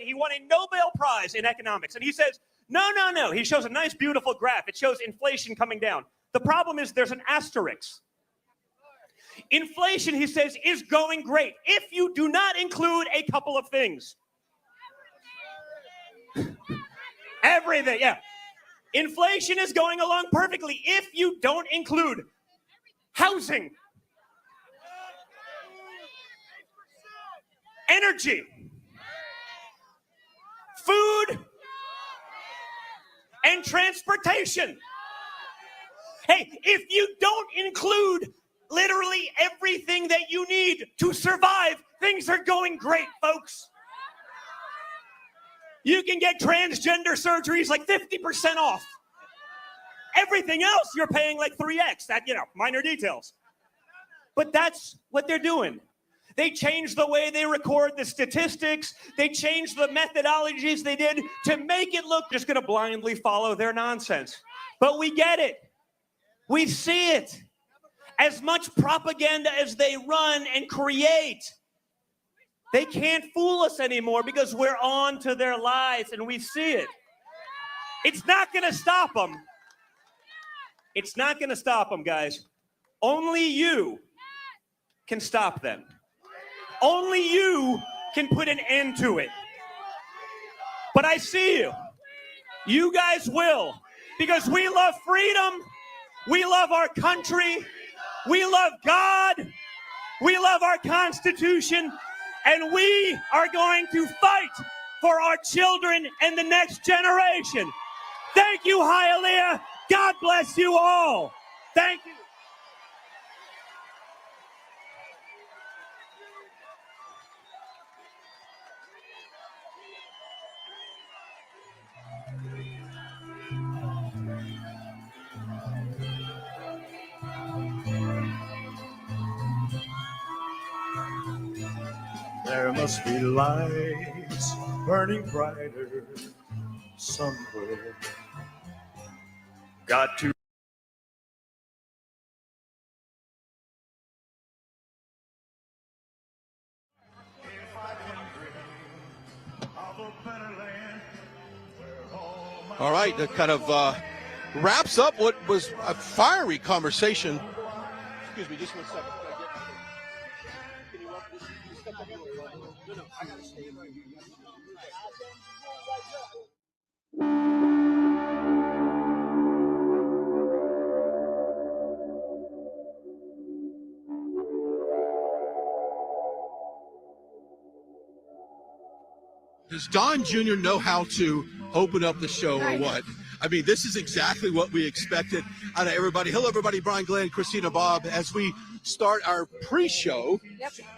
He won a Nobel Prize in economics. And he says, no, no, no. He shows a nice, beautiful graph. It shows inflation coming down. The problem is there's an asterisk. Inflation, he says, is going great if you do not include a couple of things. Everything, yeah. Inflation is going along perfectly if you don't include housing, energy, food, and transportation. Hey, if you don't include literally everything that you need to survive, things are going great, folks. You can get transgender surgeries like 50% off. Everything else you're paying like 3x. That, minor details. But that's what they're doing. They changed the way they record the statistics. They changed the methodologies they did to make it look just going to blindly follow their nonsense. But we get it. We see it. As much propaganda as they run and create, they can't fool us anymore because we're on to their lies and we see it. It's not going to stop them. It's not going to stop them, guys. Only you can stop them. Only you can put an end to it. But I see you. You guys will. Because we love freedom. We love our country. We love God. We love our Constitution. And we are going to fight for our children and the next generation. Thank you, Hialeah. God bless you all. Thank you. There must be lights burning brighter somewhere. Got to. All right, that kind of wraps up what was a fiery conversation. Excuse me, just 1 second. Can you just step up? No, I gotta stay in right here. Does Don Jr. know how to open up the show or what? I mean, this is exactly what we expected out of everybody. Hello, everybody. Brian Glenn, Christina Bobb, as we start our pre-show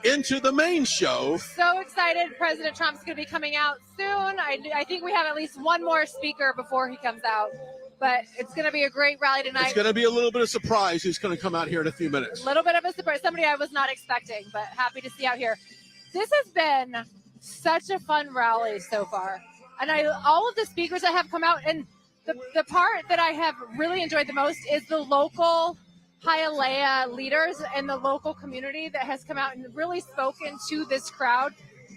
into the main show. So excited. President Trump's going to be coming out soon. I think we have at least one more speaker before he comes out. But it's going to be a great rally tonight. It's going to be a little bit of surprise who's going to come out here in a few minutes. A little bit of a surprise. Somebody I was not expecting, but happy to see out here. This has been such a fun rally so far. And all of the speakers that have come out, and the part that I have really enjoyed the most is the local Hialeah leaders and the local community that has come out and really spoken to this crowd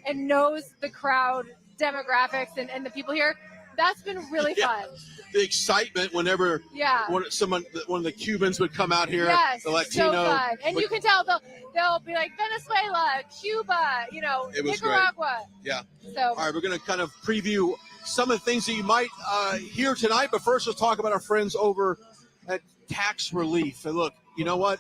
and knows the crowd demographics and the people here. That's been really fun. The excitement whenever one of the Cubans would come out here, the Latino. So fun. And you can tell they'll be like Venezuela, Cuba, Nicaragua. Great. Yeah. So all right, we're going to kind of preview some of the things that you might hear tonight. But first, let's talk about our friends over at Tax Relief. And look, you know what?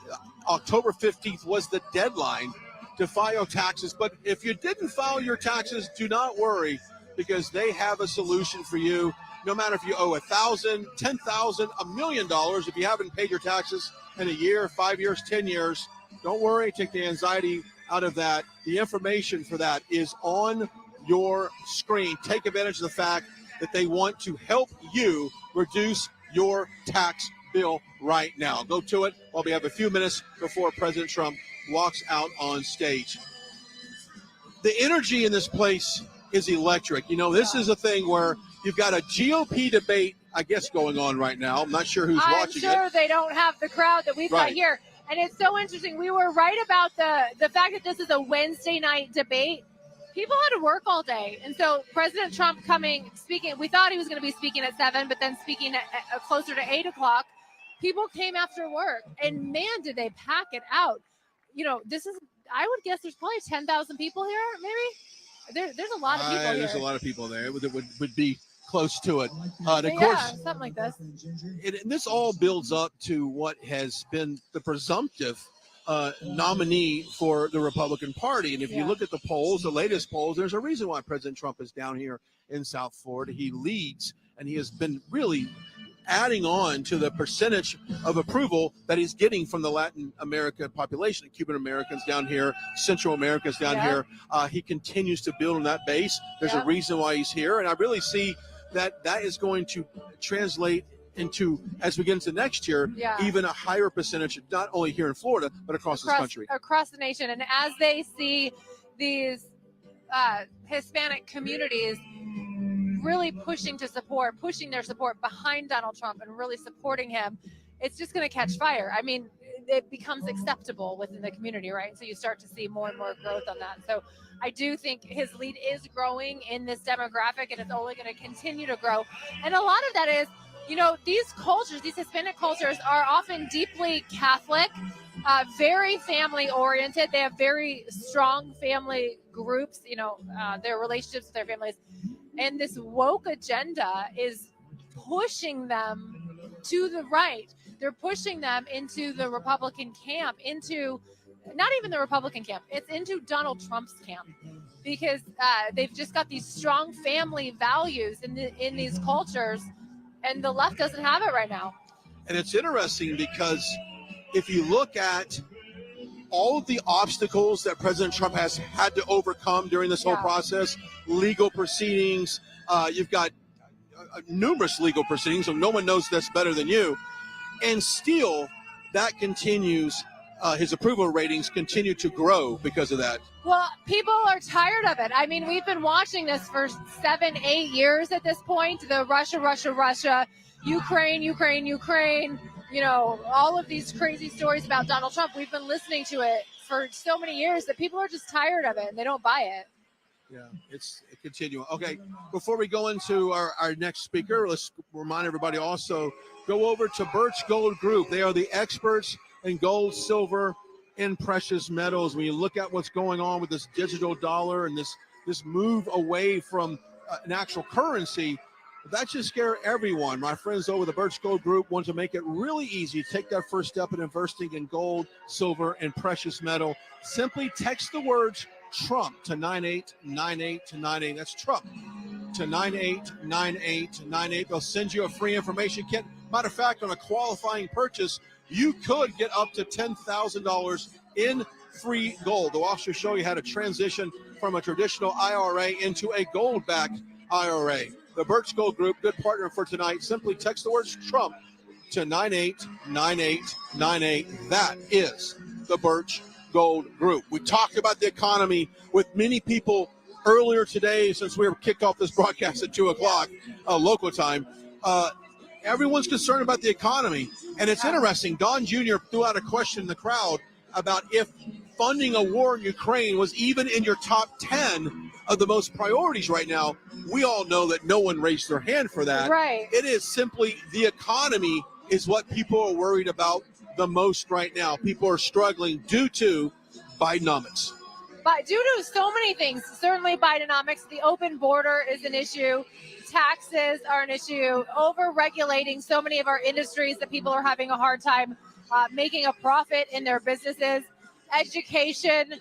October 15th was the deadline to file taxes. But if you didn't file your taxes, do not worry, because they have a solution for you. No matter if you owe $1,000, $10,000, $1 million, if you haven't paid your taxes in a year, 5 years, 10 years, don't worry. Take the anxiety out of that. The information for that is on your screen. Take advantage of the fact that they want to help you reduce your tax bill right now. Go to it while we have a few minutes before President Trump walks out on stage. The energy in this place is electric. This is a thing where you've got a GOP debate, I guess, going on right now. I'm not sure who's watching it. I'm sure they don't have the crowd that we've got here. And it's so interesting. We were right about the fact that this is a Wednesday night debate. people had to work all day. And so President Trump speaking, we thought he was going to be speaking at 7, but then speaking at closer to 8 o'clock. People came after work, and man, did they pack it out. I would guess there's probably 10,000 people here, maybe. There's a lot of people here. There's a lot of people there. It would be close to it. And of Yeah, course, something like this. and this all builds up to what has been the presumptive nominee for the Republican Party. And if you look at the polls, the latest polls, there's a reason why President Trump is down here in South Florida. He leads, and he has been really adding on to the percentage of approval that he's getting from the Latin American population, Cuban Americans down here, Central Americans down here. He continues to build on that base. There's a reason why he's here. And I really see that is going to translate into, as we get into next year, even a higher percentage, not only here in Florida, but across this country. Across the nation. And as they see these Hispanic communities really pushing their support behind Donald Trump and really supporting him, it's just going to catch fire. I mean, it becomes acceptable within the community, right? So you start to see more and more growth on that. So I do think his lead is growing in this demographic, and it's only going to continue to grow. And a lot of that is, these cultures, these Hispanic cultures are often deeply Catholic, very family oriented. They have very strong family groups, their relationships with their families. And this woke agenda is pushing them to the right. They're pushing them into the Republican camp, into not even the Republican camp. It's into Donald Trump's camp, because they've just got these strong family values in these cultures, and the left doesn't have it right now. And it's interesting because if you look at all of the obstacles that President Trump has had to overcome during this whole process, legal proceedings, you've got numerous legal proceedings, so no one knows this better than you, and still that continues, his approval ratings continue to grow because of that. Well, people are tired of it. I mean, we've been watching this for 7-8 years at this point, the Russia, Ukraine, all of these crazy stories about Donald Trump. We've been listening to it for so many years that people are just tired of it and they don't buy it. Yeah, it's a continuum. Okay, before we go into our next speaker, let's remind everybody also, go over to Birch Gold Group. They are the experts in gold, silver, and precious metals. When you look at what's going on with this digital dollar and this move away from an actual currency, that should scare everyone. My friends over the Birch Gold Group want to make it really easy to take that first step in investing in gold, silver, and precious metal. Simply text the words Trump to 989898. That's Trump to 989898. They'll send you a free information kit. Matter of fact, on a qualifying purchase, you could get up to $10,000 in free gold. They'll also show you how to transition from a traditional IRA into a gold-backed IRA. The Birch Gold Group, good partner for tonight. Simply text the words Trump to 989898. That is the Birch Gold Group. We talked about the economy with many people earlier today, since we were kicked off this broadcast at 2 o'clock local time. Everyone's concerned about the economy. And it's interesting. Don Jr. threw out a question in the crowd about if funding a war in Ukraine was even in your top 10 of the most priorities right now. We all know that no one raised their hand for that. Right. It is simply the economy is what people are worried about the most right now. People are struggling due to Bidenomics. But due to so many things, certainly Bidenomics, the open border is an issue. Taxes are an issue. Over-regulating so many of our industries that people are having a hard time making a profit in their businesses. Education,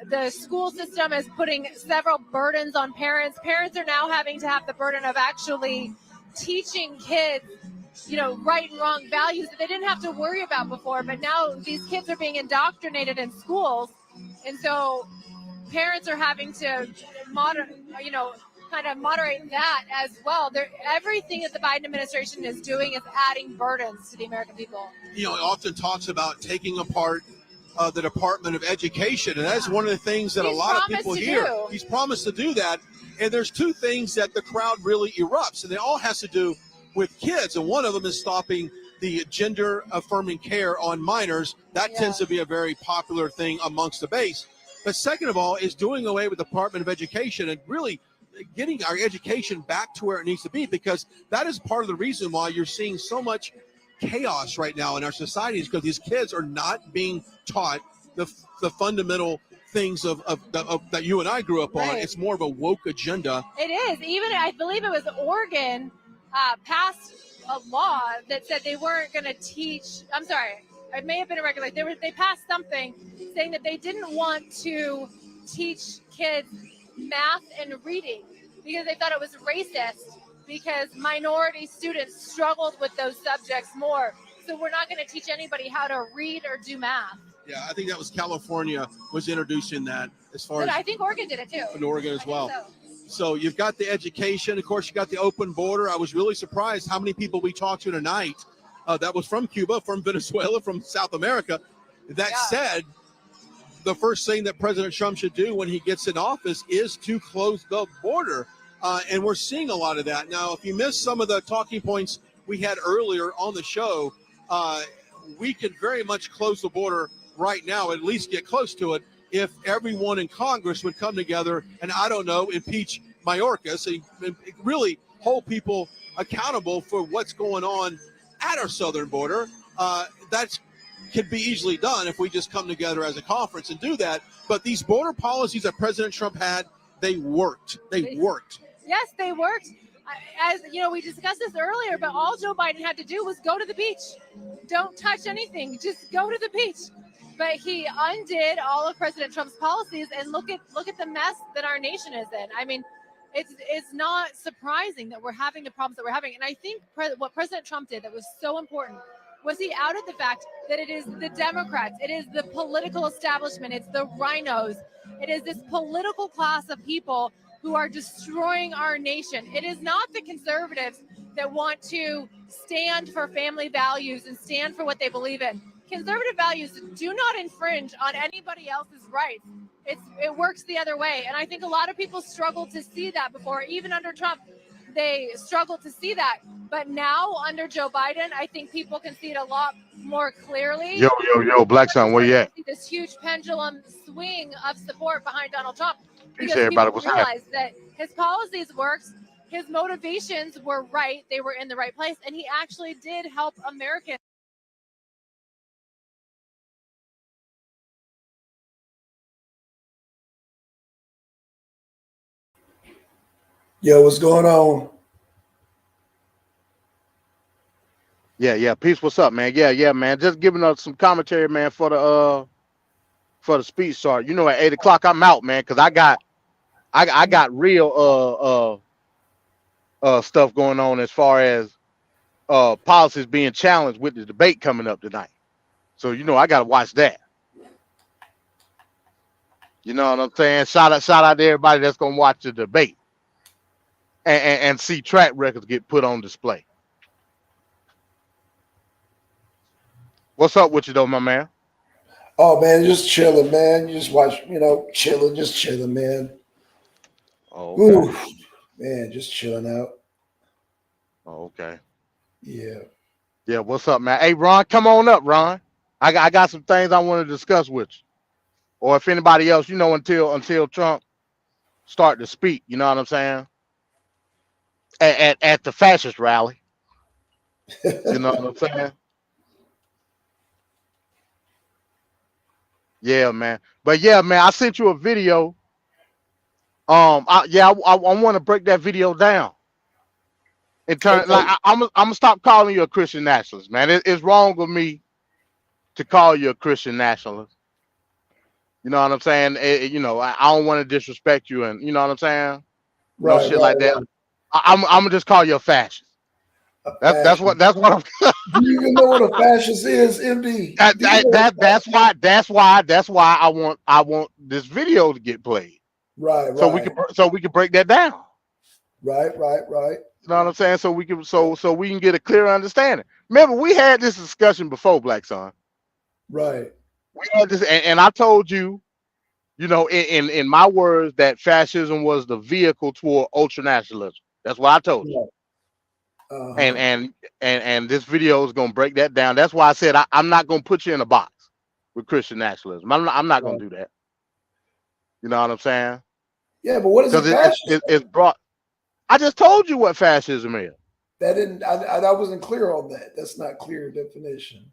the school system is putting several burdens on parents. Parents are now having to have the burden of actually teaching kids, right and wrong values that they didn't have to worry about before. But now these kids are being indoctrinated in schools. And so parents are having to kind of moderate that as well. Everything that the Biden administration is doing is adding burdens to the American people. It often talks about taking apart the Department of Education, and that's one of the things that a lot of people hear. He's promised to do that, and there's two things that the crowd really erupts, and it all has to do with kids, and one of them is stopping the gender-affirming care on minors. That tends to be a very popular thing amongst the base. But second of all, is doing away with the Department of Education and really getting our education back to where it needs to be, because that is part of the reason why you're seeing so much chaos right now in our societies, because these kids are not being taught the fundamental things of that you and I grew up on. Right. It's more of a woke agenda. It is. Even I believe it was Oregon passed a law that said they weren't going to teach. I'm sorry, it may have been a regular. They passed something saying that they didn't want to teach kids math and reading because they thought it was racist, because minority students struggled with those subjects more. So we're not going to teach anybody how to read or do math. Yeah, I think that was California was introducing that, as far But as I think Oregon did it too. in Oregon as I think well. so. So you've got the education. Of course, you got the open border. I was really surprised how many people we talked to tonight that was from Cuba, from Venezuela, from South America. That Yeah. said, the first thing that President Trump should do when he gets in office is to close the border. And we're seeing a lot of that. Now, if you missed some of the talking points we had earlier on the show, we could very much close the border right now, at least get close to it, if everyone in Congress would come together and, I don't know, impeach Mayorkas and really hold people accountable for what's going on at our southern border. That could be easily done if we just come together as a conference and do that. But these border policies that President Trump had, they worked. They worked. Yes, they worked. As you know, we discussed this earlier, but all Joe Biden had to do was go to the beach. Don't touch anything. Just go to the beach. But he undid all of President Trump's policies, and look at the mess that our nation is in. I mean, it's not surprising that we're having the problems that we're having. And I think what President Trump did that was so important was he outed the fact that it is the Democrats, it is the political establishment, it's the rhinos, it is this political class of people who are destroying our nation. It is not the conservatives that want to stand for family values and stand for what they believe in. Conservative values do not infringe on anybody else's rights. It works the other way. And I think a lot of people struggled to see that before. Even under Trump, they struggled to see that. But now under Joe Biden, I think people can see it a lot more clearly. Yo, Black Son, where you at? This huge pendulum swing of support behind Donald Trump. Peace, Because everybody. people What's happening? realize that his policies worked, his motivations were right, they were in the right place, and he actually did help Americans. Yo, what's going on? Yeah. Peace. What's up, man? Yeah, man. Just giving us some commentary, man, for the speech start. You know, at 8 o'clock I'm out, man, because I got real stuff going on as far as policies being challenged with the debate coming up tonight. So you know I gotta watch that. You know what I'm saying? Shout out to everybody that's gonna watch the debate and see track records get put on display. What's up with you though, my man? Oh man, just chilling, man. You just watch, chilling, just chilling, man. Oh, Ooh, okay. man, just chilling out. Oh, okay. Yeah. What's up, man? Hey, Ron, come on up, Ron. I got some things I want to discuss with you. Or if anybody else, until Trump start to speak, you know what I'm saying? At the fascist rally. You know what I'm saying? Yeah, man. But yeah, man, I sent you a video. I want to break that video down. In turn, Okay. like I'm gonna stop calling you a Christian nationalist, man. It's wrong with me to call you a Christian nationalist. You know what I'm saying? I don't want to disrespect you, and you know what I'm saying? No shit like that. Right. I'm gonna just call you a fascist. That's what I'm. Do you even know what a fascist is, MD? That's why I want this video to get played. Right. So we can break that down. Right. You know what I'm saying? So we can get a clear understanding. Remember, we had this discussion before, Black Son. Right. We had this, and I told you, in my words, that fascism was the vehicle toward ultranationalism. That's what I told you. Uh-huh. And this video is gonna break that down. That's why I said I'm not gonna put you in a box with Christian nationalism. I'm not gonna do that. You know what I'm saying? Yeah, but what is a Because fascist? it's brought. I just told you what fascism is. That didn't. I wasn't clear on that. That's not clear definition.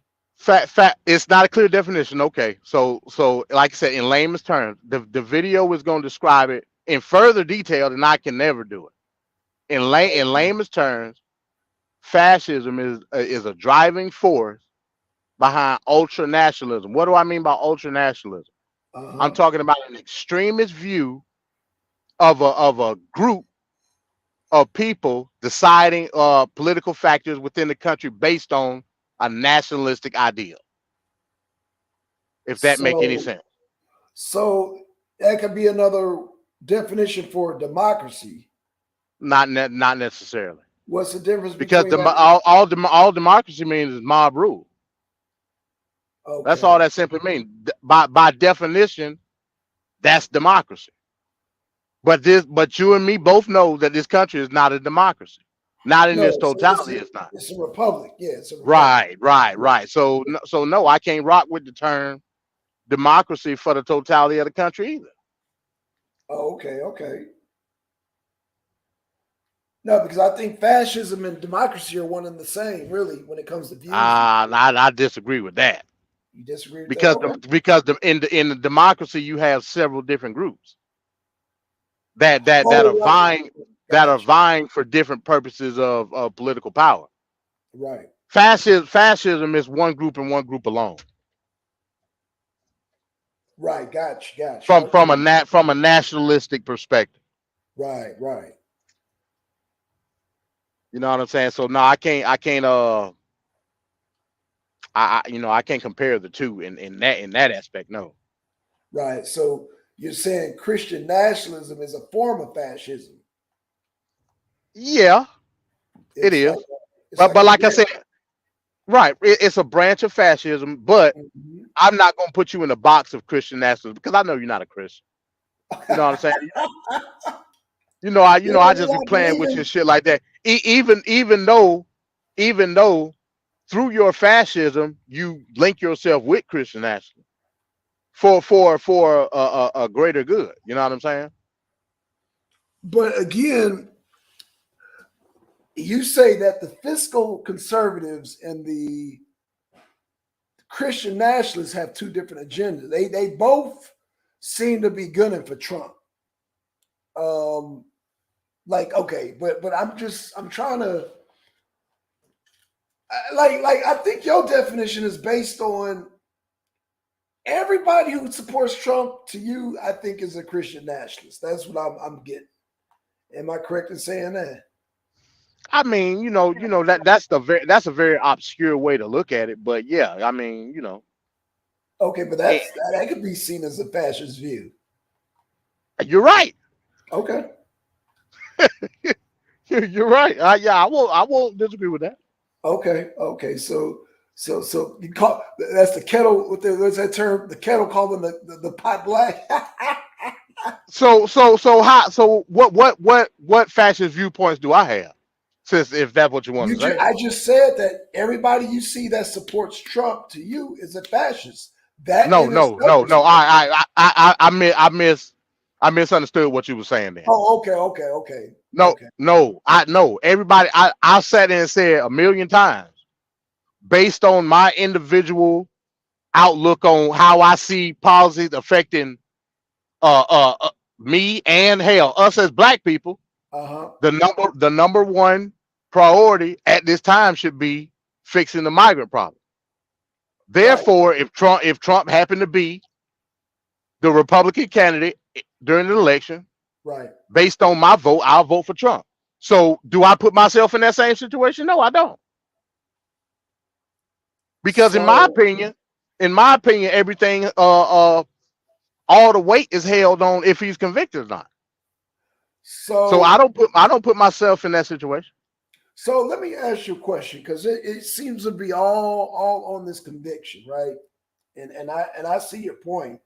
It's not a clear definition. Okay, so like I said, in layman's terms, the video is going to describe it in further detail than I can never do it. In layman's terms, fascism is a driving force behind ultra nationalism. What do I mean by ultra nationalism? I'm talking about an extremist view of a group of people deciding political factors within the country based on a nationalistic ideal. If that make any sense. So that could be another definition for democracy. Not necessarily. What's the difference? Because between all democracy means is mob rule. Okay. That's all that simply means. By definition, that's democracy. But you and me both know that this country is not a democracy. Not in No, this so totality, it's not. It's a republic. Yeah, it's a republic. Right. So no, I can't rock with the term democracy for the totality of the country either. Oh, okay. No, because I think fascism and democracy are one and the same, really, when it comes to views. I disagree with that. You disagree with Because that? because in the democracy you have several different groups that are vying for different purposes of political power. Right. Fascism is one group and one group alone. Right. Gotcha. From a nationalistic perspective. Right. You know what I'm saying? So no, I can't I can't compare the two in that aspect. No. Right. So you're saying Christian nationalism is a form of fascism. Yeah, it is. But like I said, right, it's a branch of fascism, but I'm not going to put you in a box of Christian nationalism because I know you're not a Christian. You know what I'm saying? I just be playing with your shit like that. Even though through your fascism you link yourself with Christian nationalism for a greater good. You know what I'm saying? But again, you say that the fiscal conservatives and the Christian nationalists have two different agendas. They both seem to be gunning for Trump. But I'm trying to I think your definition is based on everybody who supports Trump to you, I think, is a Christian nationalist. That's what I'm getting. Am I correct in saying that? I mean, that's a very obscure way to look at it, but yeah, I mean, Okay, but that could be seen as a fascist view. You're right. Okay. You're right. I won't disagree with that. Okay. So you call that's the kettle. What's that term? The kettle calling the pot black. So what fascist viewpoints do I have? Since if that's what you want to say, I just said that everybody you see that supports Trump to you is a fascist. No. I misunderstood what you were saying there. Oh, okay. No. I know everybody. I sat there and said a million times, based on my individual outlook on how I see policies affecting me and us as black people. The number one priority at this time should be fixing the migrant problem. Therefore, if Trump happened to be the Republican candidate during the election, right, based on my vote, I'll vote for Trump. So do I put myself in that same situation? No, I don't. Because in my opinion, everything all the weight is held on if he's convicted or not. So I don't put myself in that situation. So let me ask you a question, because it seems to be all on this conviction, right? And I see your point.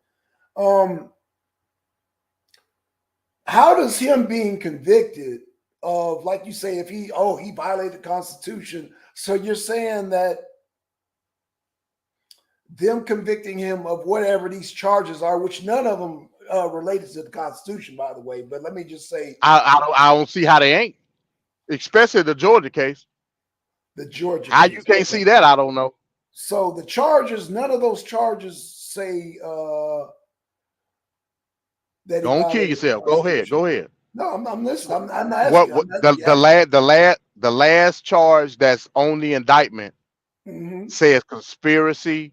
How does him being convicted of, like you say, if he violated the Constitution, so you're saying that them convicting him of whatever these charges are, which none of them related to the Constitution, by the way. But let me just say, I don't see how they ain't, especially the Georgia case. the Georgia. How case. you can't see that? I don't know. So the charges, none of those charges say that. he Don't kill violated yourself. the Go ahead. Constitution. Go ahead. No, I'm listening. I'm not asking. What I'm not- the last charge that's on the indictment Mhm. says conspiracy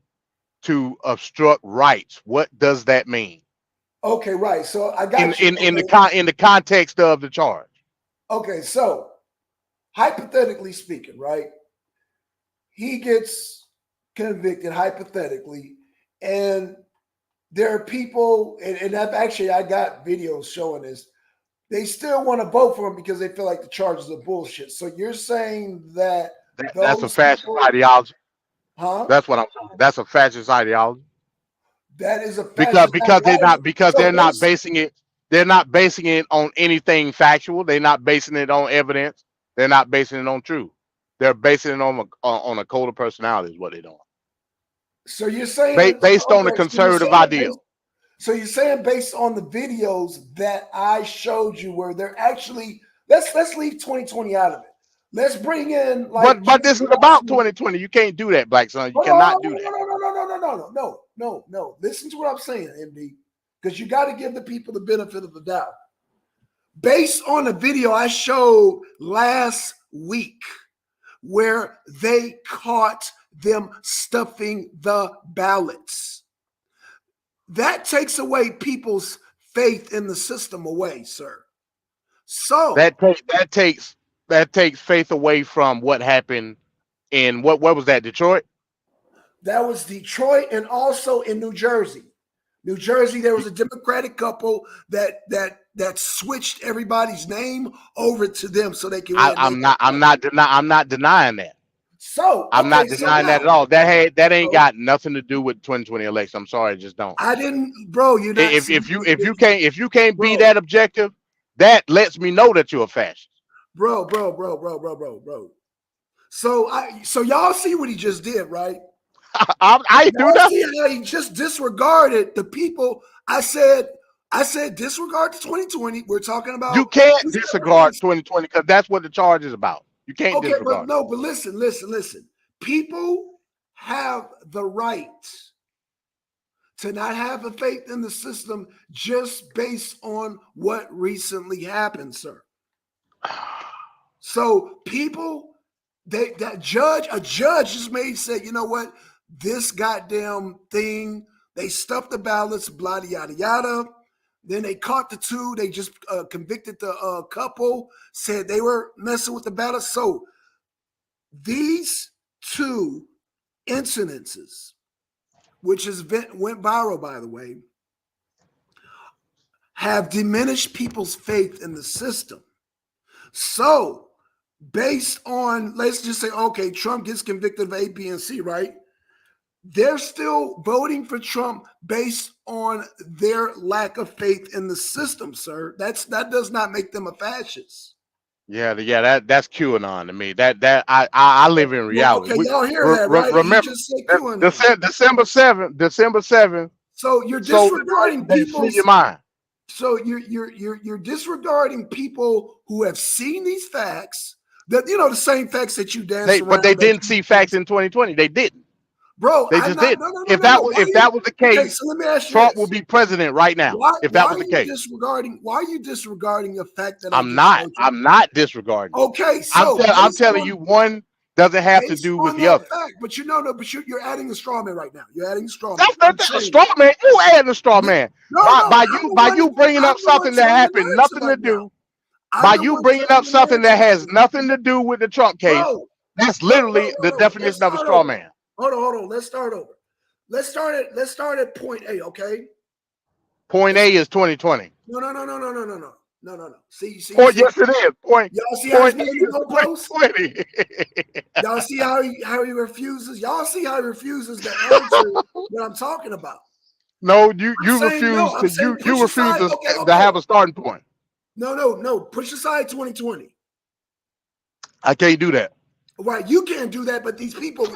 to obstruct rights. What does that mean Okay, right. So I in got you. in Okay. the context of the charge? Okay, so hypothetically speaking, right? He gets convicted hypothetically, and there are people, and I've actually I got videos showing this. They still want to vote for him because they feel like the charges are bullshit. So you're saying that That's a those fascist people- ideology. huh? That's what I'm saying. That's a fascist ideology. That is a Because fascist they're not ideology. because So they're not basically- basing it on anything factual. They're not basing it on evidence. They're not basing it on truth. They're basing it on a code of personality is what they're doing. So you're saying Based on the okay, so you're conservative saying ideal. So you're saying based on the videos that I showed you, where they're actually let's leave 2020 out of it. Let's bring in like. But this is about 2020. You can't do that, Black Son. You cannot do that. No. Listen to what I'm saying, MD, because you got to give the people the benefit of the doubt. Based on the video I showed last week, where they caught them stuffing the ballots, that takes away people's faith in the system away, sir. So That takes faith away from what happened in what was that, Detroit? that was Detroit and also in New Jersey. New Jersey, there was a Democratic couple that switched everybody's name over to them so they can win. I'm not denying that. So I'm not okay, so denying that at now- all. That ain't So- got nothing to do with 2020 election. I'm sorry, I just don't. I didn't, bro. You're not. If you can't be Bro. that objective, that lets me know that you're a fascist. bro. So y'all see what he just did, right? I do Y'all that. see how he just disregarded the people. I said disregard the 2020. We're talking about. You can't disregard 2020 because that's what the charge is about. You can't Okay, but disregard. no, but listen. People have the right to not have a faith in the system just based on what recently happened, sir. So people, a judge just say, you know what, this goddamn thing, they stuffed the ballots, blah yada yada. Then they caught the two. They just convicted the couple. Said they were messing with the ballots. So these two incidences, which went viral, by the way, have diminished people's faith in the system. So, based on, let's just say, okay, Trump gets convicted of A, B, and C, right? They're still voting for Trump based on their lack of faith in the system, sir. That does not make them a fascist. Yeah, that's QAnon to me. I live in reality. Okay, y'all hear that, right? Remember, You just said QAnon. December 7th. So you're So disregarding they people. free your mind. So you're disregarding people who have seen these facts. That the same facts that you dance around. But they didn't see facts in 2020. They didn't. Bro, They just didn't. If that was the case, okay, so let me ask you Trump this. would be president right now. If that was the case, Why are you disregarding the fact that I'm not disregarding. Okay, so I'm telling you, one doesn't have to do with the other. Fact, but you're adding a straw man right now. You're adding a straw man. That's not a straw man. You adding a straw man by you bringing up something that happened, nothing to do. By you bringing up something that has nothing to do with the Trump case, that's literally the definition of a straw man. Hold on. Let's start over. Let's start at point A, okay? Point A is 2020. No. See. Point, yes, it is. Point. Y'all see how Point he's A making is no post? 2020. Y'all see how he refuses? Y'all see how he refuses to answer what I'm talking about? No, you saying no. I'm refuse saying to push aside. to have a starting point. No. Push aside 2020. I can't do that. Right, you can't do that, but these people,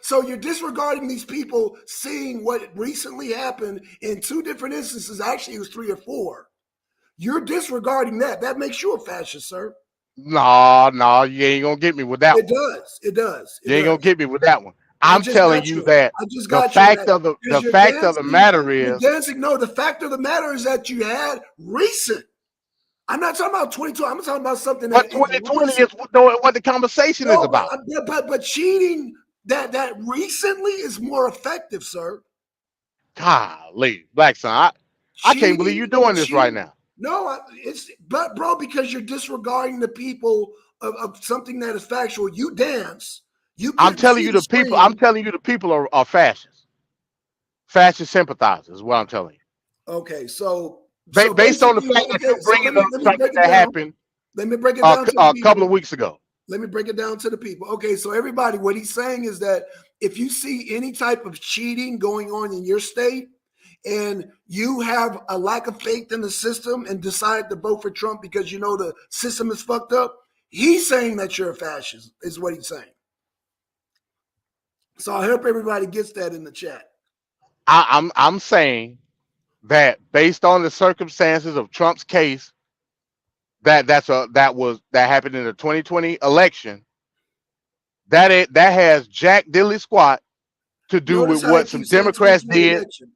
so you're disregarding these people seeing what recently happened in 2 different instances. Actually, it was 3 or 4. You're disregarding that. That makes you a fascist, sir. No, you ain't gonna get me with that It one. does. It does. It You ain't gonna does. get me with that one. I I'm just telling got you you. that I just the got you. fact of the Because you're fact of the dancing. matter You're is, dancing. No, the fact of the matter is that you had recent. I'm not talking about 22. I'm talking about something but that is 2020 recent. is what the conversation is No, about. but cheating that recently is more effective, sir. Golly, Black Son, I can't believe you're doing this right cheating. now. No, but bro, because you're disregarding the people of something that is factual. You dance. You I'm couldn't telling see you the the people. I'm screen. telling you the people are fascists, fascist sympathizers. Is what I'm telling you. Okay, so Based on the basically, fact that okay. you're So bringing up let me something break it that down. happened Let me break it down to the a couple people. of weeks ago. Let me break it down to the people. Okay, so everybody, what he's saying is that if you see any type of cheating going on in your state and you have a lack of faith in the system and decide to vote for Trump because you know the system is fucked up, he's saying that you're a fascist, is what he's saying. So I hope everybody gets that in the chat. I'm saying that based on the circumstances of Trump's case, that happened in the 2020 election, that has Jack Diddley squat to do with Notice how he what some keeps saying Democrats 2020 did, election.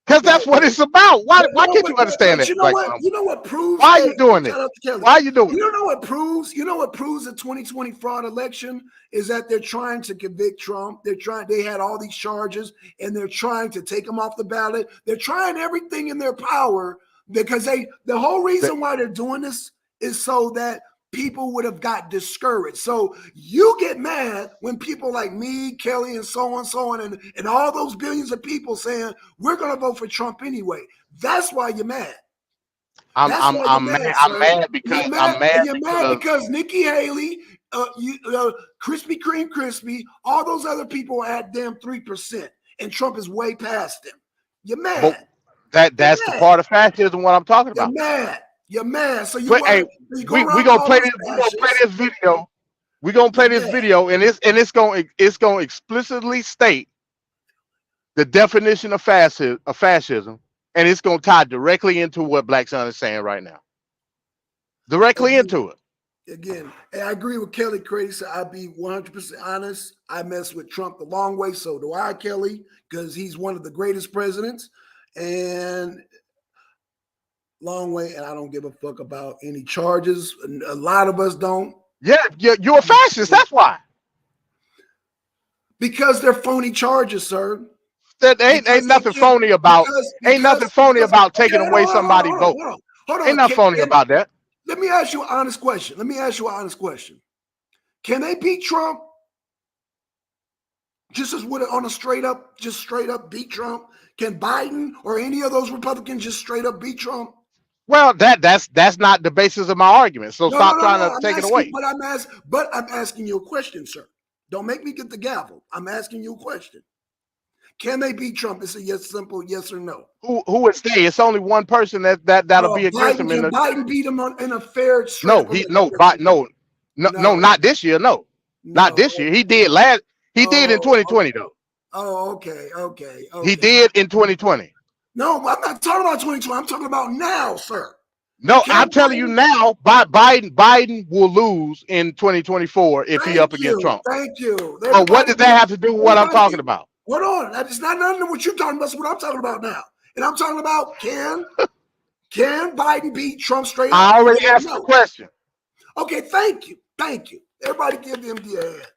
because that's Right, what right. it's about. Why But why no, can't you understand but that, you know Black what? Son? You know what proves? Why are Hey, you doing shout this? out to Kelly. Why are you doing You this? don't know what proves? You know what proves the 2020 fraud election is that they're trying to convict Trump. They had all these charges and they're trying to take him off the ballot. They're trying everything in their power because the whole reason why they're doing this is so that people would have got discouraged. So you get mad when people like me, Kelly, and so on, and all those billions of people saying, we're going to vote for Trump anyway. That's why you're mad. That's why you're mad, I'm sir. mad because You're mad because Nikki Haley, Krispy Kreme Crispy, all those other people are at damn 3%, and Trump is way past them. You're mad. that's the part of fascism what I'm talking You're about. mad. You're mad. So you But hey, want to go we around gonna all play those this video. We're gonna play this video, and it's gonna explicitly state the definition of fascism, and it's gonna tie directly into what Black Son is saying right now. Directly into it. Again, I agree with Kelly Crazy. I'll be 100% honest. I mess with Trump the long way. So do I, Kelly, because he's one of the greatest presidents. And long way, and I don't give a fuck about any charges. A lot of us don't. Yeah, you're a fascist. That's why. Because they're phony charges, sir. That ain't nothing phony about. Ain't nothing phony about taking away somebody's vote. Hold on. Ain't nothing phony about that. Let me ask you an honest question. Can they beat Trump? Just as would on a straight up beat Trump? Can Biden or any of those Republicans just straight up beat Trump? Well, that's not the basis of my argument. So stop trying to take it away. But I'm asking you a question, sir. Don't make me get the gavel. I'm asking you a question. Can they beat Trump? It's a simple yes or no. Who would say? It's only one person that'll be against him. Biden beat him in a fair. No, not this year. No, not this year. He did He did in 2020 though. Oh, okay. He did in 2020. No, I'm not talking about 2020. I'm talking about now, sir. No, I'm telling you now, Biden will lose in 2024 if he up against Trump. Thank you. But what does that have to do with what I'm talking about? Hold on. It's not nothing to what you're talking about. It's what I'm talking about now. And I'm talking about can Biden beat Trump straight up? I already asked the question. Okay, thank you. Everybody give him the hand.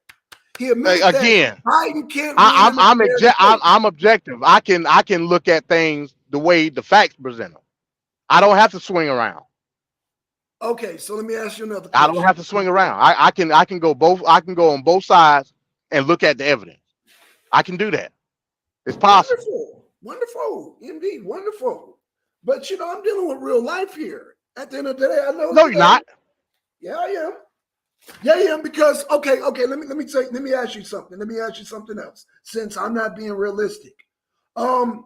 He admitted again. That Biden can't. I'm objective. I can look at things the way the facts present them. I don't have to swing around. Okay, so let me ask you another question. I don't have to swing around. I can go both. I can go on both sides and look at the evidence. I can do that. It's possible. Wonderful, indeed, wonderful. But I'm dealing with real life here. At the end of the day, I know. No, you're not. Yeah, I am. Yeah, I am because okay. Let me ask you something. Let me ask you something else. Since I'm not being realistic, were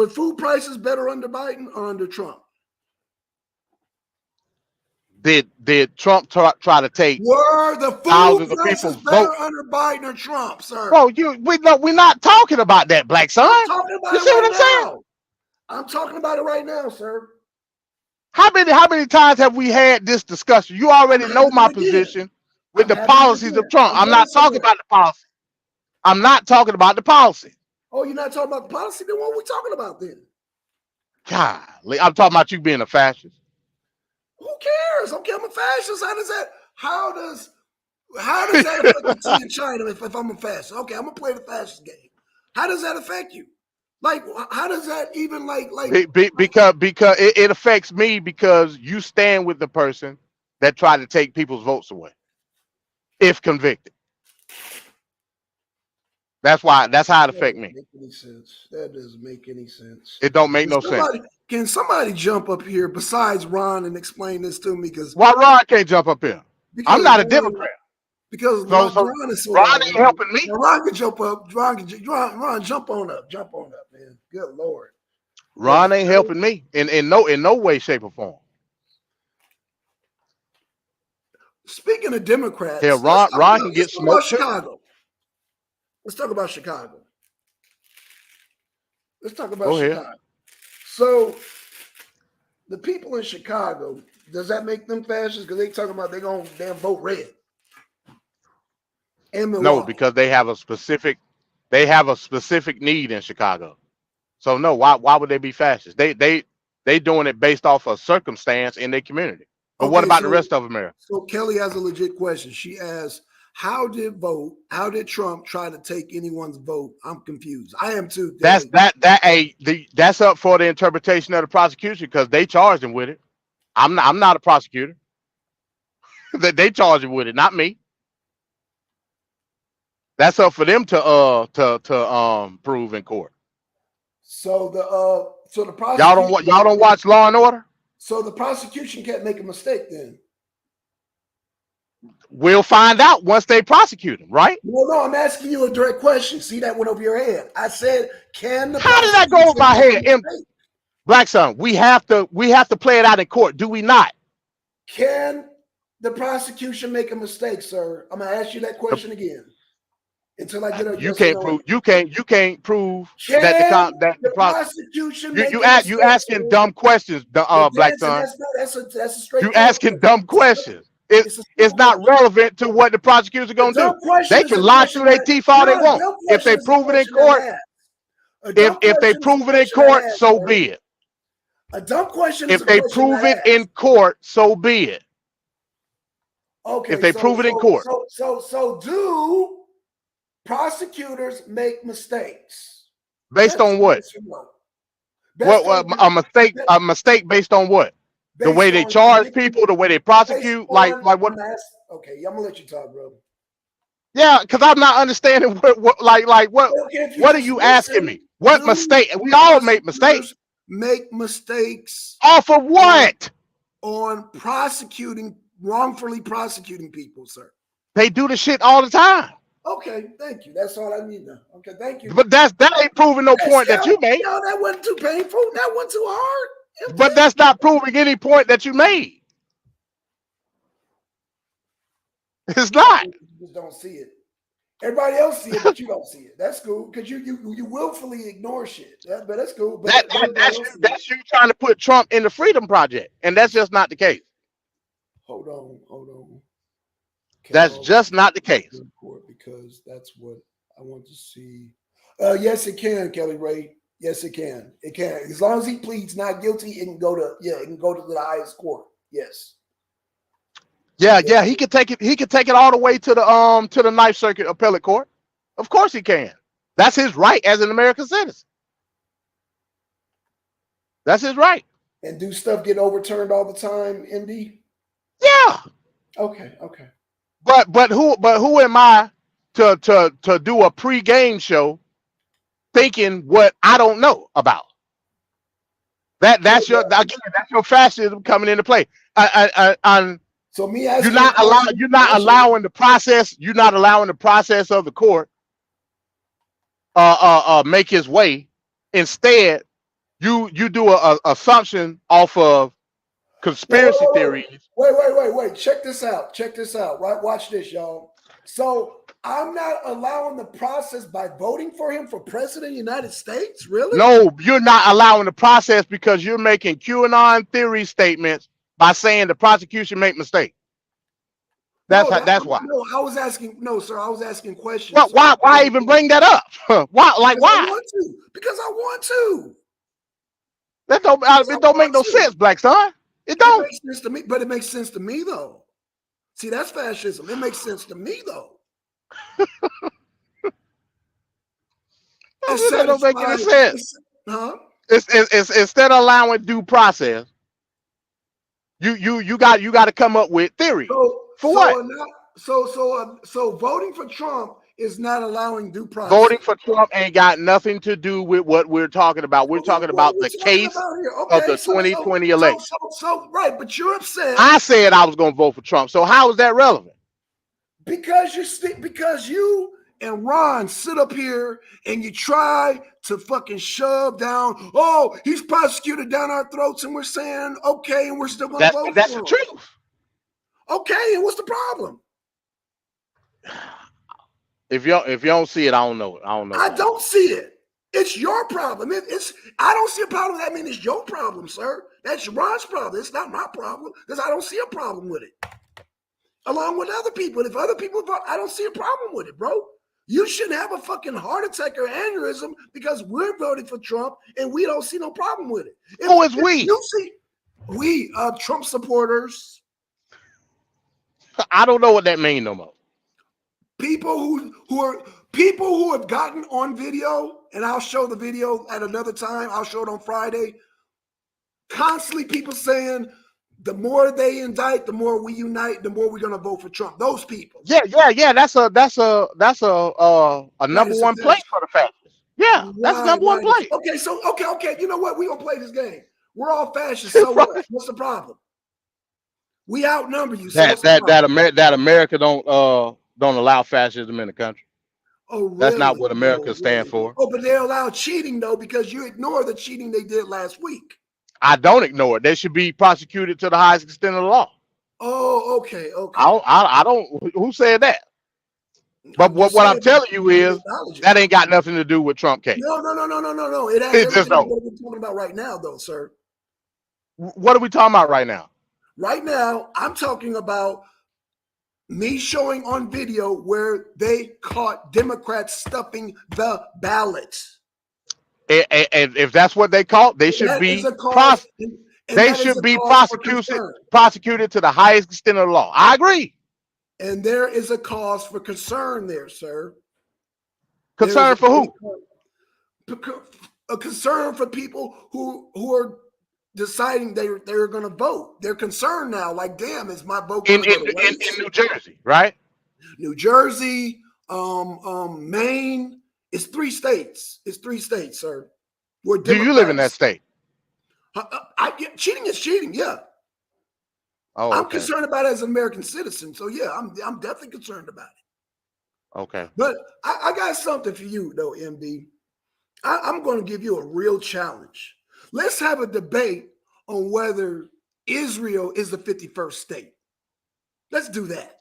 food prices better under Biden or under Trump? Did Trump try to take Were the food thousands of prices people's better vote? under Biden or Trump, sir? Bro, we're not talking about that, Black son. I'm talking about You it see what right I'm saying? now. I'm talking about it right now, sir. How many times have we had this discussion? You already I'm know having my it again. position with I'm the having it policies again. of Trump. I'm I'm going not talking somewhere. about the policy. I'm not talking about the policy. Oh, you're not talking about the policy? Then what are we talking about then? Golly, I'm talking about you being a fascist. Who cares? Okay, I'm a fascist. How does that affect the tea in China if I'm a fascist? Okay, I'm gonna play the fascist game. How does that affect you? Like, how does that even Because it affects me because you stand with the person that tried to take people's votes away, if convicted. That's how it affects me. Make any sense? That doesn't make any sense. It don't make no sense. Can somebody jump up here besides Ron and explain this to me? Because Why Ron can't jump up here? I'm not a Democrat. Because So Ron is so Ron ain't helping me. Now, Ron can jump up. Ron, jump on up. Jump on up, man. Good Lord. Ron ain't helping me in no way, shape, or form. Speaking of Democrats, Hell, Ron can get smoked too. Chicago. Let's talk about Chicago. Let's talk about Go ahead. Chicago. So, the people in Chicago, does that make them fascists? Because they talking about they're going to damn vote red. And No, because they have a specific need in Chicago. So no, why would they be fascist? They doing it based off of circumstance in their community. But what about the rest of America? So Kelly has a legit question. She asked, how did Trump try to take anyone's vote? I'm confused. I am too. That's up for the interpretation of the prosecution because they charged him with it. I'm not a prosecutor. They charged him with it, not me. That's up for them to prove in court. So the prosecution, y'all don't watch Law and Order? So the prosecution can't make a mistake then. We'll find out once they prosecute him, right? Well, no, I'm asking you a direct question. See, that went over your head. I said, can the How did that go over my head? Black son, we have to play it out in court, do we not? Can the prosecution make a mistake, sir? I'm gonna ask you that question again. Until I get a you can't prove that the prosecution you asking dumb questions, Black son. That's a straight. You asking dumb questions. It's not relevant to what the prosecutors are going to do. They can lie through their teeth all they want. If they prove it in court, if they prove it in court, so be it. A dumb question. If they prove it in court, so be it. Okay. If they prove it in court. So do prosecutors make mistakes? Based on what? What a mistake based on what? The way they charge people, the way they prosecute, like what? Okay, I'm gonna let you talk, bro. Yeah, because I'm not understanding what are you asking me? What mistake? We all make mistakes. Make mistakes off of what? On wrongfully prosecuting people, sir. They do the shit all the time. Okay, thank you. That's all I need now. Okay, thank you. But that ain't proving no point that you made. No, that wasn't too painful. That wasn't too hard. But that's not proving any point that you made. It's not. You just don't see it. Everybody else see it, but you don't see it. That's cool because you willfully ignore shit. But that's cool. But that's you trying to put Trump in the Freedom Project, and that's just not the case. Hold on. That's just not the case. Because that's what I want to see. Yes, it can, Kelly Ray. Yes, it can. It can. As long as he pleads not guilty, it can go to the highest court. Yes. Yeah. He could take it all the way to the Ninth Circuit Appellate Court. Of course he can. That's his right as an American citizen. That's his right. And do stuff get overturned all the time, MD? Yeah. Okay. But who am I to do a pre-game show thinking what I don't know about? That's your fascism coming into play. So me you're asking not allowing the process. You're not allowing the process of the court make its way. Instead, you do a assumption off of conspiracy Wait, theories. Wait. Check this out. Right, watch this, y'all. So I'm not allowing the process by voting for him for president of the United States? Really? No, you're not allowing the process because you're making QAnon theory statements by saying the prosecution make mistakes. That's why. No, I was asking. No, sir, I was asking questions. Well, why even bring that up? Why? Like, Because I why? want to. Because I want to. That don't. It don't make no sense, Black Son. It It don't. makes sense to me, but it makes sense to me though. See, that's fascism. It makes sense to me though. That don't make any sense. Huh? It's instead of allowing due process, you got to come up with theory. For what? So voting for Trump is not allowing due process. Voting for Trump ain't got nothing to do with what we're talking about. We're talking about the case of the 2020 election. Right, but you're upset. I said I was going to vote for Trump. So how is that relevant? Because you and Ron sit up here and you try to fucking shove down, oh, he's prosecuted down our throats, and we're saying, okay, and we're still going to vote That's for the him. truth. Okay, and what's the problem? If you don't see it, I don't know it. I don't see it. It's your problem. I don't see a problem. That means it's your problem, sir. That's Ron's problem. It's not my problem because I don't see a problem with it. Along with other people. If other people vote, I don't see a problem with it, bro. You shouldn't have a fucking heart attack or aneurysm because we're voting for Trump and we don't see no problem with it. Who is we? You see, we Trump supporters. I don't know what that means no more. People who have gotten on video, and I'll show the video at another time. I'll show it on Friday. Constantly people saying the more they indict, the more we unite, the more we're gonna vote for Trump. Those people. Yeah. That's a number one play for the fascists. Yeah, that's number one play. Okay, so okay. You know what? We're gonna play this game. We're all fascists. So what? What's the problem? We outnumber you. So that America don't allow fascism in the country. Oh, really? That's not what America stands for. Oh, but they allow cheating though because you ignore the cheating they did last week. I don't ignore it. They should be prosecuted to the highest extent of the law. Oh, okay. I don't. Who said that? But what I'm telling you is that ain't got nothing to do with Trump case. No. It has everything to do with what we're talking about right now, though, sir. What are we talking about right now? Right now, I'm talking about me showing on video where they caught Democrats stuffing the ballots. And if that's what they caught, they should be prosecuted to the highest extent of the law. I agree. And there is a cause for concern there, sir. Concern for who? A concern for people who are deciding they're going to vote. They're concerned now. Like, damn, is my vote going to go to waste? In New Jersey, right? New Jersey, Maine. It's 3 states. It's 3 states, sir. Do you live in that state? Cheating is cheating. Yeah. Oh, I'm concerned about it as an American citizen. So yeah, I'm definitely concerned about it. Okay. But I got something for you though, MB. I'm going to give you a real challenge. Let's have a debate on whether Israel is the 51st state. Let's do that.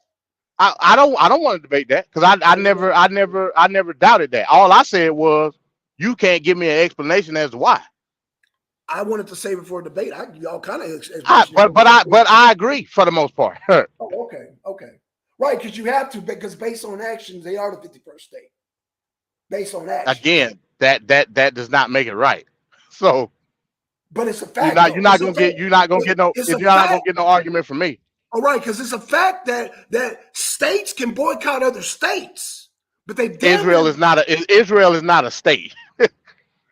I don't want to debate that because I never doubted that. All I said was you can't give me an explanation as to why. I wanted to save it for a debate. Y'all kind of, but I agree for the most part. Oh, okay, right, because you have to, because based on actions, they are the 51st state. Based on action. Again, that does not make it right. So, but it's a fact. You're not gonna get no argument from me. All right, because it's a fact that states can boycott other states, but they Israel is not a state.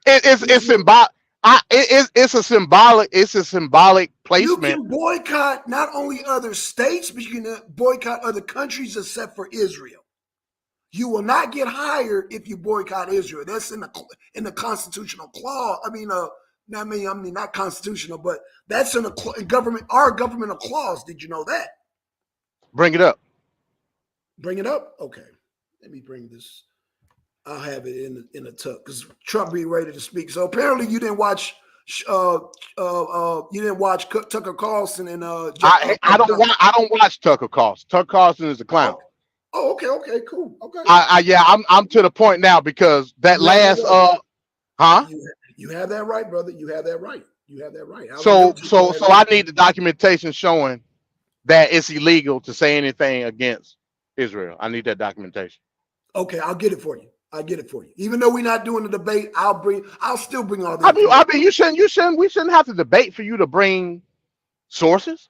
It's symbolic. It's a symbolic placement. You can boycott not only other states, but you can boycott other countries except for Israel. You will not get hired if you boycott Israel. That's in the constitutional clause. Not constitutional, but that's in our governmental clause. Did you know that? Bring it up. Bring it up. Okay, let me bring this. I'll have it in the tuck because Trump be ready to speak. So apparently you didn't watch You didn't watch Tucker Carlson and I don't watch Tucker Carlson. Tucker Carlson is a clown. Oh, okay, cool. Okay. I'm to the point now because that last You have that right, brother. You have that right. So I need the documentation showing that it's illegal to say anything against Israel. I need that documentation. Okay, I'll get it for you. Even though we're not doing the debate, I'll still bring all that. I mean, we shouldn't have to debate for you to bring sources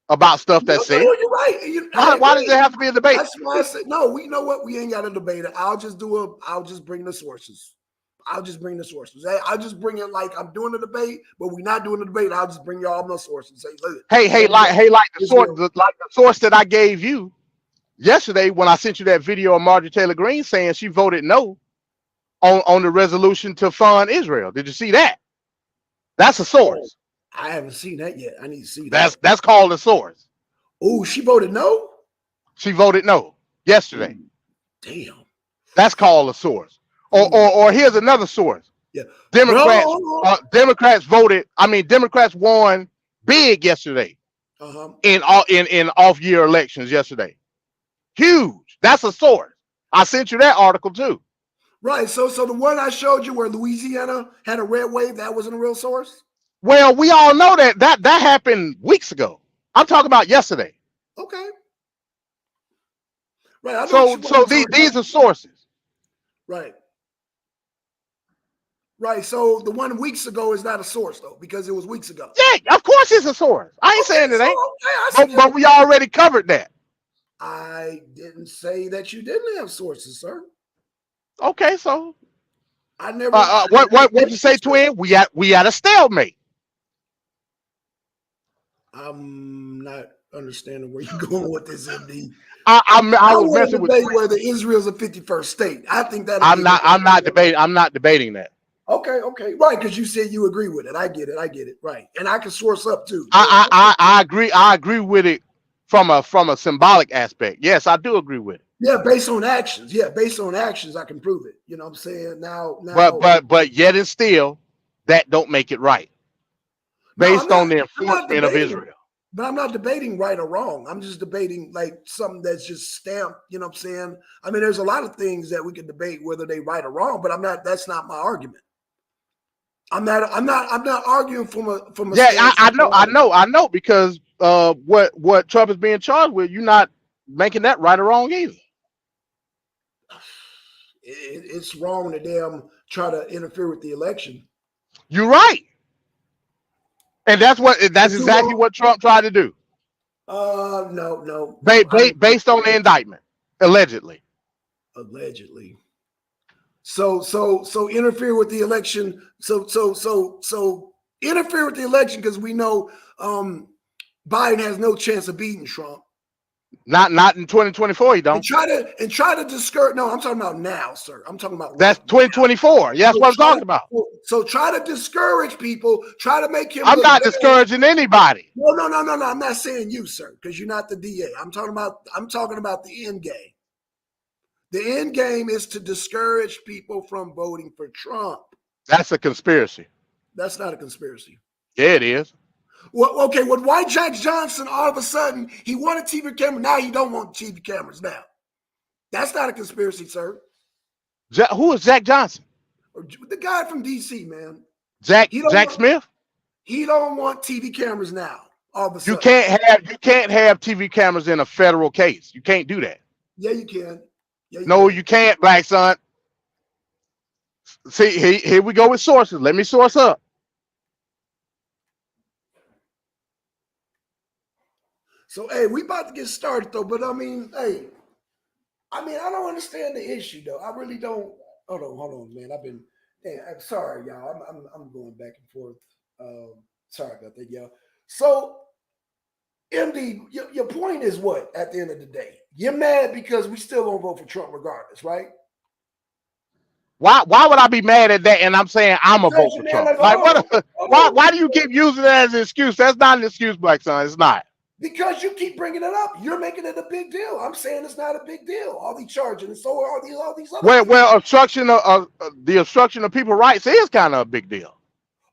about stuff that's said. You're right. Why does there have to be a debate? That's why I said no. You know what? We ain't got to debate it. I'll just bring the sources. I'll just bring it like I'm doing the debate, but we're not doing the debate. I'll just bring you all my sources. Like the source that I gave you yesterday when I sent you that video of Marjorie Taylor Greene saying she voted no on the resolution to fund Israel. Did you see that? That's a source. I haven't seen that yet. I need to see that. That's called a source. Oh, she voted no? She voted no yesterday. Damn. That's called a source. Or here's another source. Yeah. Democrats won big yesterday in off-year elections yesterday. Huge. That's a source. I sent you that article too. Right. So the one I showed you where Louisiana had a red wave, that wasn't a real source? Well, we all know that happened weeks ago. I'm talking about yesterday. Okay. Right. So these are sources. Right. Right. So the one weeks ago is not a source though, because it was weeks ago. Yeah, of course it's a source. I ain't saying it ain't. But we already covered that. I didn't say that you didn't have sources, sir. Okay, so I never. What you say, twin? We at a stalemate. I'm not understanding where you're going with this, MD. I was messing with you. Whether Israel's a 51st state. I think that I'm not debating that. Okay, right, because you said you agree with it. I get it, right, and I can source up too. I agree with it from a symbolic aspect. Yes, I do agree with it. Yeah, based on actions. I can prove it. You know what I'm saying? Now but yet and still, that don't make it right. Based on the enforcement of Israel. But I'm not debating right or wrong. I'm just debating like something that's just stamped. You know what I'm saying? I mean, there's a lot of things that we could debate whether they right or wrong, but that's not my argument. I'm not arguing from a yeah. I know because what Trump is being charged with, you're not making that right or wrong either. It's wrong to damn try to interfere with the election. You're right. And that's exactly what Trump tried to do. No. Based on the indictment, allegedly. So interfere with the election. So interfere with the election because we know Biden has no chance of beating Trump. Not in 2024, he don't. And try to discourage. No, I'm talking about now, sir. I'm talking about that's 2024. Yeah, that's what I'm talking about. So try to discourage people. Try to make him. I'm not discouraging anybody. No. I'm not saying you, sir, because you're not the DA. I'm talking about the end game. The end game is to discourage people from voting for Trump. That's a conspiracy. That's not a conspiracy. Yeah, it is. Well, okay, with White Jack Johnson, all of a sudden, he wanted TV cameras. Now he don't want TV cameras now. That's not a conspiracy, sir. Who is Jack Johnson? The guy from D.C., man. Jack Smith? He don't want TV cameras now, all of a sudden. You can't have TV cameras in a federal case. You can't do that. Yeah, you can. You can't, Black Son. See, here we go with sources. Let me source up. So, hey, we about to get started, though. But, I mean, I don't understand the issue, though. I really don't. Hold on, man. I'm sorry, y'all. I'm going back and forth. Sorry about that, y'all. So, MD, your point is what at the end of the day? You're mad because we still gonna vote for Trump regardless, right? Why would I be mad at that? And I'm saying I'm a vote for Trump. Why do you keep using that as an excuse? That's not an excuse, Black Son. It's not. Because you keep bringing it up. You're making it a big deal. I'm saying it's not a big deal. All these charges and so are all these other. Well, the obstruction of people's rights is kind of a big deal.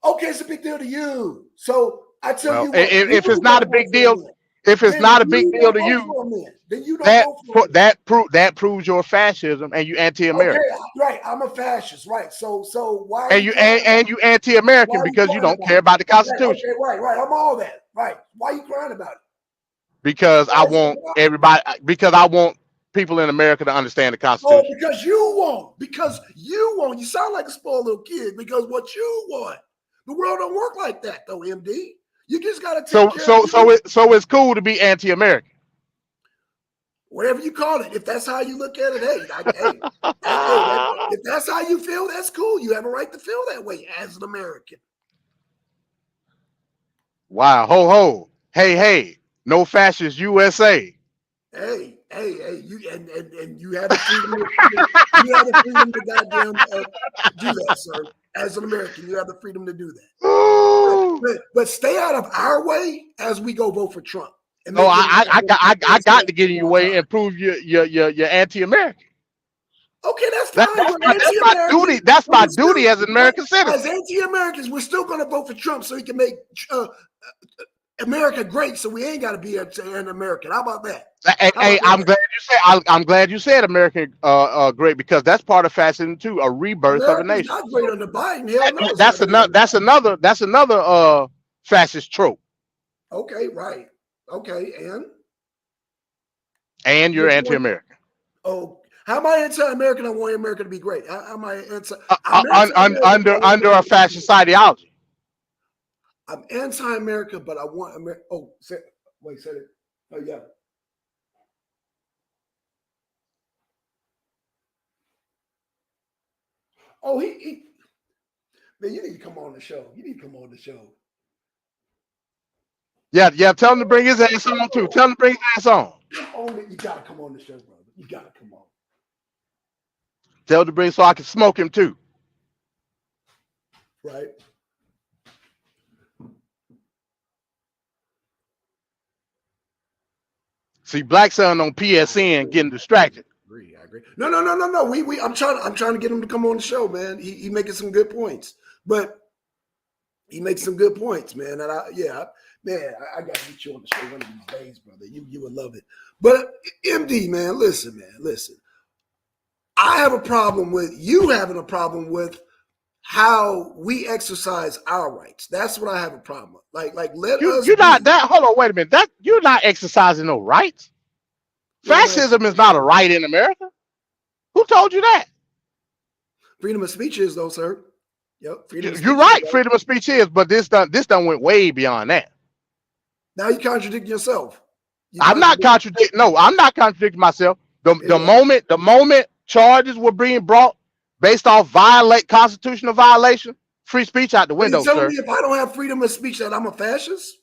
Okay, it's a big deal to you. So I tell Well, you what, if you it's not a don't big vote for deal, him then. if it's Then not a big you deal don't to vote you, for him then you don't vote for him. that proves your fascism and you anti-American. Okay, right. I'm a fascist, right? So why are And you you crying about and it? you Why anti-American are you because you crying don't about care it? about the Right, Constitution. okay, right. I'm all that. Right. Why are you crying about it? Because I Why is it want why? everybody. Because I want people in America to understand the Oh, Constitution. because you won't. Because you won't. You sound like a spoiled little kid because what you want. The world don't work like that, though, MD. You just got to take care of you. So it's cool to be anti-American. Whatever you call it. If that's how you look at it, if that's how you feel, that's cool. You have a right to feel that way as an American. Wow, ho ho, hey, no fascist USA. Hey, you and you have the freedom. You have the freedom to goddamn do that, sir. As an American, you have the freedom to do that. Ooh. But stay out of our way as we go vote for Trump. And No, make him I got to get in your way and prove you're anti-American. Okay, that's fine. That's my duty. That's my duty as an American citizen. As anti-Americans, we're still going to vote for Trump so he can make America great. So we ain't got to be an American. How about that? Hey, I'm glad you said American great because that's part of fascism too, a rebirth of a nation. Not great under Biden. Hell no. That's another fascist trope. Okay, right. Okay, and you're anti-American. Oh, how am I anti-American? I want America to be great. How am I anti? Under a fascist ideology. I'm anti-America, but I want America. Oh, said it. Oh, yeah. Oh, he. Man, you need to come on the show. Yeah. Tell him to bring his ass on too. Tell him to bring his ass on. You gotta come on the show, brother. You gotta come on. Tell him to bring so I can smoke him too. Right. See, Black Son on PSN getting distracted. I agree. No. I'm trying to get him to come on the show, man. He making some good points, but he makes some good points, man. And I got to get you on the show one of these days, brother. You would love it. But MD, man, listen. I have a problem with you having a problem with how we exercise our rights. That's what I have a problem with. You're not that. Hold on, wait a minute. That you're not exercising no rights. Fascism is not a right in America. Who told you that? Freedom of speech is, though, sir. Yep. You're right. Freedom of speech is, but this done went way beyond that. Now you contradict yourself. I'm not contradicting. No, I'm not contradicting myself. The moment charges were being brought based off constitutional violation, free speech out the window, sir. Tell me if I don't have freedom of speech that I'm a fascist?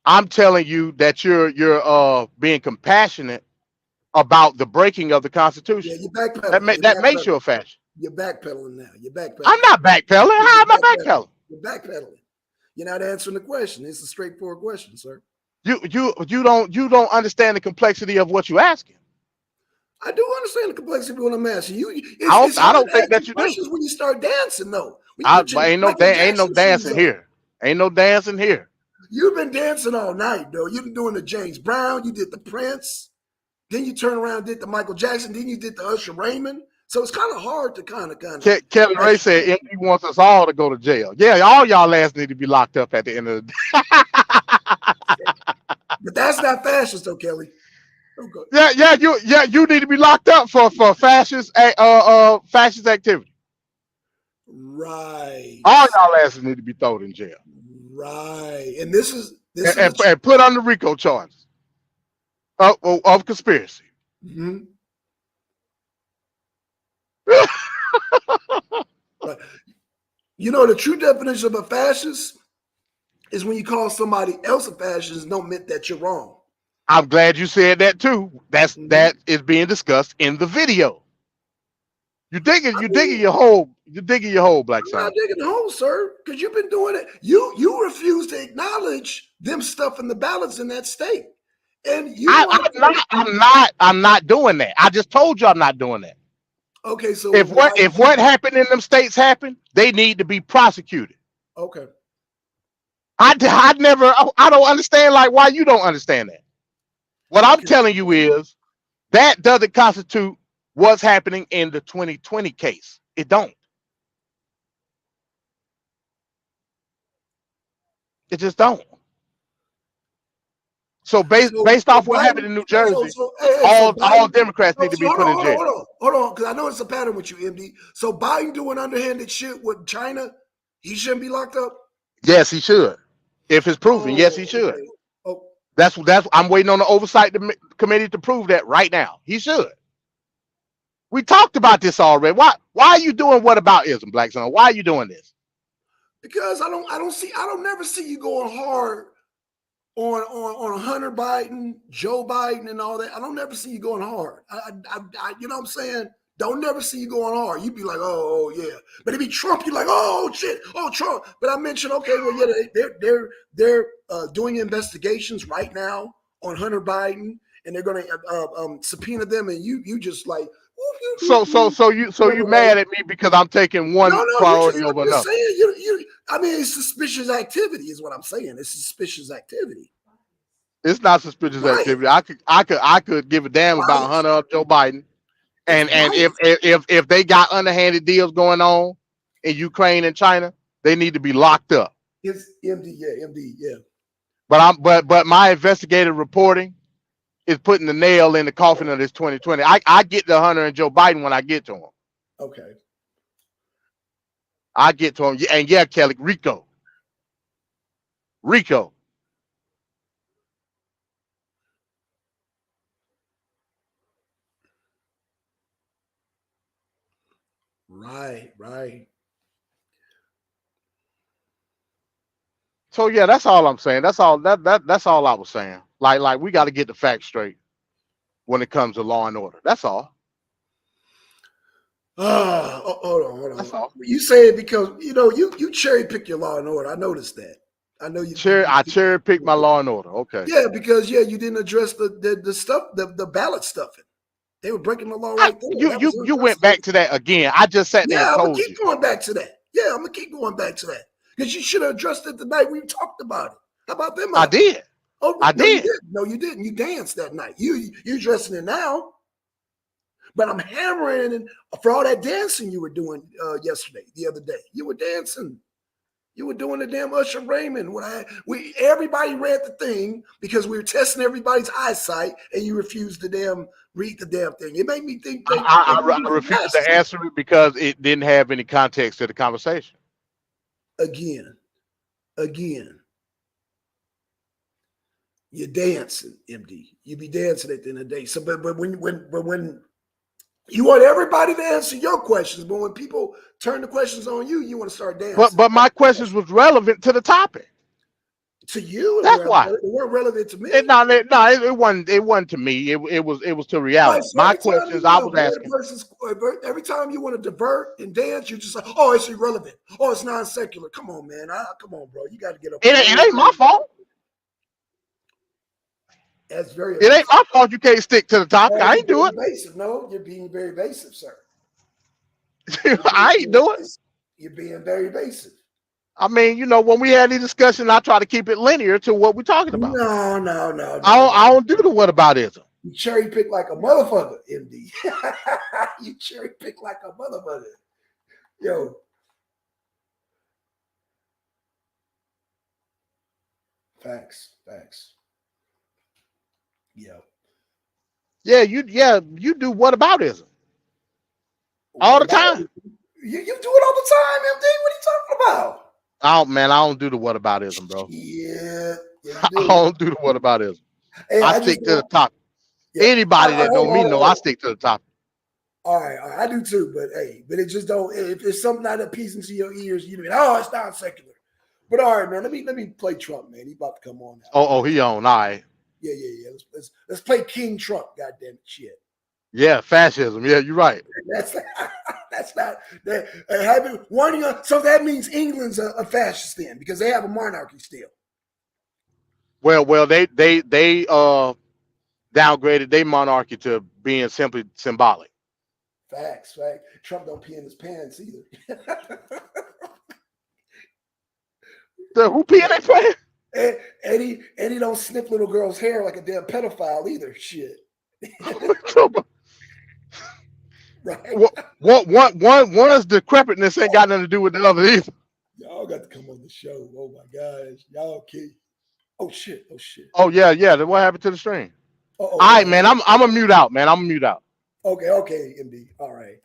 I'm telling you that you're being compassionate about the breaking of the Constitution. Yeah, you're backpedaling. That makes you a fascist. You're backpedaling now. I'm not backpedaling. How am I backpedaling? You're backpedaling. You're not answering the question. It's a straightforward question, sir. You don't understand the complexity of what you're asking. I do understand the complexity of what I'm asking you. I don't think that you do. When you start dancing, though. Ain't no dancing here. Ain't no dancing here. You've been dancing all night, though. You've been doing the James Brown. You did the Prince. Then you turn around and did the Michael Jackson. Then you did the Usher Raymond. So it's kind of hard to kind of. Kelly Ray said he wants us all to go to jail. Yeah, all y'all ass need to be locked up at the end of the day. But that's not fascist, though, Kelly. Yeah, you need to be locked up for fascist activity. Right. All y'all asses need to be thrown in jail. Right. And this is put on the RICO charges of conspiracy. Mm-hmm. Right. You know, the true definition of a fascist is when you call somebody else a fascist and don't admit that you're wrong. I'm glad you said that too. That is being discussed in the video. You're digging your hole, Black Son. I'm not digging the hole, sir, because you've been doing it. You refuse to acknowledge them stuff in the ballots in that state. And I'm not doing that. I just told you I'm not doing that. Okay, so If what happened in them states happened, they need to be prosecuted. okay. I don't understand like why you don't understand that. What I'm telling you is that doesn't constitute what's happening in the 2020 case. It don't. It just don't. So based off what happened in New Jersey, all Democrats need to be put in jail. Hold on, because I know it's a pattern with you, MD. So Biden doing underhanded shit with China, he shouldn't be locked up. Yes, he should. If it's proven, yes, he should. Okay. Oh, That's I'm waiting on the oversight committee to prove that right now. He should. We talked about this already. Why are you doing whataboutism, Black Son? Why are you doing this? because I don't never see you going hard on Hunter Biden, Joe Biden, and all that. I don't never see you going hard. I you know what I'm saying? Don't never see you going hard. You'd be like, oh yeah. But if it be Trump, you're like, oh shit, oh Trump. But I mentioned, okay, well, yeah, they're doing investigations right now on Hunter Biden, and they're gonna subpoena them, and you just like. So you mad at me because I'm taking one priority over another? I mean, it's suspicious activity, is what I'm saying. It's suspicious activity. It's not suspicious activity. I could give a damn about Hunter or Joe Biden, and if they got underhanded deals going on in Ukraine and China, they need to be locked up. It's MD, yeah. But my investigative reporting is putting the nail in the coffin of this 2020. I get to Hunter and Joe Biden when I get to them. Okay. I get to him, and yeah, Kelly, Rico. Right. So yeah, that's all I'm saying. That's all I was saying. Like we got to get the facts straight when it comes to law and order. That's all. Hold on. That's all. You say it because you cherry pick your law and order. I noticed that. I know you. I cherry pick my law and order. Okay. Yeah, because you didn't address the stuff, the ballot stuffing. They were breaking the law right there. You went back to that again. I just sat there and told you. I'm gonna keep going back to that. Yeah, I'm gonna keep going back to that because you should have addressed it the night we talked about it. How about them? I did. Oh, I did. No, you didn't. You danced that night. You addressing it now. But I'm hammering for all that dancing you were doing the other day. You were dancing. You were doing the damn Usher Raymond. Everybody read the thing because we were testing everybody's eyesight, and you refused to read the damn thing. It made me think. I refused to answer it because it didn't have any context to the conversation. Again. You're dancing, MD. You be dancing at the end of the day. So, but when you want everybody to answer your questions, but when people turn the questions on you, you want to start dancing. But my questions was relevant to the topic. To you, that's why they weren't relevant to me. It wasn't to me. It was to reality. So my questions I was asking. Every time you want to divert and dance, you just like, oh, it's irrelevant. Oh, it's non-secular. Come on, man. Come on, bro. You got to get up. It ain't my fault. That's very. It ain't my fault you can't stick to the topic. I ain't do it. Evasive. No, you're being very evasive, sir. I ain't do it. You're being very evasive. I mean, when we had these discussions, I try to keep it linear to what we're talking about. No. I don't do the whataboutism. You cherry pick like a motherfucker, MD. You cherry pick like a motherfucker. Yo. Facts. Yeah, you do whataboutism all the time. You do it all the time, MD. What are you talking about? I don't do the whataboutism, bro. Yeah, I don't do the whataboutism. Hey, I stick to the topic. Yeah. Anybody that know me know I stick to the topic. All right, I do too. But it just don't. If it's something not appeasing to your ears, you know, it's not secular. But all right, man. Let me play Trump, man. He about to come on now. Oh, he on. All right. Yeah. Let's play King Trump. Goddamn shit. Yeah, fascism. Yeah, you're right. That's not that. So that means England's a fascist then because they have a monarchy still. Well, they downgraded their monarchy to being simply symbolic. Facts. Trump don't pee in his pants either. Who peeing their pants? Eddie don't snip little girls' hair like a damn pedophile either. Shit. Right. One's decrepitness ain't got nothing to do with the other either. Y'all got to come on the show. Oh my gosh. Y'all kid. Oh shit. Oh yeah. Then what happened to the stream? All right, man. I'm a mute out, man. I'm a mute out. Okay, MD. All right.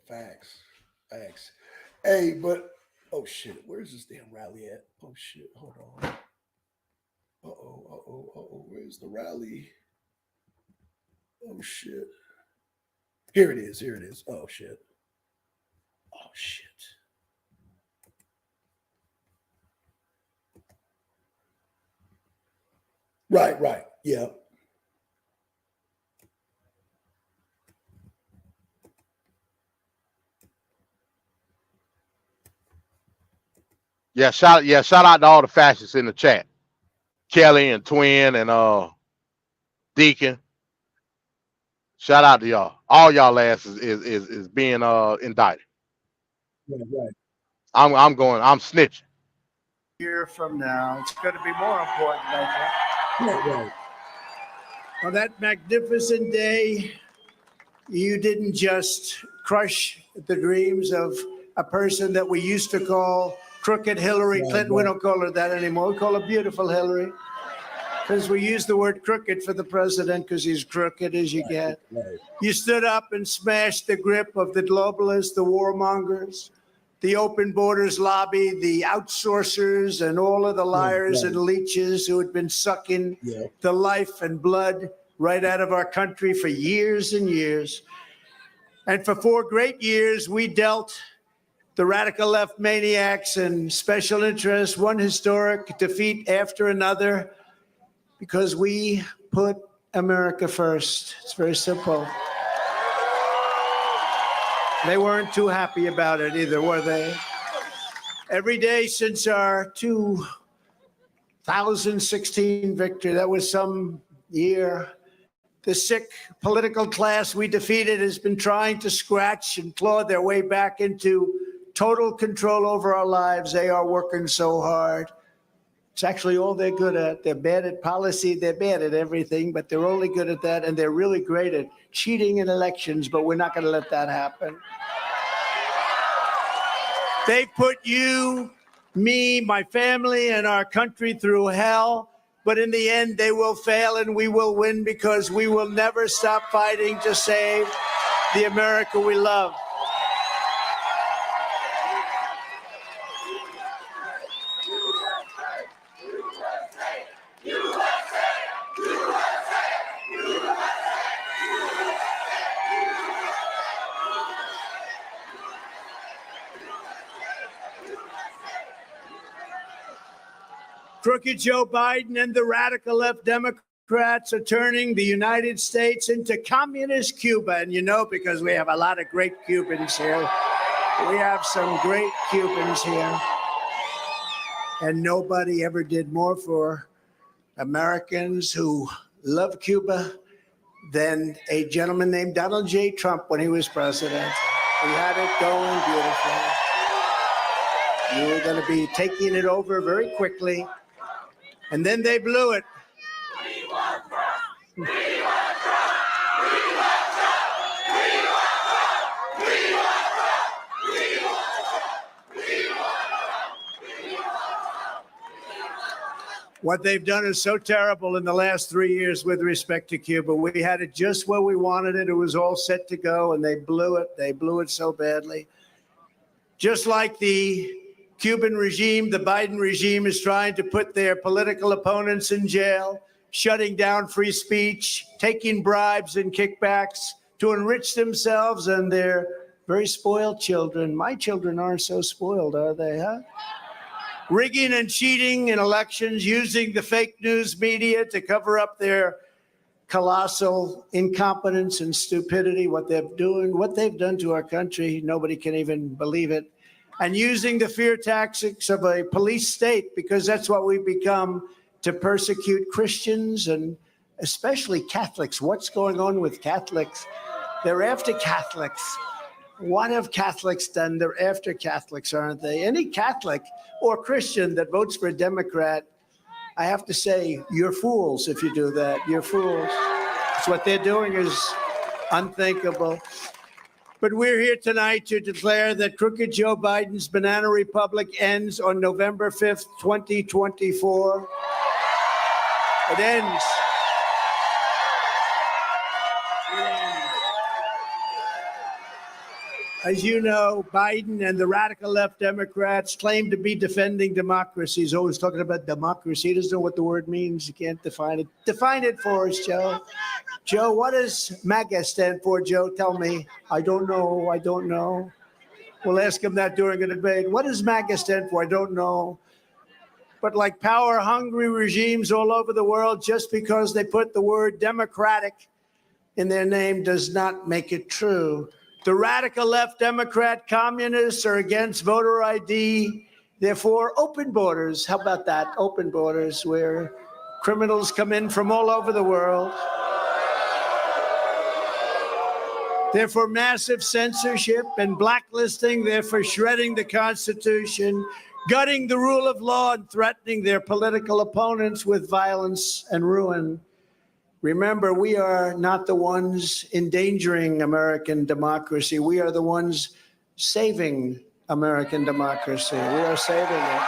Facts. Hey, but oh shit, where's this damn rally at? Oh shit, hold on. Where's the rally? Oh shit. Here it is. Oh shit. Right. Yeah. Shout out to all the fascists in the chat. Kelly and Twin and Deacon. Shout out to y'all. All y'all asses is being indicted. Right. I'm snitching. Year from now, it's going to be more important, I think. Right. On that magnificent day, you didn't just crush the dreams of a person that we used to call crooked Hillary Clinton. We don't call her that anymore. We call her beautiful Hillary. Because we use the word crooked for the president because he's crooked as you get. Right. You stood up and smashed the grip of the globalists, the warmongers, the open borders lobby, the outsourcers, and all of the liars and leeches who had been sucking the life and blood right out of our country for years and years. And for 4 great years, we dealt the radical left maniacs and special interests one historic defeat after another because we put America first. It's very simple. They weren't too happy about it either, were they? Every day since our 2016 victory, that was some year, the sick political class we defeated has been trying to scratch and claw their way back into total control over our lives. They are working so hard. It's actually all they're good at. They're bad at policy. They're bad at everything, but they're only good at that. And they're really great at cheating in elections, but we're not going to let that happen. They put you, me, my family, and our country through hell. But in the end, they will fail and we will win because we will never stop fighting to save the America we love. Crooked Joe Biden and the radical left Democrats are turning the United States into communist Cuba. And you know, because we have a lot of great Cubans here. We have some great Cubans here. And nobody ever did more for Americans who love Cuba than a gentleman named Donald J. Trump when he was president. He had it going beautifully. You were going to be taking it over very quickly. And then they blew it. We want Trump. We want Trump. We want Trump. We want Trump. We want Trump. We want Trump. We want Trump. What they've done is so terrible in the last 3 years with respect to Cuba. We had it just where we wanted it. It was all set to go, and they blew it. They blew it so badly. Just like the Cuban regime, the Biden regime is trying to put their political opponents in jail, shutting down free speech, taking bribes and kickbacks to enrich themselves and their very spoiled children. My children aren't so spoiled, are they, huh? Rigging and cheating in elections, using the fake news media to cover up their colossal incompetence and stupidity, what they've done to our country. Nobody can even believe it. and using the fear tactics of a police state, because that's what we've become, to persecute Christians and especially Catholics. What's going on with Catholics? They're after Catholics. What have Catholics done? They're after Catholics, aren't they? Any Catholic or Christian that votes for a Democrat, I have to say, you're fools if you do that. You're fools. It's what they're doing is unthinkable. But we're here tonight to declare that crooked Joe Biden's banana republic ends on November 5th, 2024. It ends. As you know, Biden and the radical left Democrats claim to be defending democracy. He's always talking about democracy. He doesn't know what the word means. He can't define it. Define it for us, Joe. Joe, what does MAGA stand for, Joe? Tell me. I don't know. I don't know. We'll ask him that during a debate. What does MAGA stand for? I don't know. But like power-hungry regimes all over the world, just because they put the word democratic in their name does not make it true. The radical left Democrat communists are against voter ID. Therefore, open borders. How about that? Open borders where criminals come in from all over the world. They're for massive censorship and blacklisting. They're for shredding the Constitution, gutting the rule of law, and threatening their political opponents with violence and ruin. Remember, we are not the ones endangering American democracy. We are the ones saving American democracy. We are saving it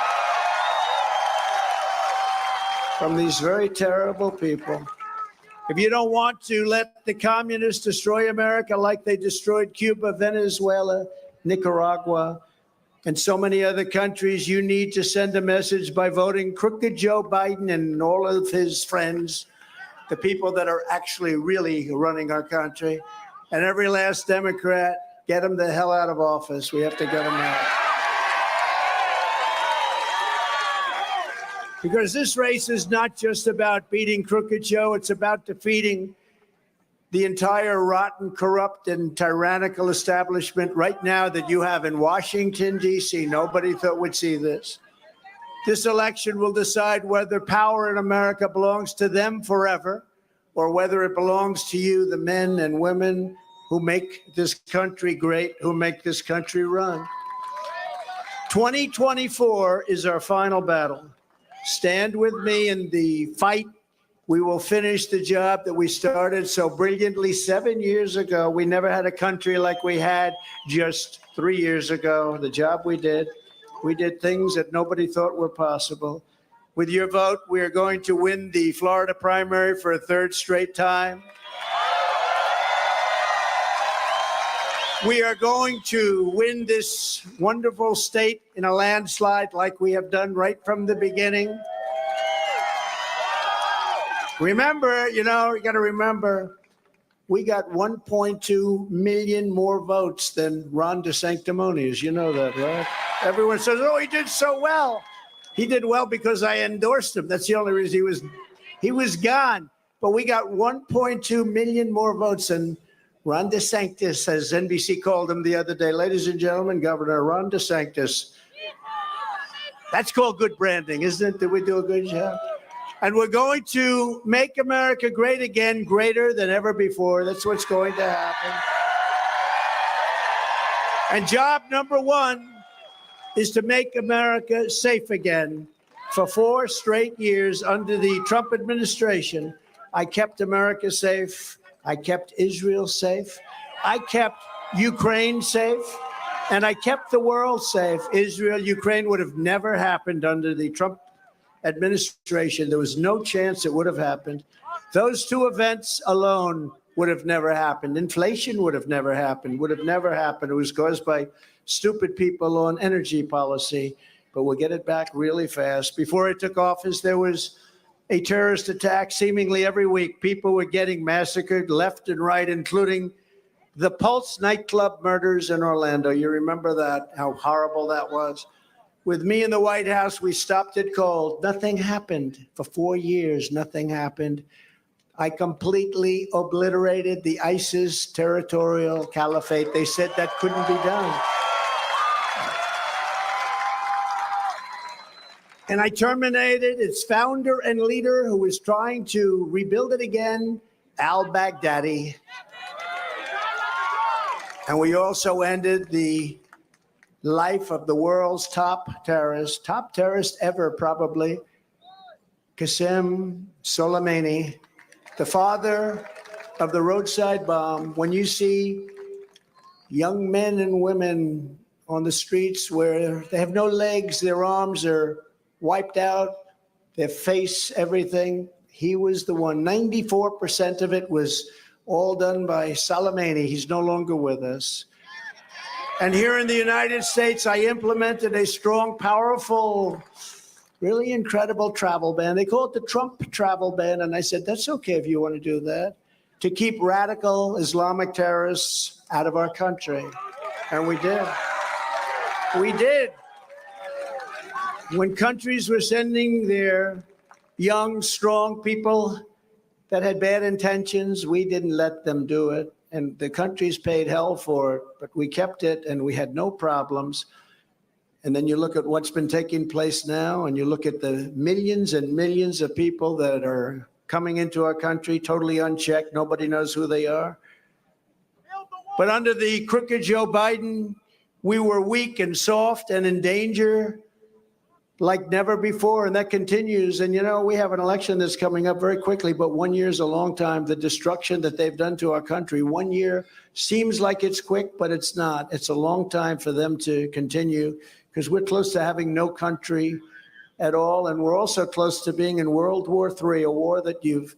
from these very terrible people. If you don't want to let the communists destroy America like they destroyed Cuba, Venezuela, Nicaragua, and so many other countries, you need to send a message by voting crooked Joe Biden and all of his friends, the people that are actually really running our country, and every last Democrat. Get them the hell out of office. We have to get them out. Because this race is not just about beating crooked Joe, it's about defeating the entire rotten, corrupt, and tyrannical establishment right now that you have in Washington, D.C. Nobody thought we'd see this. This election will decide whether power in America belongs to them forever or whether it belongs to you, the men and women who make this country great, who make this country run. 2024 is our final battle. Stand with me in the fight. We will finish the job that we started so brilliantly 7 years ago. We never had a country like we had just 3 years ago. The job we did things that nobody thought were possible. With your vote, we are going to win the Florida primary for a third straight time. We are going to win this wonderful state in a landslide like we have done right from the beginning. Remember, you got to remember, we got 1.2 million more votes than Ron DeSanctimonious. You know that, right? Everyone says, oh, he did so well. He did well because I endorsed him. That's the only reason he was gone. But we got 1.2 million more votes than Ron DeSantis, as NBC called him the other day. Ladies and gentlemen, Governor Ron DeSantis. That's called good branding, isn't it? Did we do a good job? And we're going to make America great again, greater than ever before. That's what's going to happen. And job number one is to make America safe again. For 4 straight years under the Trump administration, I kept America safe. I kept Israel safe. I kept Ukraine safe. And I kept the world safe. Israel, Ukraine would have never happened under the Trump administration. There was no chance it would have happened. Those 2 events alone would have never happened. Inflation would have never happened, It was caused by stupid people on energy policy. But we'll get it back really fast. Before I took office, there was a terrorist attack seemingly every week. People were getting massacred left and right, including the Pulse nightclub murders in Orlando. You remember that, how horrible that was? With me in the White House, we stopped it cold. Nothing happened. For 4 years, nothing happened. I completely obliterated the ISIS territorial caliphate. They said that couldn't be done. And I terminated its founder and leader who was trying to rebuild it again, al-Baghdadi. And we also ended the life of the world's top terrorist ever probably, Qasem Soleimani, the father of the roadside bomb. When you see young men and women on the streets where they have no legs, their arms are wiped out, their face, everything, he was the one. 94% of it was all done by Soleimani. He's no longer with us. And here in the United States, I implemented a strong, powerful, really incredible travel ban. They call it the Trump travel ban. And I said, that's okay if you want to do that, to keep radical Islamic terrorists out of our country. And we did. We did. When countries were sending their young, strong people that had bad intentions, we didn't let them do it. And the countries paid hell for it, but we kept it and we had no problems. And then you look at what's been taking place now, and you look at the millions and millions of people that are coming into our country totally unchecked. Nobody knows who they are. But under the crooked Joe Biden, we were weak and soft and in danger like never before, and that continues. And, you know, we have an election that's coming up very quickly, but 1 year is a long time. The destruction that they've done to our country, 1 year seems like it's quick, but it's not. It's a long time for them to continue because we're close to having no country at all, and we're also close to being in World War III, a war that you've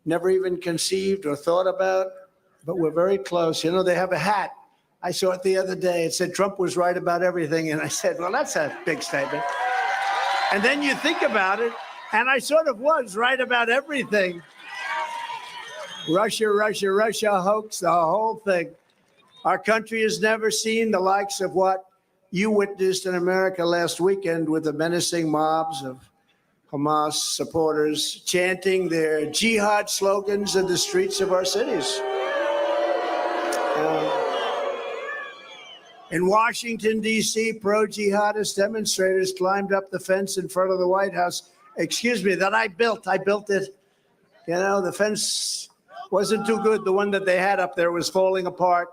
never even conceived or thought about, but we're very close. You know, they have a hat. I saw it the other day. It said Trump was right about everything, and I said, well, that's a big statement. And then you think about it, and I sort of was right about everything. Russia hoax, the whole thing. Our country has never seen the likes of what you witnessed in America last weekend with the menacing mobs of Hamas supporters chanting their jihad slogans in the streets of our cities. In Washington, D.C., pro-jihadist demonstrators climbed up the fence in front of the White House. Excuse me, that I built. I built it. You know, the fence wasn't too good. The one that they had up there was falling apart,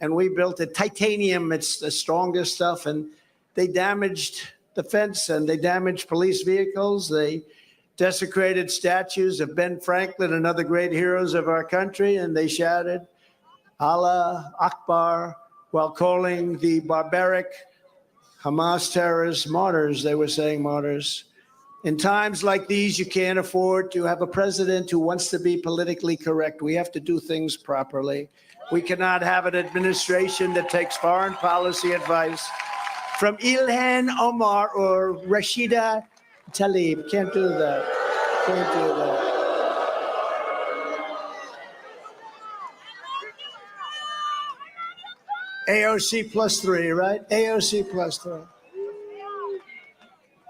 and we built it. Titanium, it's the strongest stuff, and they damaged the fence, and they damaged police vehicles. They desecrated statues of Ben Franklin and other great heroes of our country, and they shouted, Allah Akbar, while calling the barbaric Hamas terrorists martyrs. They were saying martyrs. In times like these, you can't afford to have a president who wants to be politically correct. We have to do things properly. We cannot have an administration that takes foreign policy advice from Ilhan Omar or Rashida Tlaib. Can't do that. Can't do that. AOC +3, right? AOC +3.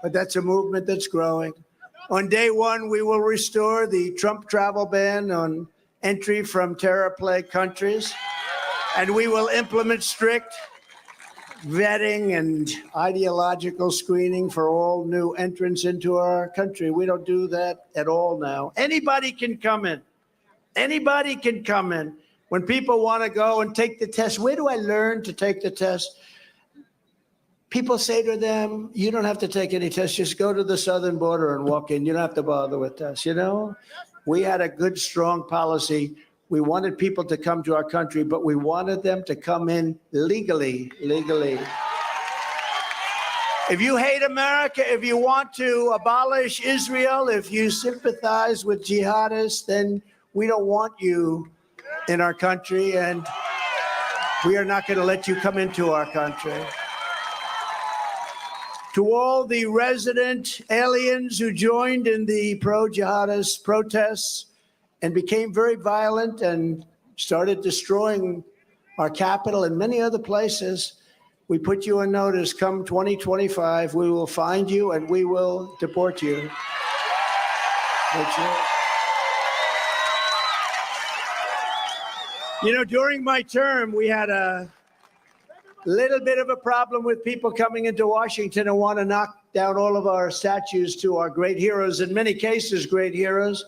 But that's a movement that's growing. On day one, we will restore the Trump travel ban on entry from terror-plagued countries, and we will implement strict vetting and ideological screening for all new entrants into our country. We don't do that at all now. Anybody can come in. Anybody can come in. When people want to go and take the test, where do I learn to take the test? People say to them, you don't have to take any tests, just go to the southern border and walk in. You don't have to bother with tests, you know? We had a good, strong policy. We wanted people to come to our country, but we wanted them to come in legally. If you hate America, if you want to abolish Israel, if you sympathize with jihadists, then we don't want you in our country, and we are not going to let you come into our country. To all the resident aliens who joined in the pro-jihadist protests and became very violent and started destroying our capital and many other places, we put you on notice. Come 2025, we will find you and we will deport you. That's it. You know, during my term, we had a Little bit of a problem with people coming into Washington and want to knock down all of our statues to our great heroes, in many cases, great heroes.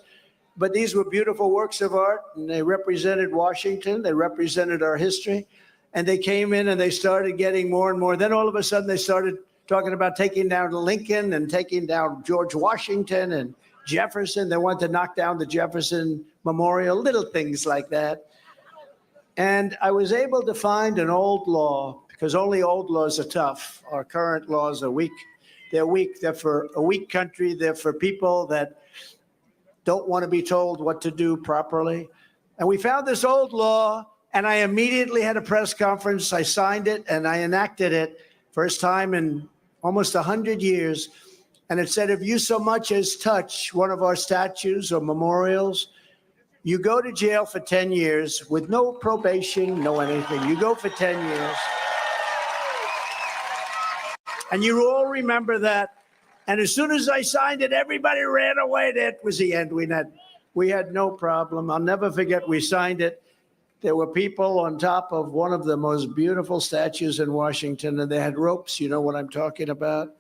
But these were beautiful works of art, and they represented Washington. They represented our history. And they came in and they started getting more and more. Then all of a sudden, they started talking about taking down Lincoln and taking down George Washington and Jefferson. They wanted to knock down the Jefferson Memorial, little things like that. And I was able to find an old law, because only old laws are tough. Our current laws are weak. They're weak. They're for a weak country. They're for people that don't want to be told what to do properly. And we found this old law, and I immediately had a press conference. I signed it, and I enacted it. First time in almost 100 years. And it said, if you so much as touch one of our statues or memorials, you go to jail for 10 years with no probation, no anything. You go for 10 years. And you all remember that. And as soon as I signed it, everybody ran away. That was the end. We had no problem. I'll never forget, we signed it. There were people on top of one of the most beautiful statues in Washington, and they had ropes. You know what I'm talking about?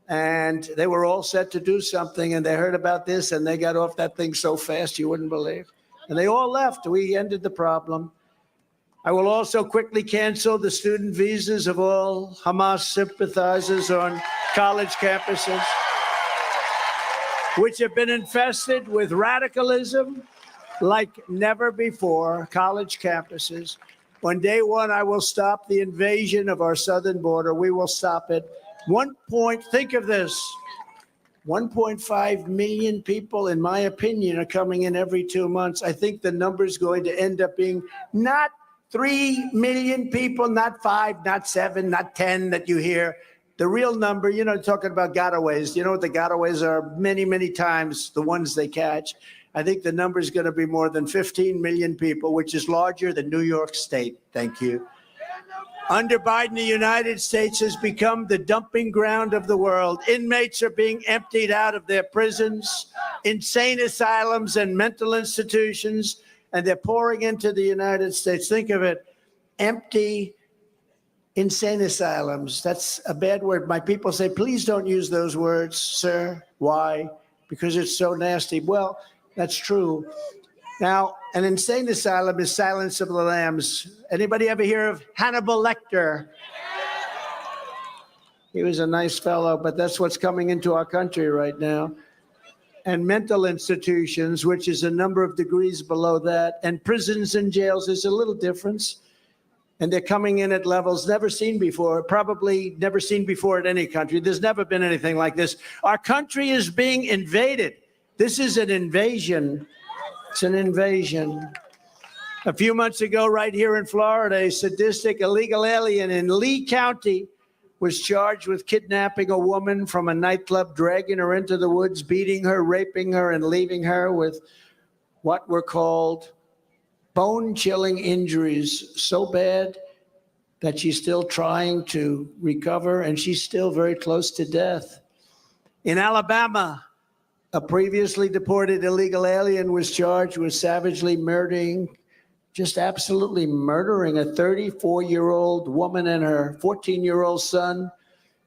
And they were all set to do something, and they heard about this, and they got off that thing so fast you wouldn't believe. And they all left. We ended the problem. I will also quickly cancel the student visas of all Hamas sympathizers on college campuses, which have been infested with radicalism like never before. College campuses. On day one, I will stop the invasion of our southern border. We will stop it. Think of this, 1.5 million people, in my opinion, are coming in every 2 months. I think the number is going to end up being not 3 million people, not 5, not 7, not 10 that you hear. The real number, you know, talking about gotaways. You know what the gotaways are? Many, many times the ones they catch. I think the number is going to be more than 15 million people, which is larger than New York State. Thank you. Under Biden, the United States has become the dumping ground of the world. Inmates are being emptied out of their prisons, insane asylums, and mental institutions, and they're pouring into the United States. Think of it, empty insane asylums. That's a bad word. My people say, please don't use those words, sir. Why? Because it's so nasty. Well, that's true. Now, an insane asylum is Silence of the Lambs. Anybody ever hear of Hannibal Lecter? He was a nice fellow, but that's what's coming into our country right now. And mental institutions, which is a number of degrees below that, and prisons and jails, there's a little difference. And they're coming in at levels never seen before, probably never seen before in any country. There's never been anything like this. Our country is being invaded. This is an invasion. It's an invasion. A few months ago, right here in Florida, a sadistic illegal alien in Lee County was charged with kidnapping a woman from a nightclub, dragging her into the woods, beating her, raping her, and leaving her with what were called bone-chilling injuries, so bad that she's still trying to recover, and she's still very close to death. In Alabama, a previously deported illegal alien was charged with savagely murdering, just absolutely murdering a 34-year-old woman and her 14-year-old son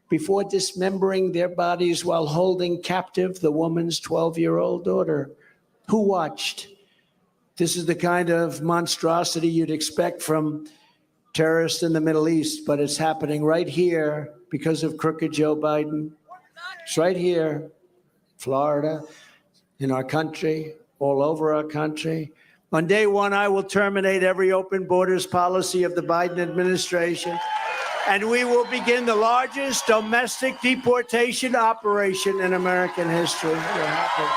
before dismembering their bodies while holding captive the woman's 12-year-old daughter. Who watched? This is the kind of monstrosity you'd expect from terrorists in the Middle East, but it's happening right here because of crooked Joe Biden. It's right here. Florida, in our country, all over our country. On day one, I will terminate every open borders policy of the Biden administration, and we will begin the largest domestic deportation operation in American history. It will happen.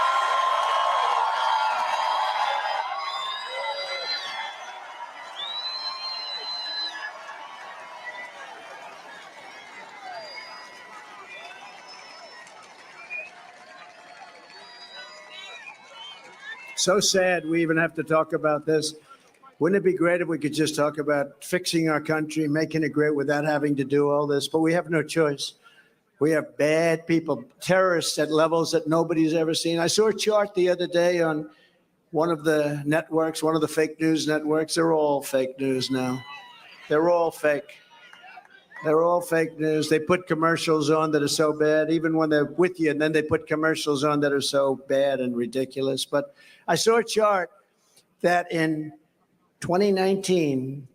So sad we even have to talk about this. Wouldn't it be great if we could just talk about fixing our country, making it great without having to do all this? But we have no choice. We have bad people, terrorists at levels that nobody's ever seen. I saw a chart the other day on one of the networks, one of the fake news networks. They're all fake news now. They're all fake. They're all fake news. They put commercials on that are so bad, even when they're with you, and then they put commercials on that are so bad and ridiculous. But I saw a chart that in 2019,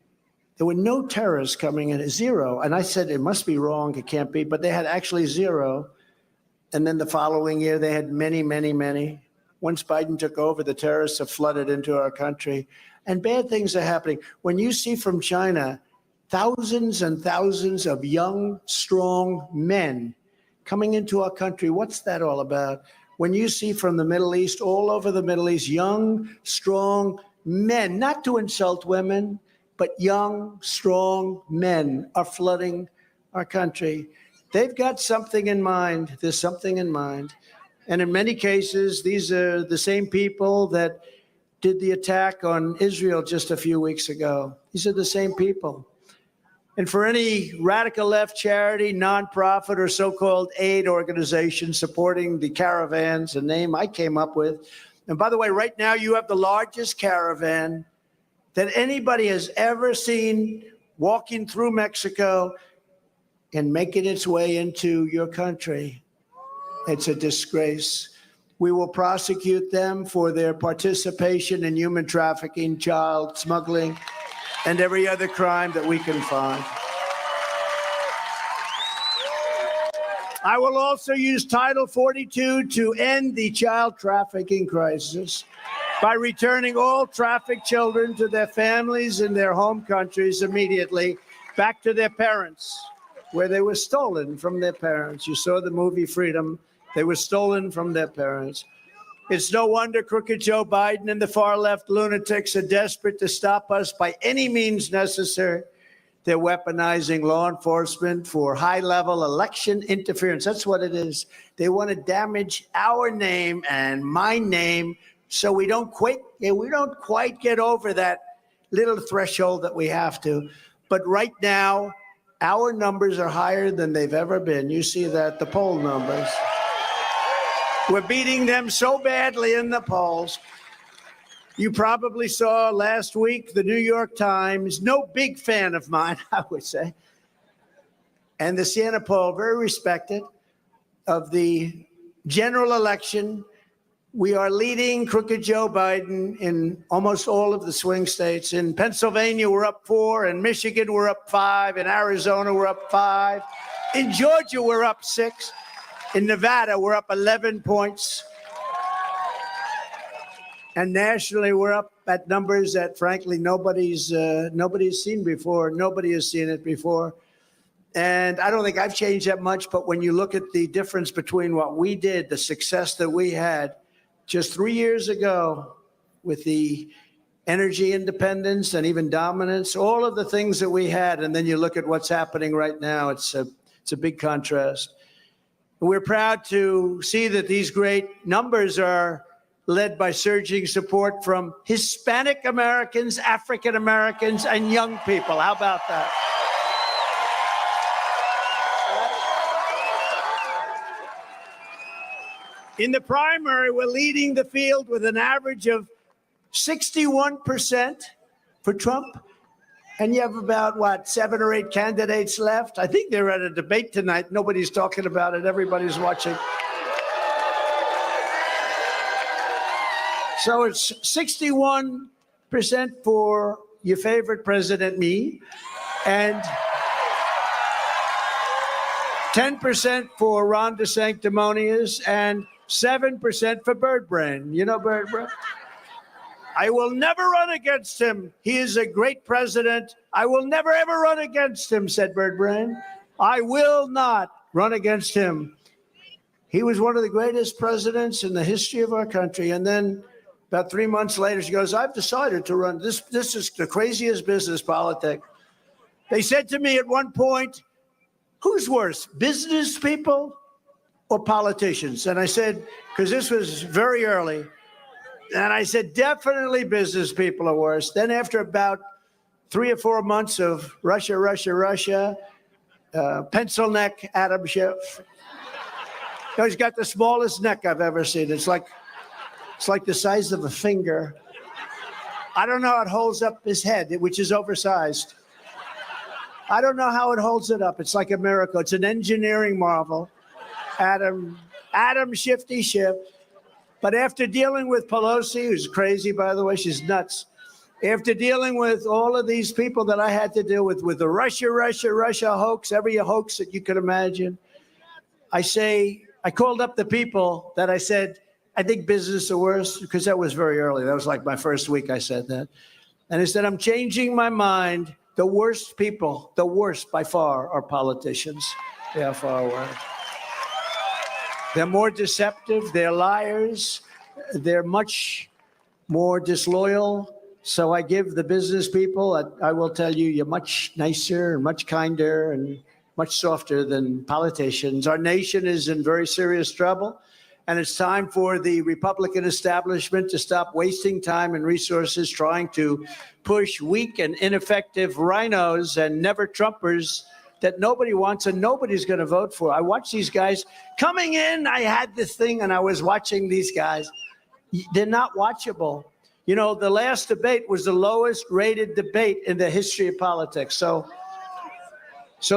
there were no terrorists coming in, zero. And I said, it must be wrong, it can't be. But they had actually zero. And then the following year, they had many, many, many. Once Biden took over, the terrorists have flooded into our country. And bad things are happening. When you see from China, thousands and thousands of young, strong men coming into our country, what's that all about? When you see from the Middle East, all over the Middle East, young, strong men, not to insult women, but young, strong men are flooding our country. They've got something in mind. There's something in mind. And in many cases, these are the same people that did the attack on Israel just a few weeks ago. These are the same people. And for any radical left charity, nonprofit, or so-called aid organization supporting the caravans, a name I came up with. And by the way, right now you have the largest caravan that anybody has ever seen walking through Mexico and making its way into your country. It's a disgrace. We will prosecute them for their participation in human trafficking, child smuggling, and every other crime that we can find. I will also use Title 42 to end the child trafficking crisis by returning all trafficked children to their families in their home countries immediately, back to their parents, where they were stolen from their parents. You saw the movie Freedom. They were stolen from their parents. It's no wonder crooked Joe Biden and the far-left lunatics are desperate to stop us by any means necessary. They're weaponizing law enforcement for high-level election interference. That's what it is. They want to damage our name and my name so we don't quite get over that little threshold that we have to. But right now, our numbers are higher than they've ever been. You see that, the poll numbers. We're beating them so badly in the polls. You probably saw last week the New York Times, no big fan of mine, I would say, and the Siena poll, very respected, of the general election. We are leading crooked Joe Biden in almost all of the swing states. In Pennsylvania, we're up 4. In Michigan, we're up 5. In Arizona, we're up 5. In Georgia, we're up 6. In Nevada, we're up 11 points. And nationally, we're up at numbers that, frankly, nobody's seen before. Nobody has seen it before. And I don't think I've changed that much. But when you look at the difference between what we did, the success that we had just 3 years ago with the energy independence and even dominance, all of the things that we had, and then you look at what's happening right now, it's a big contrast. We're proud to see that these great numbers are led by surging support from Hispanic Americans, African Americans, and young people. How about that? In the primary, we're leading the field with an average of 61% for Trump. And you have about, 7 or 8 candidates left? I think they're at a debate tonight. Nobody's talking about it. Everybody's watching. So it's 61% for your favorite president, me, and 10% for Ron DeSanctimonious, and 7% for Bird Brain. You know Bird Brain? I will never run against him. He is a great president. I will never, ever run against him, said Bird Brain. I will not run against him. He was one of the greatest presidents in the history of our country. And then about 3 months later, she goes, I've decided to run. This is the craziest business politics. They said to me at one point, who's worse, business people or politicians? And I said, because this was very early, and I said, definitely business people are worse. Then after about 3 or 4 months of Russia, pencil neck Adam Schiff. He's got the smallest neck I've ever seen. It's like the size of a finger. I don't know how it holds up his head, which is oversized. I don't know how it holds it up. It's like a miracle. It's an engineering marvel. Adam Shifty Schiff. But after dealing with Pelosi, who's crazy, by the way, she's nuts. After dealing with all of these people that I had to deal with the Russia hoax, every hoax that you could imagine, I called up the people that I said, I think business is the worst, because that was very early. That was like my first week I said that. And I said, I'm changing my mind. The worst people, the worst by far, are politicians. They are far away. They're more deceptive. They're liars. They're much more disloyal. So I give the business people, I will tell you, you're much nicer and much kinder and much softer than politicians. Our nation is in very serious trouble, and it's time for the Republican establishment to stop wasting time and resources trying to push weak and ineffective rhinos and never-Trumpers that nobody wants and nobody's going to vote for. I watch these guys coming in. I had this thing, and I was watching these guys. They're not watchable. You know, the last debate was the lowest rated debate in the history of politics. So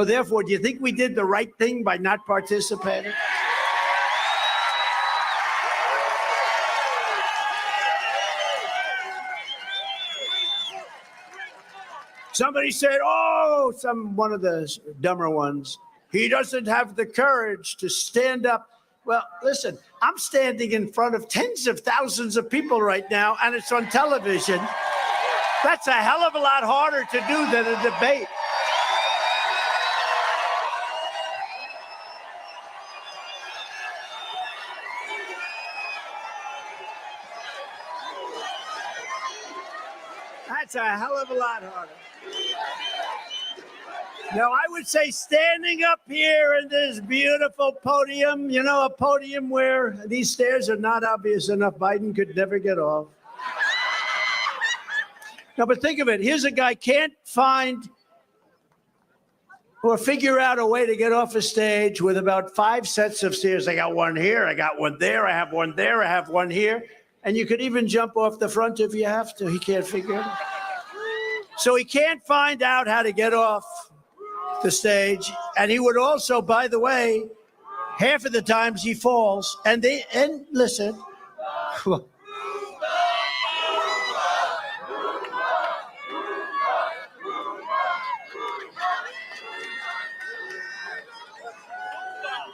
therefore, do you think we did the right thing by not participating? Somebody said, one of the dumber ones, he doesn't have the courage to stand up. Well, listen, I'm standing in front of tens of thousands of people right now, and it's on television. That's a hell of a lot harder to do than a debate. That's a hell of a lot harder. Now, I would say standing up here in this beautiful podium, you know, a podium where these stairs are not obvious enough, Biden could never get off. No, but think of it. Here's a guy can't find or figure out a way to get off a stage with about 5 sets of stairs. I got one here, I got one there, I have one there, I have one here. And you could even jump off the front if you have to. He can't figure it out. So he can't find out how to get off the stage. And he would also, by the way, half of the times he falls. And listen.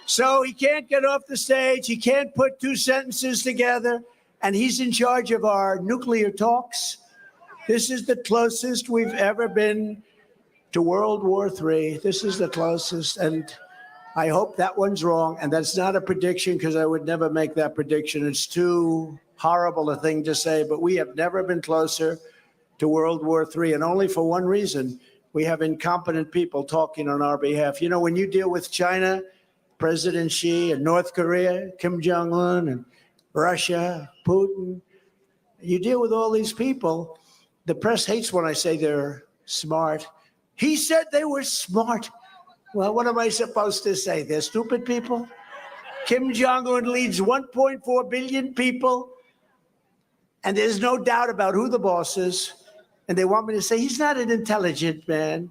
So he can't get off the stage. He can't put 2 sentences together. And he's in charge of our nuclear talks. This is the closest we've ever been to World War III. This is the closest. And I hope that one's wrong. And that's not a prediction, because I would never make that prediction. It's too horrible a thing to say. But we have never been closer to World War III. And only for one reason. We have incompetent people talking on our behalf. You know, when you deal with China, President Xi, and North Korea, Kim Jong-un, and Russia, Putin, you deal with all these people. The press hates when I say they're smart. He said they were smart. Well, what am I supposed to say? They're stupid people? Kim Jong-un leads 1.4 billion people, and there's no doubt about who the boss is. And they want me to say he's not an intelligent man.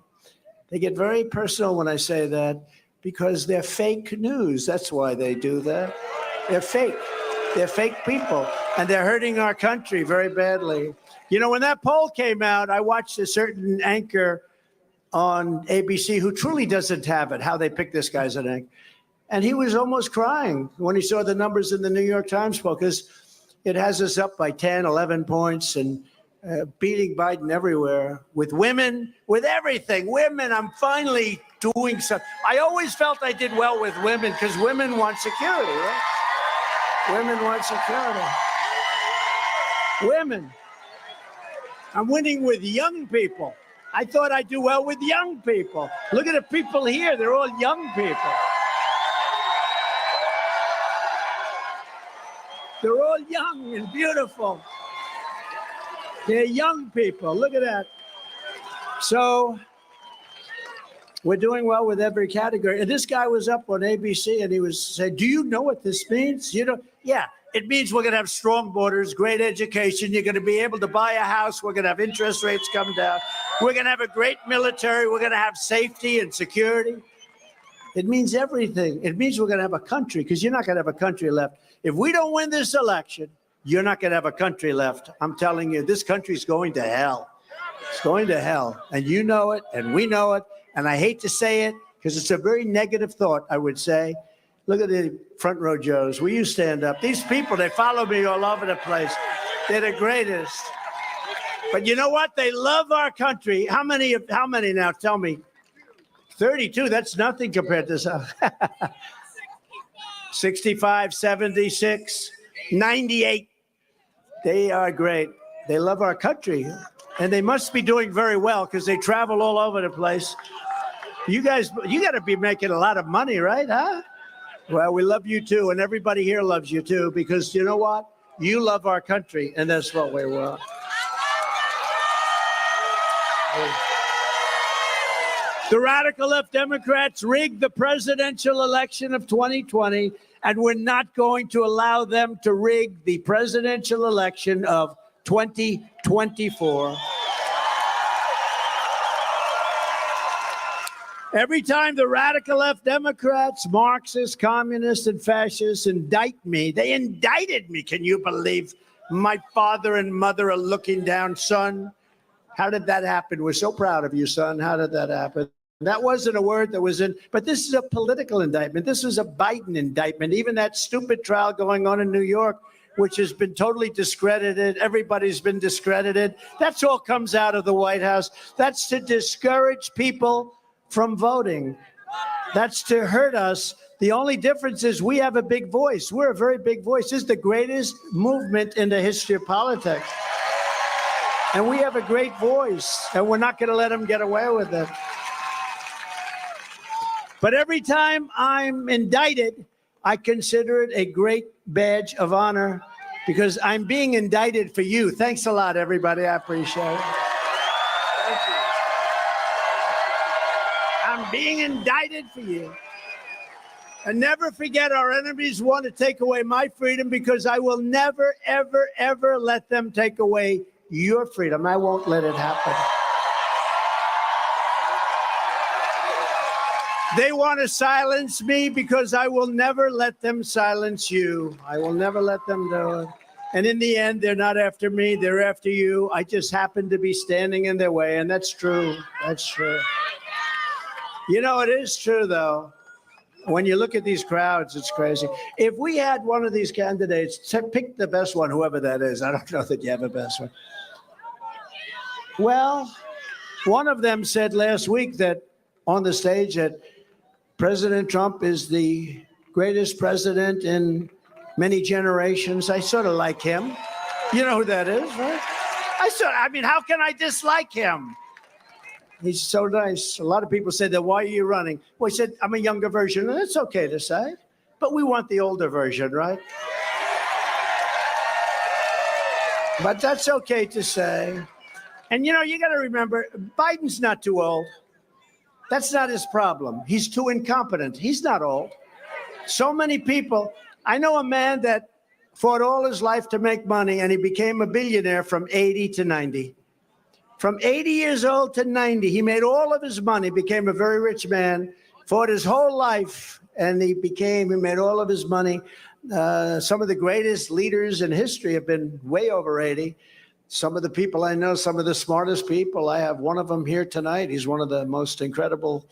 They get very personal when I say that, because they're fake news. That's why they do that. They're fake. They're fake people, and they're hurting our country very badly. You know, when that poll came out, I watched a certain anchor on ABC who truly doesn't have it, how they pick this guy as an anchor. And he was almost crying when he saw the numbers in the New York Times poll, because it has us up by 10, 11 points and beating Biden everywhere, with women, with everything. Women, I'm finally doing something. I always felt I did well with women, because women want security, right? Women want security. Women. I'm winning with young people. I thought I'd do well with young people. Look at the people here. They're all young people. They're all young and beautiful. They're young people. Look at that. So We're doing well with every category. And this guy was up on ABC and he was saying, do you know what this means? You know, yeah, it means we're going to have strong borders, great education. You're going to be able to buy a house. We're going to have interest rates come down. We're going to have a great military. We're going to have safety and security. It means everything. It means we're going to have a country, because you're not going to have a country left. If we don't win this election, you're not going to have a country left. I'm telling you, this country's going to hell. It's going to hell. And you know it, and we know it. And I hate to say it, because it's a very negative thought, I would say. Look at the front row Joes. Will you stand up? These people, they follow me all over the place. They're the greatest. But you know what? They love our country. How many now? Tell me. 32, that's nothing compared to 65, 76, 98. They are great. They love our country. And they must be doing very well because they travel all over the place. You guys, you got to be making a lot of money, right? Huh? Well, we love you too. And everybody here loves you too, because you know what? You love our country, and that's what we want. The radical left Democrats rigged the presidential election of 2020, and we're not going to allow them to rig the presidential election of 2024. Every time the radical left Democrats, Marxists, communists, and fascists indict me, they indicted me. Can you believe? My father and mother are looking down, son. How did that happen? We're so proud of you, son. How did that happen? That wasn't a word that was in, but this is a political indictment. This is a Biden indictment. Even that stupid trial going on in New York, which has been totally discredited. Everybody's been discredited. That's all comes out of the White House. That's to discourage people from voting. That's to hurt us. The only difference is we have a big voice. We're a very big voice. This is the greatest movement in the history of politics. And we have a great voice, and we're not going to let them get away with it. But every time I'm indicted, I consider it a great badge of honor, because I'm being indicted for you. Thanks a lot, everybody. I appreciate it. Thank you. I'm being indicted for you. And never forget, our enemies want to take away my freedom, because I will never, ever, ever let them take away your freedom. I won't let it happen. They want to silence me, because I will never let them silence you. I will never let them do it. And in the end, they're not after me. They're after you. I just happen to be standing in their way. And that's true. That's true. You know, it is true, though. When you look at these crowds, it's crazy. If we had one of these candidates, pick the best one, whoever that is. I don't know that you have a best one. Well, one of them said last week that on the stage that President Trump is the greatest president in many generations. I sort of like him. You know who that is, right? I mean, how can I dislike him? He's so nice. A lot of people say that, why are you running? Well, he said, I'm a younger version. And it's okay to say, but we want the older version, right? But that's okay to say. And, you know, you got to remember, Biden's not too old. That's not his problem. He's too incompetent. He's not old. So many people. I know a man that fought all his life to make money, and he became a billionaire from 80 to 90. From 80 years old to 90, he made all of his money, became a very rich man, fought his whole life, and he made all of his money. Some of the greatest leaders in history have been way over 80. Some of the people I know, some of the smartest people, I have one of them here tonight. He's one of the most incredible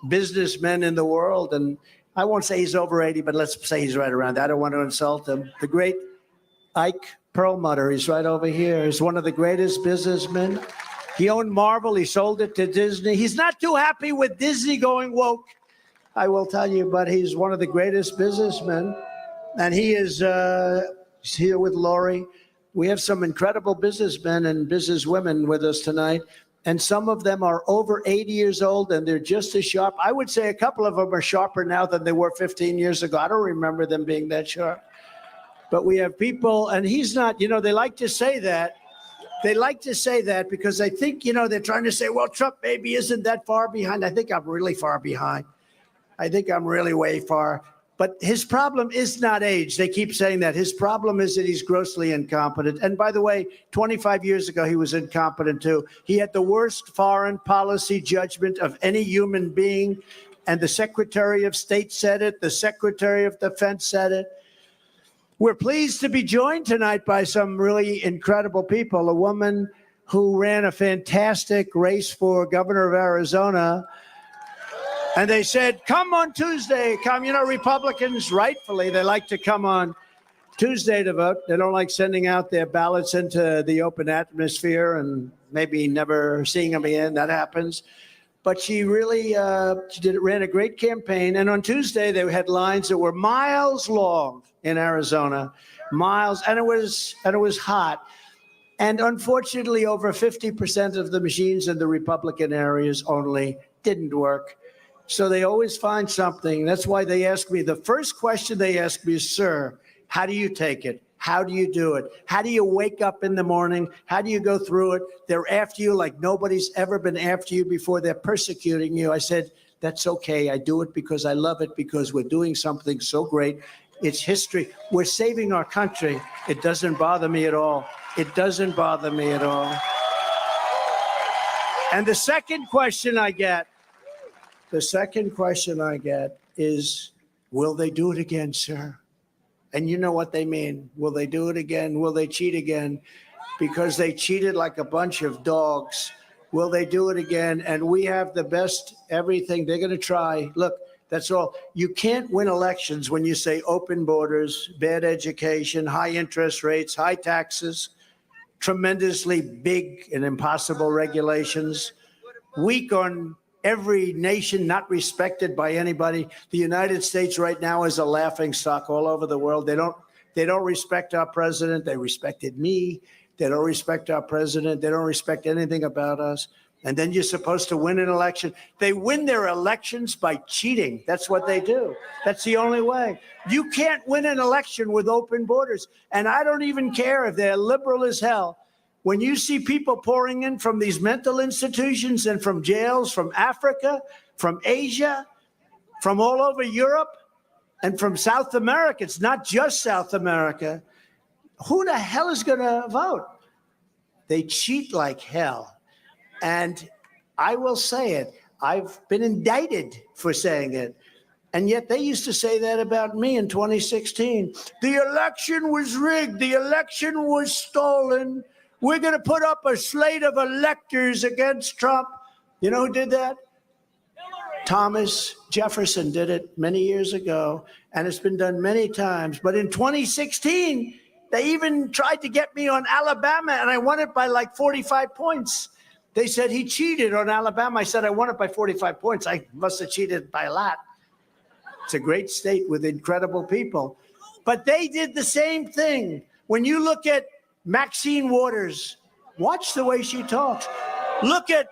businessmen in the world. And I won't say he's over 80, but let's say he's right around that. I don't want to insult him. The great Ike Perlmutter, he's right over here. He's one of the greatest businessmen. He owned Marvel. He sold it to Disney. He's not too happy with Disney going woke, I will tell you, but he's one of the greatest businessmen. And he is here with Lori. We have some incredible businessmen and businesswomen with us tonight. And some of them are over 80 years old, and they're just as sharp. I would say a couple of them are sharper now than they were 15 years ago. I don't remember them being that sharp. But we have people, and he's not, you know, they like to say that. They like to say that because I think, you know, they're trying to say, well, Trump maybe isn't that far behind. I think I'm really far behind. I think I'm really way far. But his problem is not age. They keep saying that. His problem is that he's grossly incompetent. And by the way, 25 years ago, he was incompetent too. He had the worst foreign policy judgment of any human being. And the Secretary of State said it. The Secretary of Defense said it. We're pleased to be joined tonight by some really incredible people. A woman who ran a fantastic race for governor of Arizona. And they said, come on Tuesday. Come, you know, Republicans, rightfully, they like to come on Tuesday to vote. They don't like sending out their ballots into the open atmosphere and maybe never seeing them again. That happens. But she really ran a great campaign. And on Tuesday, they had lines that were miles long in Arizona, miles, and it was hot. And unfortunately, over 50% of the machines in the Republican areas only didn't work. So they always find something. That's why they ask me, the first question they ask me is, sir, how do you take it? How do you do it? How do you wake up in the morning? How do you go through it? They're after you like nobody's ever been after you before. They're persecuting you. I said, that's okay. I do it because I love it, because we're doing something so great. It's history. We're saving our country. It doesn't bother me at all. It doesn't bother me at all. And the second question I get is, will they do it again, sir? And you know what they mean. Will they do it again? Will they cheat again? Because they cheated like a bunch of dogs. Will they do it again? And we have the best everything. They're going to try. Look, that's all. You can't win elections when you say open borders, bad education, high interest rates, high taxes, tremendously big and impossible regulations, weak on every nation, not respected by anybody. The United States right now is a laughing stock all over the world. They don't respect our president. They respected me. They don't respect our president. They don't respect anything about us. And then you're supposed to win an election. They win their elections by cheating. That's what they do. That's the only way. You can't win an election with open borders. And I don't even care if they're liberal as hell. When you see people pouring in from these mental institutions and from jails, from Africa, from Asia, from all over Europe, and from South America, it's not just South America, who the hell is going to vote? They cheat like hell. And I will say it. I've been indicted for saying it. And yet they used to say that about me in 2016. The election was rigged. The election was stolen. We're going to put up a slate of electors against Trump. You know who did that? Thomas Jefferson did it many years ago, and it's been done many times. But in 2016, they even tried to get me on Alabama, and I won it by like 45 points. They said he cheated on Alabama. I said I won it by 45 points. I must have cheated by a lot. It's a great state with incredible people. But they did the same thing. When you look at Maxine Waters, watch the way she talks. Look at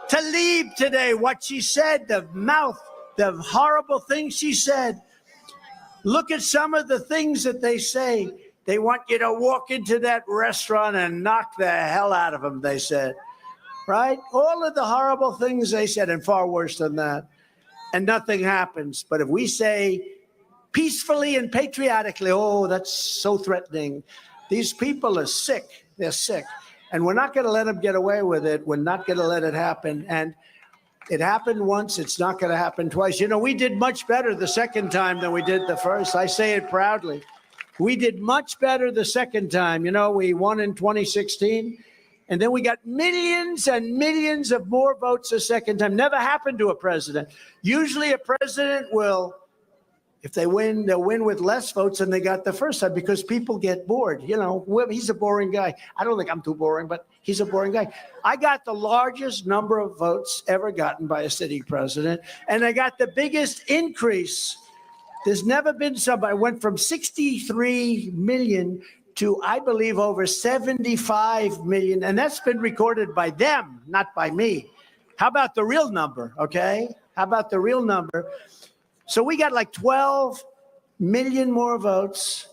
Tlaib today, what she said, the mouth, the horrible things she said. Look at some of the things that they say. They want you to walk into that restaurant and knock the hell out of them, they said. Right? All of the horrible things they said, and far worse than that. And nothing happens. But if we say peacefully and patriotically, oh, that's so threatening. These people are sick. They're sick. And we're not going to let them get away with it. We're not going to let it happen. And it happened once. It's not going to happen twice. You know, we did much better the second time than we did the first. I say it proudly. We did much better the second time. You know, we won in 2016. And then we got millions and millions of more votes the second time. Never happened to a president. Usually a president will, if they win, they'll win with less votes than they got the first time because people get bored. You know, he's a boring guy. I don't think I'm too boring, but he's a boring guy. I got the largest number of votes ever gotten by a sitting president, and I got the biggest increase. There's never been somebody. I went from 63 million to, I believe, over 75 million, and that's been recorded by them, not by me. How about the real number, okay? How about the real number? So we got like 12 million more votes,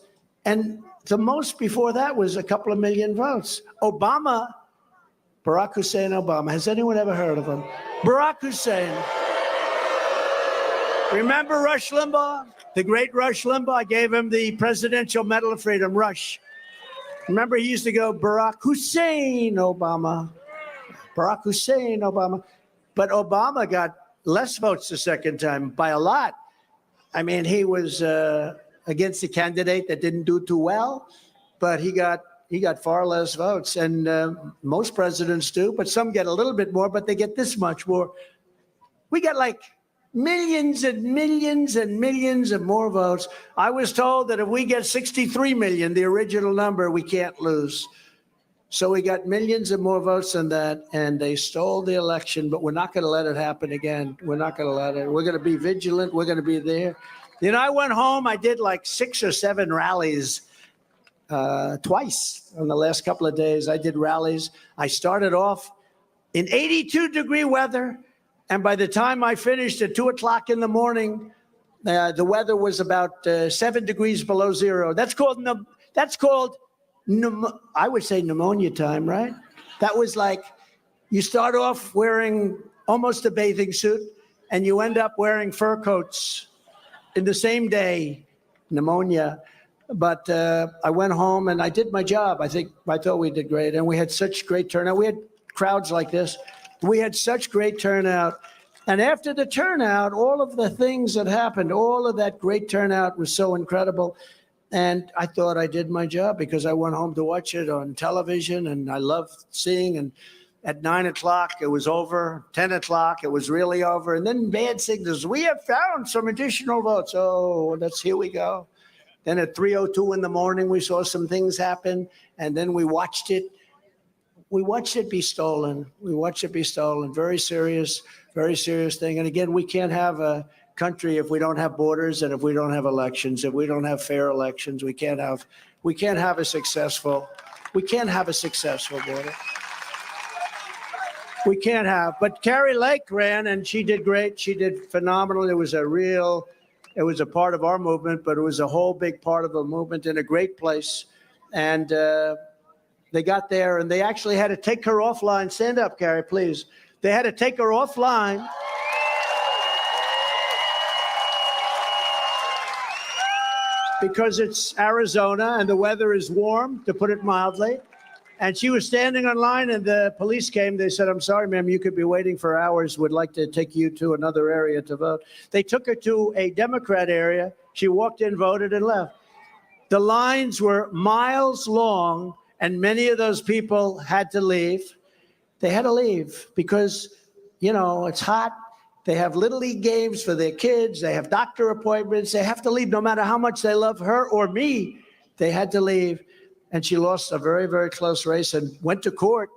and the most before that was a couple of million votes. Obama Barack Hussein Obama. Has anyone ever heard of him? Barack Hussein. Remember Rush Limbaugh? The great Rush Limbaugh? I gave him the Presidential Medal of Freedom, Rush. Remember, he used to go, Barack Hussein Obama. Barack Hussein Obama. But Obama got less votes the second time by a lot. I mean, he was against a candidate that didn't do too well, but he got far less votes. And most presidents do, but some get a little bit more, but they get this much more. We got like millions and millions and millions of more votes. I was told that if we get 63 million, the original number, we can't lose. So we got millions of more votes than that, and they stole the election, but we're not going to let it happen again. We're not going to let it. We're going to be vigilant. We're going to be there. You know, I went home. I did like 6 or 7 rallies twice in the last couple of days. I did rallies. I started off in 82-degree weather, and by the time I finished at 2 o'clock in the morning, the weather was about 7 degrees below zero. That's called I would say pneumonia time, right? That was like, you start off wearing almost a bathing suit, and you end up wearing fur coats in the same day, pneumonia. But I went home and I did my job. I thought we did great, and we had such great turnout. We had crowds like this. We had such great turnout. And after the turnout, all of the things that happened, all of that great turnout was so incredible. And I thought I did my job because I went home to watch it on television, and I loved seeing. And at 9 o'clock, it was over. 10 o'clock, it was really over. And then bad signals. We have found some additional votes. Oh, here we go. Then at 3:02 in the morning, we saw some things happen, and then we watched it. We watched it be stolen. We watched it be stolen. Very serious thing. And again, we can't have a country if we don't have borders and if we don't have elections. If we don't have fair elections, we can't have a successful border. We can't have. But Carrie Lake ran, and she did great. She did phenomenal. It was a part of our movement, but it was a whole big part of the movement in a great place. And they got there, and they actually had to take her offline. Stand up, Carrie, please. They had to take her offline. Because it's Arizona and the weather is warm, to put it mildly. And she was standing on line, and the police came. They said, "I'm sorry, ma'am, you could be waiting for hours. Would like to take you to another area to vote." They took her to a Democrat area. She walked in, voted, and left. The lines were miles long, and many of those people had to leave. They had to leave because, you know, it's hot. They have Little League games for their kids. They have doctor appointments. They have to leave no matter how much they love her or me. They had to leave. And she lost a very, very close race and went to court.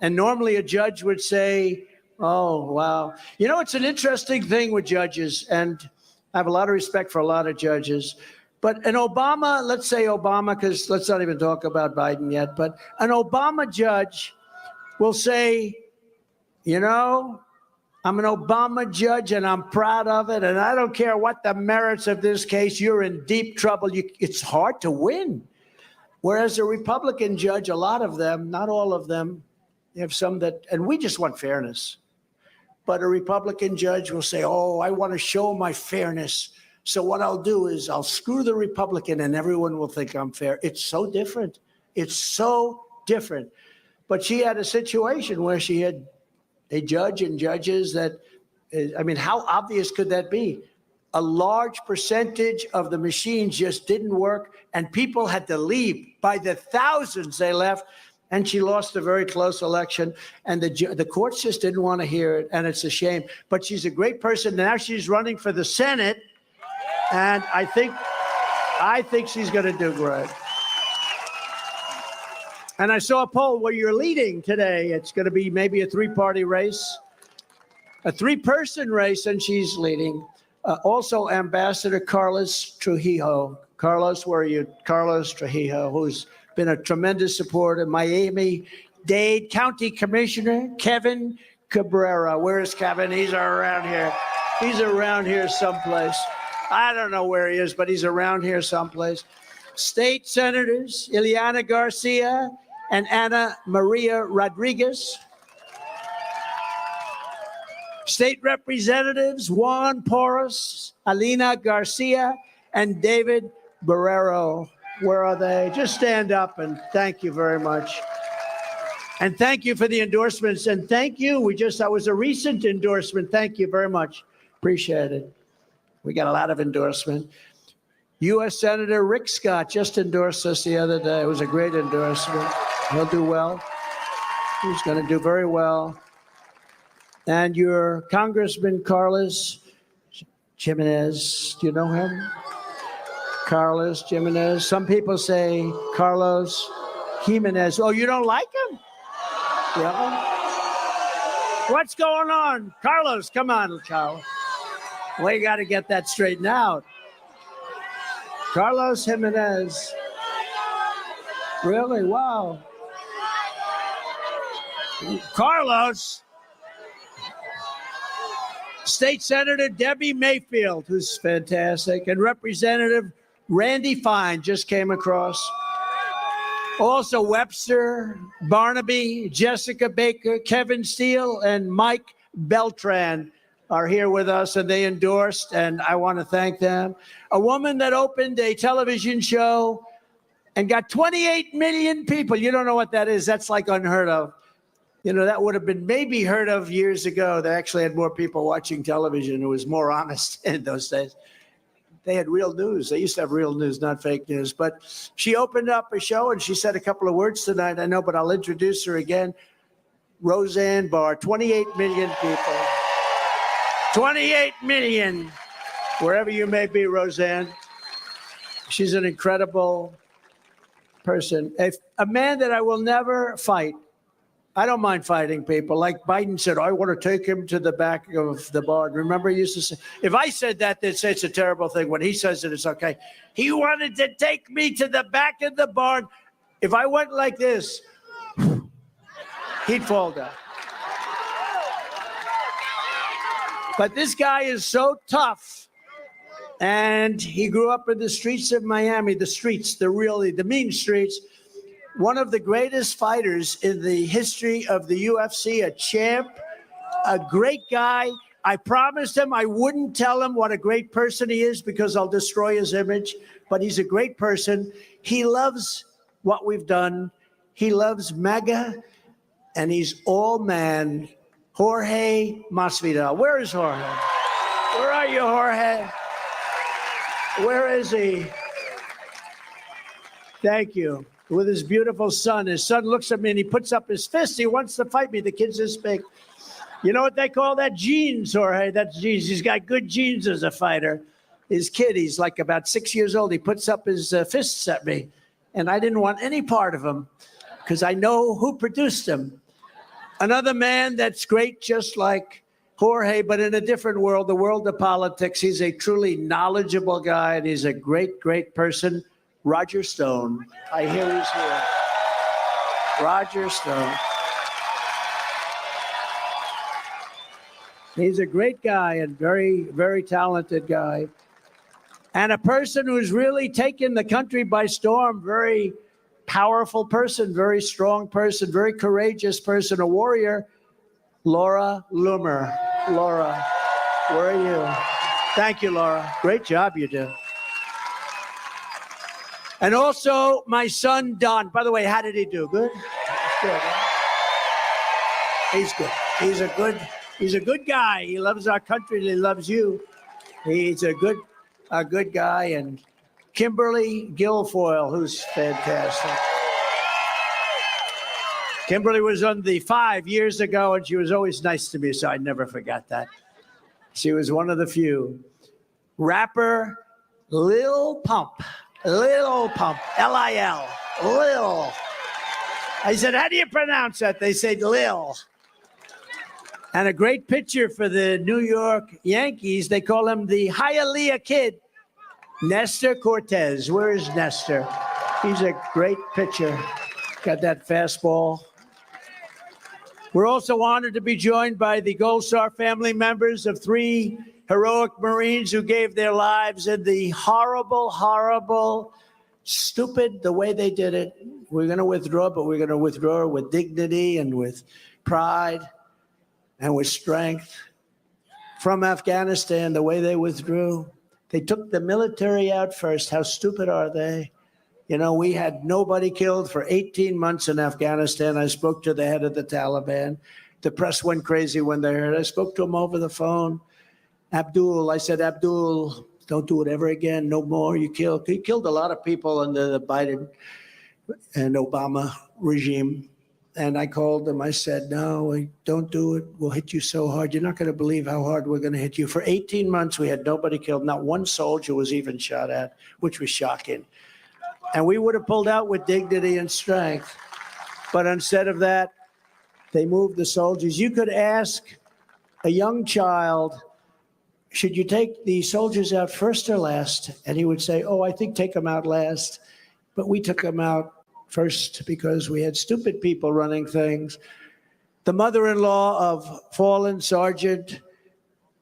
And normally a judge would say, oh, wow. You know, it's an interesting thing with judges. And I have a lot of respect for a lot of judges. But an Obama, let's say Obama, because let's not even talk about Biden yet. But an Obama judge will say, you know, I'm an Obama judge, and I'm proud of it, and I don't care what the merits of this case. You're in deep trouble. It's hard to win. Whereas a Republican judge, a lot of them, not all of them, they have some that, and we just want fairness. But a Republican judge will say, oh, I want to show my fairness. So what I'll do is I'll screw the Republican, and everyone will think I'm fair. It's so different. It's so different. But she had a situation where she had a judge and judges that, I mean, how obvious could that be? A large percentage of the machines just didn't work, and people had to leave. By the thousands, they left, and she lost a very close election, and the courts just didn't want to hear it, and it's a shame. But she's a great person. Now she's running for the Senate, and I think she's going to do great. And I saw a poll where you're leading today. It's going to be maybe a 3-party race, a 3-person race, and she's leading. Also, Ambassador Carlos Trujillo. Carlos, where are you? Carlos Trujillo, who's been a tremendous supporter. Miami-Dade County Commissioner Kevin Cabrera. Where is Kevin? He's around here. He's around here someplace. I don't know where he is, but he's around here someplace. State Senators Ileana Garcia and Ana Maria Rodriguez. State Representatives Juan Porras, Alina Garcia, and David Barrero. Where are they? Just stand up and thank you very much. And thank you for the endorsements. And thank you. That was a recent endorsement. Thank you very much. Appreciate it. We got a lot of endorsement. U.S. Senator Rick Scott just endorsed us the other day. It was a great endorsement. He'll do well. He's going to do very well. And your Congressman Carlos Jimenez, do you know him? Carlos Jimenez. Some people say Carlos Jimenez. Oh, you don't like him? Yeah. What's going on? Carlos, come on, Carlos. We got to get that straightened out. Carlos Jimenez. Really? Wow. Carlos. State Senator Debbie Mayfield, who's fantastic, and Representative Randy Fine just came across. Also Webster, Barnaby, Jessica Baker, Kevin Steele, and Mike Beltran are here with us, and they endorsed, and I want to thank them. A woman that opened a television show and got 28 million people. You don't know what that is. That's like unheard of. You know, that would have been maybe heard of years ago. They actually had more people watching television. It was more honest in those days. They had real news. They used to have real news, not fake news. But she opened up a show and she said a couple of words tonight. I know, but I'll introduce her again. Roseanne Barr, 28 million people. 28 million, wherever you may be, Roseanne. She's an incredible person. A man that I will never fight. I don't mind fighting people. Like Biden said, I want to take him to the back of the barn. Remember, he used to say, if I said that, they'd say it's a terrible thing. When he says it, it's okay. He wanted to take me to the back of the barn. If I went like this, he'd fall down. But this guy is so tough. And he grew up in the streets of Miami, the mean streets. One of the greatest fighters in the history of the UFC, a champ, a great guy. I promised him I wouldn't tell him what a great person he is because I'll destroy his image, but he's a great person. He loves what we've done. He loves MAGA, and he's all man. Jorge Masvidal. Where is Jorge? Where are you, Jorge? Where is he? Thank you. With his beautiful son. His son looks at me and he puts up his fist. He wants to fight me. The kid's this big. You know what they call that? Genes, Jorge. That's genes. He's got good genes as a fighter. His kid, he's like about 6 years old. He puts up his fists at me. And I didn't want any part of him because I know who produced him. Another man that's great, just like Jorge, but in a different world, the world of politics. He's a truly knowledgeable guy, and he's a great, great person. Roger Stone. I hear he's here. Roger Stone. He's a great guy and very, very talented guy. And a person who's really taken the country by storm. Very powerful person, very strong person, very courageous person, a warrior. Laura Loomer. Laura, where are you? Thank you, Laura. Great job you do. And also my son, Don. By the way, how did he do? Good? Good, huh? He's good. He's a good guy. He loves our country. He loves you. He's a good guy. And Kimberly Guilfoyle, who's fantastic. Kimberly was on the 5 years ago, and she was always nice to me, so I never forgot that. She was one of the few. Rapper Lil Pump. Lil Pump, L-I-L, Lil. I said, how do you pronounce that? They said Lil. And a great pitcher for the New York Yankees. They call him the Hialeah Kid, Nestor Cortez. Where is Nestor? He's a great pitcher. Got that fastball. We're also honored to be joined by the Gold Star family members of 3 heroic Marines who gave their lives in the horrible, stupid, the way they did it. We're going to withdraw, but we're going to withdraw with dignity and with pride and with strength. from Afghanistan, the way they withdrew. They took the military out first. How stupid are they? You know, we had nobody killed for 18 months in Afghanistan. I spoke to the head of the Taliban. The press went crazy when they heard. I spoke to him over the phone. Abdul, I said, Abdul, don't do it ever again. No more. He killed a lot of people under the Biden and Obama regime. And I called him. I said, no, don't do it. We'll hit you so hard. You're not going to believe how hard we're going to hit you. For 18 months, we had nobody killed. Not one soldier was even shot at, which was shocking. And we would have pulled out with dignity and strength. But instead of that, they moved the soldiers. You could ask a young child, should you take the soldiers out first or last? And he would say, oh, I think take them out last. But we took them out first because we had stupid people running things. The mother-in-law of fallen Sergeant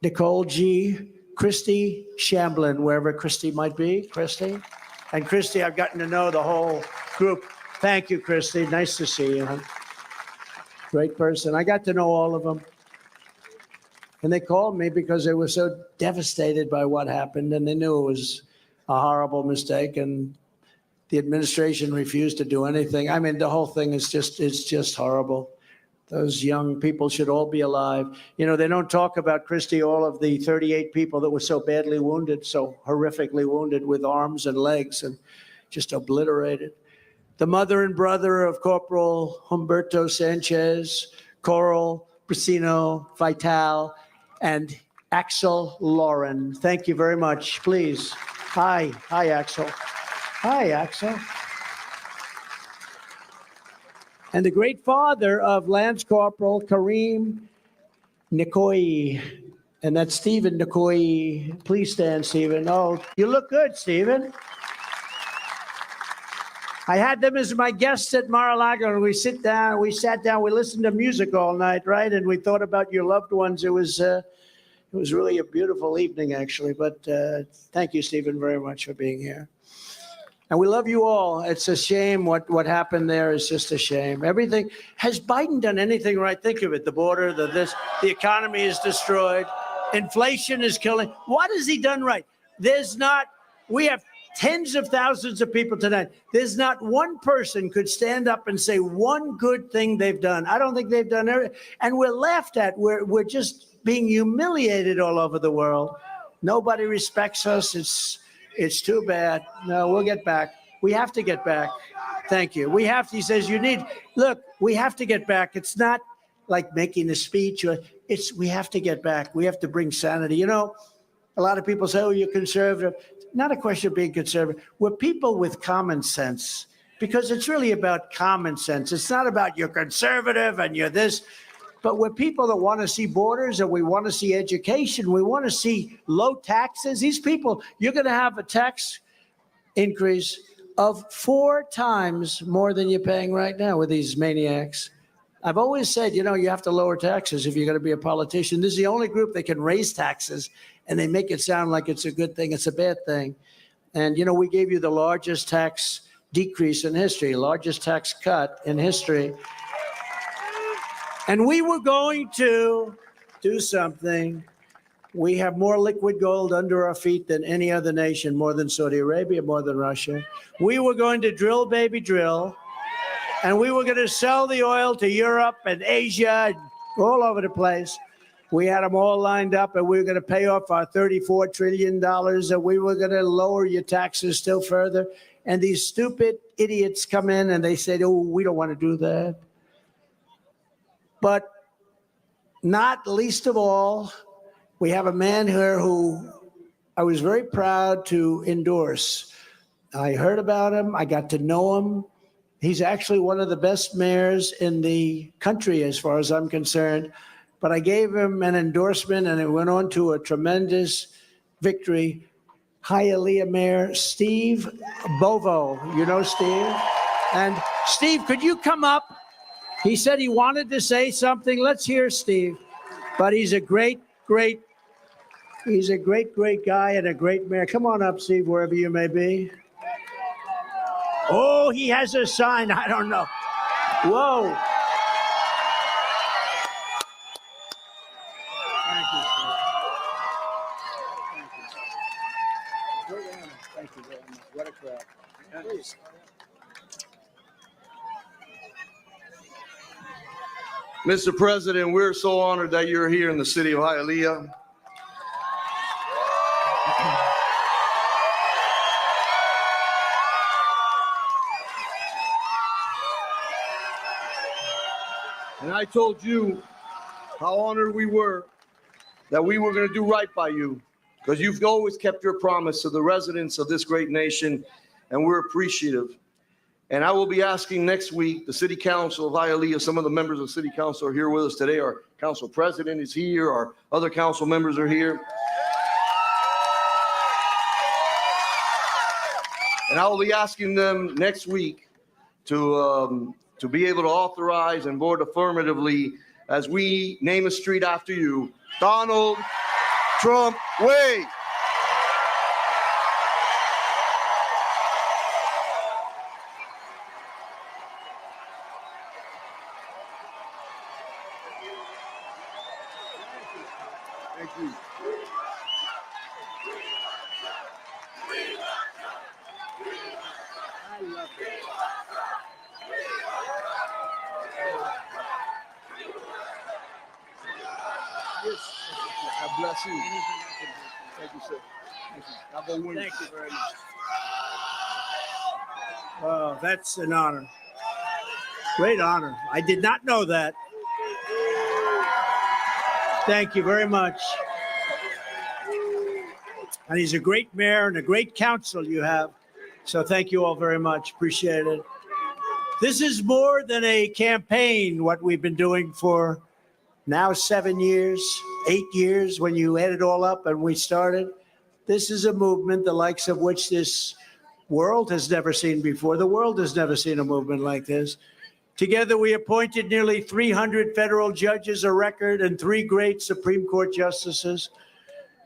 Nicole G., Christy Shamblin, wherever Christy might be. Christy? And Christy, I've gotten to know the whole group. Thank you, Christy. Nice to see you. Great person. I got to know all of them. And they called me because they were so devastated by what happened, and they knew it was a horrible mistake, and the administration refused to do anything. I mean, the whole thing is just horrible. Those young people should all be alive. You know, they don't talk about, Christy, all of the 38 people that were so badly wounded, so horrifically wounded with arms and legs and just obliterated. The mother and brother of Corporal Humberto Sanchez, Coral Brasino Vital, and Axel Lauren. Thank you very much. Please. Hi, Axel. Hi, Axel. And the great father of Lance Corporal Kareem Nikoyi. And that's Stephen Nikoyi. Please stand, Stephen. Oh, you look good, Stephen. I had them as my guests at Mar-a-Lago, and we sat down, we listened to music all night, right? And we thought about your loved ones. It was really a beautiful evening, actually. But thank you, Stephen, very much for being here. And we love you all. It's a shame what happened there is just a shame. Everything, has Biden done anything right? Think of it, the border, the economy is destroyed. Inflation is killing. What has he done right? We have tens of thousands of people tonight. There's not one person could stand up and say one good thing they've done. I don't think they've done everything. And we're laughed at. We're just being humiliated all over the world. Nobody respects us. It's too bad. No, we'll get back. We have to get back. Thank you. He says look, we have to get back. It's not like making a speech. We have to get back. We have to bring sanity. You know, a lot of people say, oh, you're conservative. Not a question of being conservative. We're people with common sense, because it's really about common sense. It's not about you're conservative and you're this. But we're people that want to see borders, and we want to see education. We want to see low taxes. These people, you're going to have a tax increase of 4 times more than you're paying right now with these maniacs. I've always said, you have to lower taxes if you're going to be a politician. This is the only group that can raise taxes, and they make it sound like it's a good thing. It's a bad thing. And, we gave you the largest tax decrease in history, largest tax cut in history. And we were going to do something. We have more liquid gold under our feet than any other nation, more than Saudi Arabia, more than Russia. We were going to drill, baby, drill. And we were going to sell the oil to Europe and Asia, and all over the place. We had them all lined up, and we were going to pay off our $34 trillion, and we were going to lower your taxes still further. And these stupid idiots come in, and they say, oh, we don't want to do that. But not least of all, we have a man here who I was very proud to endorse. I heard about him. I got to know him. He's actually one of the best mayors in the country, as far as I'm concerned. But I gave him an endorsement, and it went on to a tremendous victory. Hialeah Mayor Steve Bovo. You know Steve? And Steve, could you come up? He said he wanted to say something. Let's hear Steve. But he's a great guy and a great mayor. Come on up, Steve, wherever you may be. Oh, he has a sign. I don't know. Whoa. Thank you, Steve. Mr. President, we're so honored that you're here in the city of Hialeah. And I told you how honored we were that we were going to do right by you, because you've always kept your promise to the residents of this great nation, and we're appreciative. And I will be asking next week, the City Council of Hialeah, some of the members of the City Council are here with us today. Our council president is here. Our other council members are here. And I will be asking them next week to be able to authorize and vote affirmatively as we name a street after you, Donald Trump Way. Thank you. God bless you. Thank you, sir. Thank you. Have a win. Thank you very much. Oh, that's an honor. Great honor. I did not know that. Thank you very much. And he's a great mayor and a great council you have. So thank you all very much. Appreciate it. This is more than a campaign, what we've been doing for now 7 years, 8 years when you add it all up and we started. This is a movement the likes of which this world has never seen before. The world has never seen a movement like this. Together, we appointed nearly 300 federal judges, a record, and 3 great Supreme Court justices.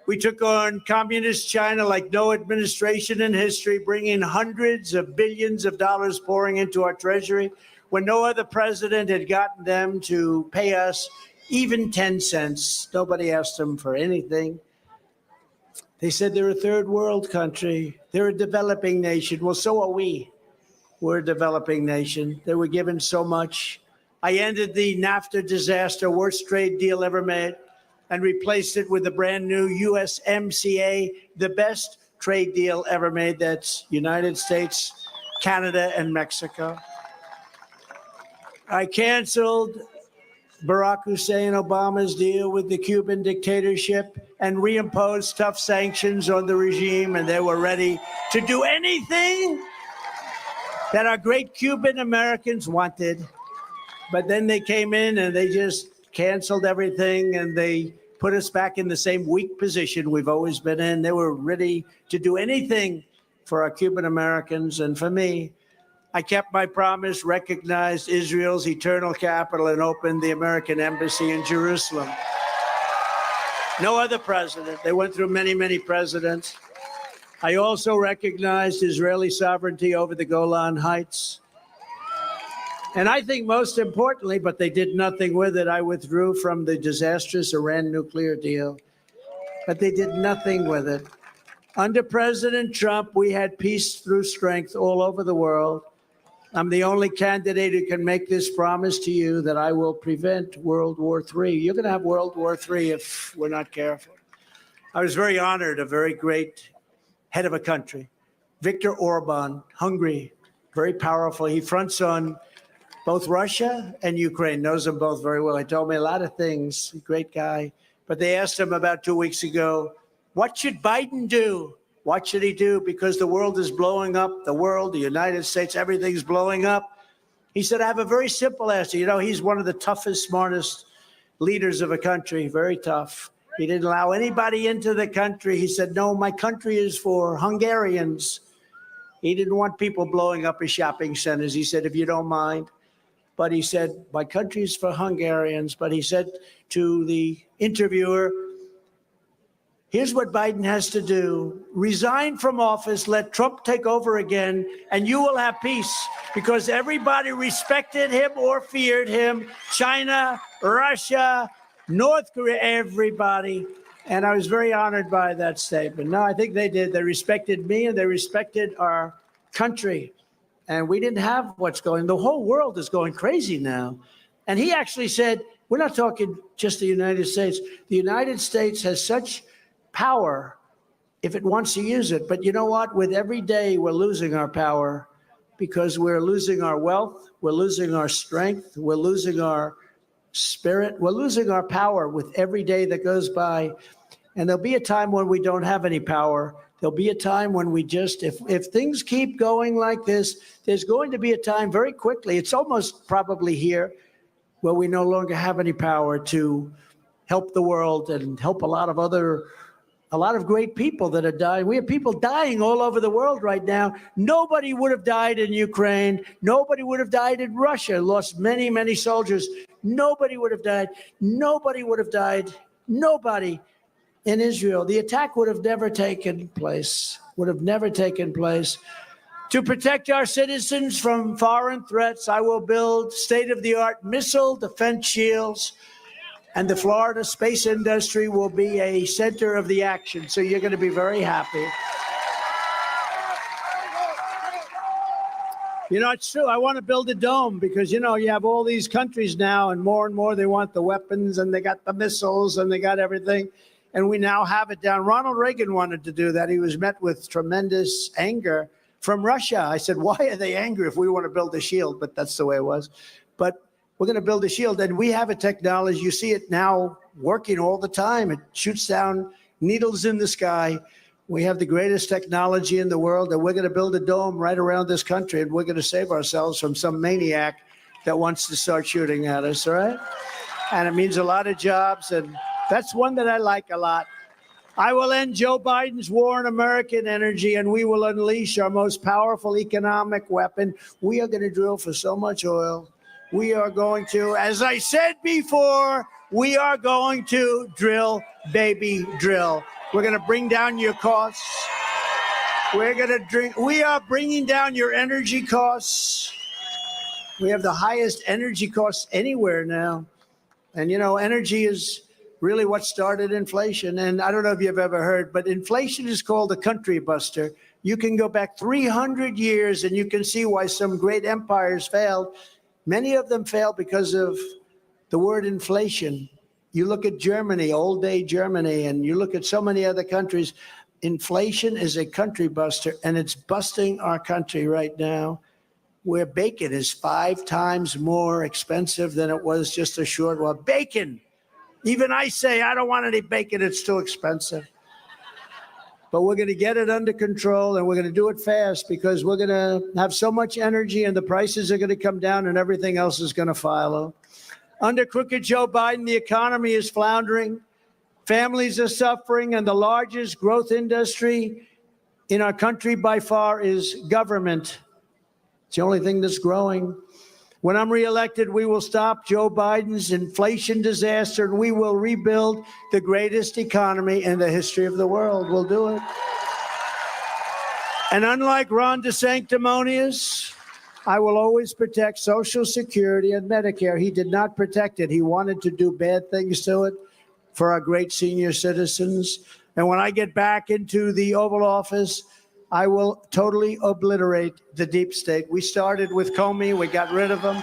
We took on communist China like no administration in history, bringing hundreds of billions of dollars pouring into our treasury when no other president had gotten them to pay us even 10 cents. Nobody asked them for anything. They said they're a third world country. They're a developing nation. Well, so are we. We're a developing nation. They were given so much. I ended the NAFTA disaster, worst trade deal ever made, and replaced it with a brand new USMCA, the best trade deal ever made. That's United States, Canada, and Mexico. I canceled Barack Hussein Obama's deal with the Cuban dictatorship and reimposed tough sanctions on the regime, and they were ready to do anything that our great Cuban Americans wanted. But then they came in and they just canceled everything, and they put us back in the same weak position we've always been in. They were ready to do anything for our Cuban Americans. And for me, I kept my promise, recognized Israel's eternal capital, and opened the American embassy in Jerusalem. No other president. They went through many, many presidents. I also recognized Israeli sovereignty over the Golan Heights. And I think most importantly, but they did nothing with it, I withdrew from the disastrous Iran nuclear deal. But they did nothing with it. Under President Trump, we had peace through strength all over the world. I'm the only candidate who can make this promise to you that I will prevent World War III. You're going to have World War III if we're not careful. I was very honored, a very great head of a country, Viktor Orban, Hungary, very powerful. He fronts on both Russia and Ukraine, knows them both very well. He told me a lot of things, great guy. But they asked him about 2 weeks ago, what should Biden do? What should he do? Because the world is blowing up, the world, the United States, everything's blowing up. He said, I have a very simple answer. You know, he's one of the toughest, smartest leaders of a country, very tough. He didn't allow anybody into the country. He said, no, my country is for Hungarians. He didn't want people blowing up his shopping centers. He said, if you don't mind. But he said, my country is for Hungarians. But he said to the interviewer, here's what Biden has to do. Resign from office, let Trump take over again, and you will have peace. Because everybody respected him or feared him. China, Russia, North Korea, everybody. And I was very honored by that statement. No, I think they did. They respected me and they respected our country. And we didn't have what's going. The whole world is going crazy now. And he actually said, we're not talking just the United States. The United States has such power if it wants to use it. But you know what? With every day, we're losing our power because we're losing our wealth, we're losing our strength, we're losing our spirit, we're losing our power with every day that goes by. And there'll be a time when we don't have any power. There'll be a time when we just, if things keep going like this, there's going to be a time very quickly, it's almost probably here, where we no longer have any power to help the world and help a lot of great people that are dying. We have people dying all over the world right now. Nobody would have died in Ukraine. Nobody would have died in Russia. Lost many, many soldiers. Nobody would have died. Nobody would have died. Nobody in Israel. The attack would have never taken place. Would have never taken place. To protect our citizens from foreign threats, I will build state-of-the-art missile defense shields, and the Florida space industry will be a center of the action. So you're going to be very happy. You know, it's true. I want to build a dome because, you know, you have all these countries now and more they want the weapons and they got the missiles and they got everything. And we now have it down. Ronald Reagan wanted to do that. He was met with tremendous anger from Russia. I said, why are they angry if we want to build a shield? But that's the way it was. But we're going to build a shield. And we have a technology. You see it now working all the time. It shoots down needles in the sky. We have the greatest technology in the world. And we're going to build a dome right around this country. And we're going to save ourselves from some maniac that wants to start shooting at us, all right? And it means a lot of jobs. And that's one that I like a lot. I will end Joe Biden's war on American energy, and we will unleash our most powerful economic weapon. We are going to drill for so much oil. We are going to, as I said before, we are going to drill, baby, drill. We're going to bring down your costs. We are bringing down your energy costs. We have the highest energy costs anywhere now. And, you know, energy is really what started inflation. And I don't know if you've ever heard, but inflation is called a country buster. You can go back 300 years and you can see why some great empires failed. Many of them failed because of the word inflation. You look at Germany, old day Germany, and you look at so many other countries. Inflation is a country buster, and it's busting our country right now, where bacon is 5 times more expensive than it was just a short while. Bacon! Even I say, I don't want any bacon, it's too expensive. But we're going to get it under control, and we're going to do it fast because we're going to have so much energy and the prices are going to come down and everything else is going to follow. Under crooked Joe Biden, the economy is floundering. Families are suffering, and the largest growth industry in our country by far is government. It's the only thing that's growing. When I'm reelected, we will stop Joe Biden's inflation disaster, and we will rebuild the greatest economy in the history of the world. We'll do it. And unlike Ron DeSanctimonious, I will always protect Social Security and Medicare. He did not protect it. He wanted to do bad things to it for our great senior citizens. And when I get back into the Oval Office, I will totally obliterate the deep state. We started with Comey. We got rid of him.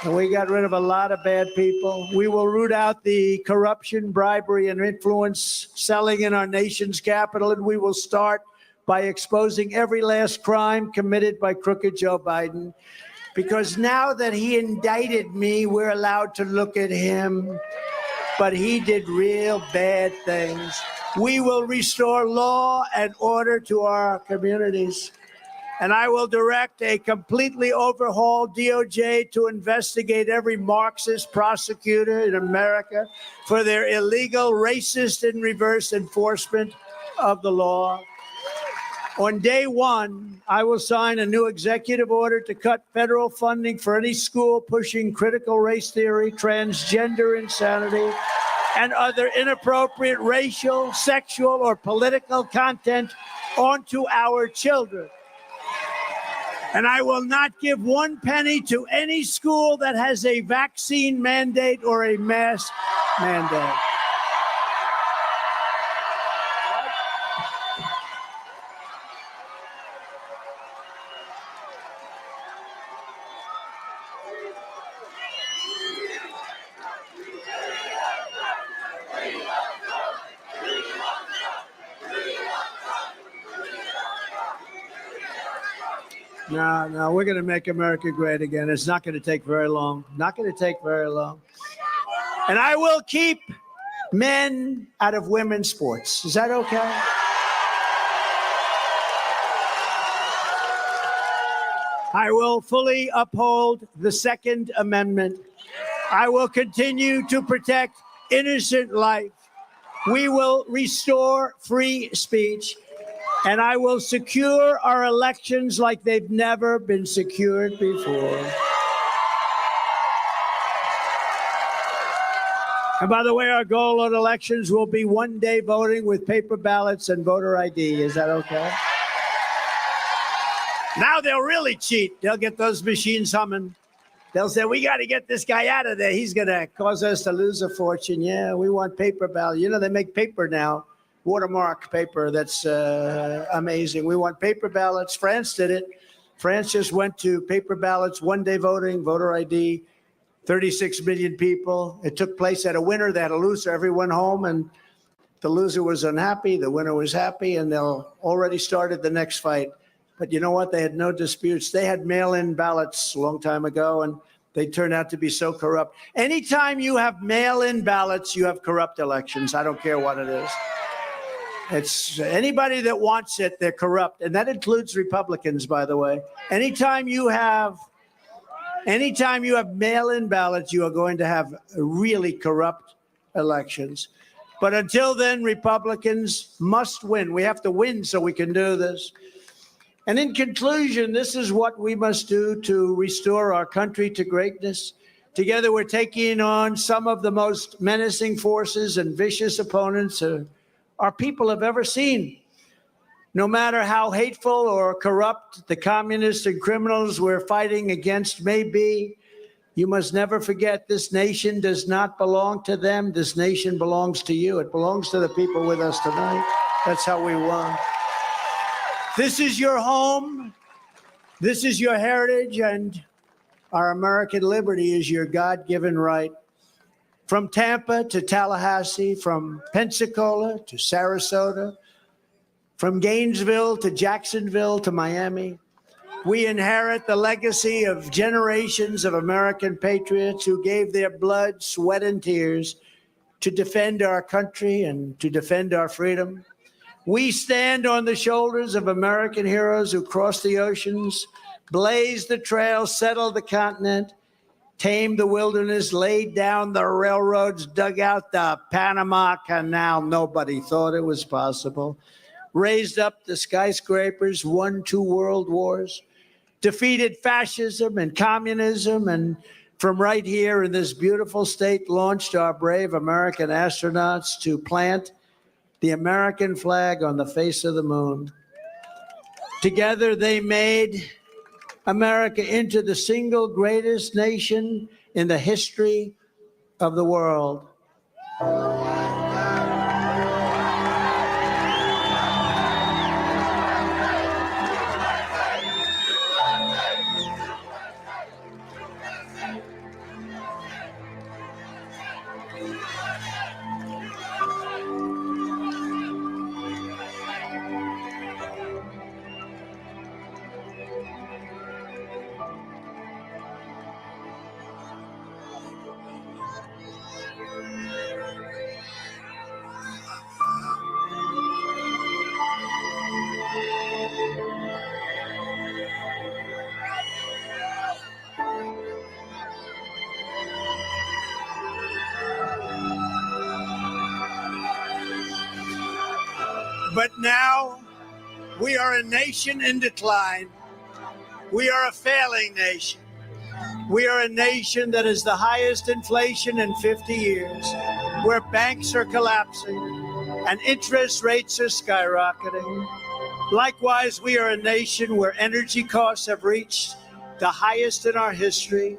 And we got rid of a lot of bad people. We will root out the corruption, bribery, and influence selling in our nation's capital. And we will start by exposing every last crime committed by crooked Joe Biden. Because now that he indicted me, we're allowed to look at him. But he did real bad things. We will restore law and order to our communities. And I will direct a completely overhauled DOJ to investigate every Marxist prosecutor in America for their illegal, racist, and reverse enforcement of the law. On day one, I will sign a new executive order to cut federal funding for any school pushing critical race theory, transgender insanity, and other inappropriate racial, sexual, or political content onto our children. And I will not give 1 penny to any school that has a vaccine mandate or a mask mandate. No, we're going to make America great again. It's not going to take very long. Not going to take very long. And I will keep men out of women's sports. Is that okay? I will fully uphold the Second Amendment. I will continue to protect innocent life. We will restore free speech. And I will secure our elections like they've never been secured before. And by the way, our goal on elections will be one-day voting with paper ballots and voter ID. Is that okay? Now they'll really cheat. They'll get those machines humming. They'll say, we got to get this guy out of there. He's going to cause us to lose a fortune. Yeah, we want paper ballot. You know, they make paper now. Watermark paper. That's amazing. We want paper ballots. France did it. France just went to paper ballots, one-day voting, voter ID, 36 million people. It took place at a winner. They had a loser. Everyone home, and the loser was unhappy. The winner was happy, and they'll already started the next fight. But you know what? They had no disputes. They had mail-in ballots a long time ago, and they turned out to be so corrupt. Anytime you have mail-in ballots, you have corrupt elections. I don't care what it is. It's anybody that wants it, they're corrupt. And that includes Republicans, by the way. Anytime you have mail-in ballots, you are going to have really corrupt elections. But until then, Republicans must win. We have to win so we can do this. And in conclusion, this is what we must do to restore our country to greatness. Together, we're taking on some of the most menacing forces and vicious opponents our people have ever seen. No matter how hateful or corrupt the communists and criminals we're fighting against may be, you must never forget this nation does not belong to them. This nation belongs to you. It belongs to the people with us tonight. That's how we won. This is your home. This is your heritage, and our American liberty is your God-given right. From Tampa to Tallahassee, from Pensacola to Sarasota, from Gainesville to Jacksonville to Miami, we inherit the legacy of generations of American patriots who gave their blood, sweat, and tears to defend our country and to defend our freedom. We stand on the shoulders of American heroes who crossed the oceans, blazed the trail, settled the continent, tamed the wilderness, laid down the railroads, dug out the Panama Canal. Nobody thought it was possible. Raised up the skyscrapers, won 2 world wars, defeated fascism and communism, and from right here in this beautiful state, launched our brave American astronauts to plant the American flag on the face of the moon. Together, they made America into the single greatest nation in the history of the world. But now we are a nation in decline. We are a failing nation. We are a nation that has the highest inflation in 50 years, where banks are collapsing and interest rates are skyrocketing. Likewise, we are a nation where energy costs have reached the highest in our history.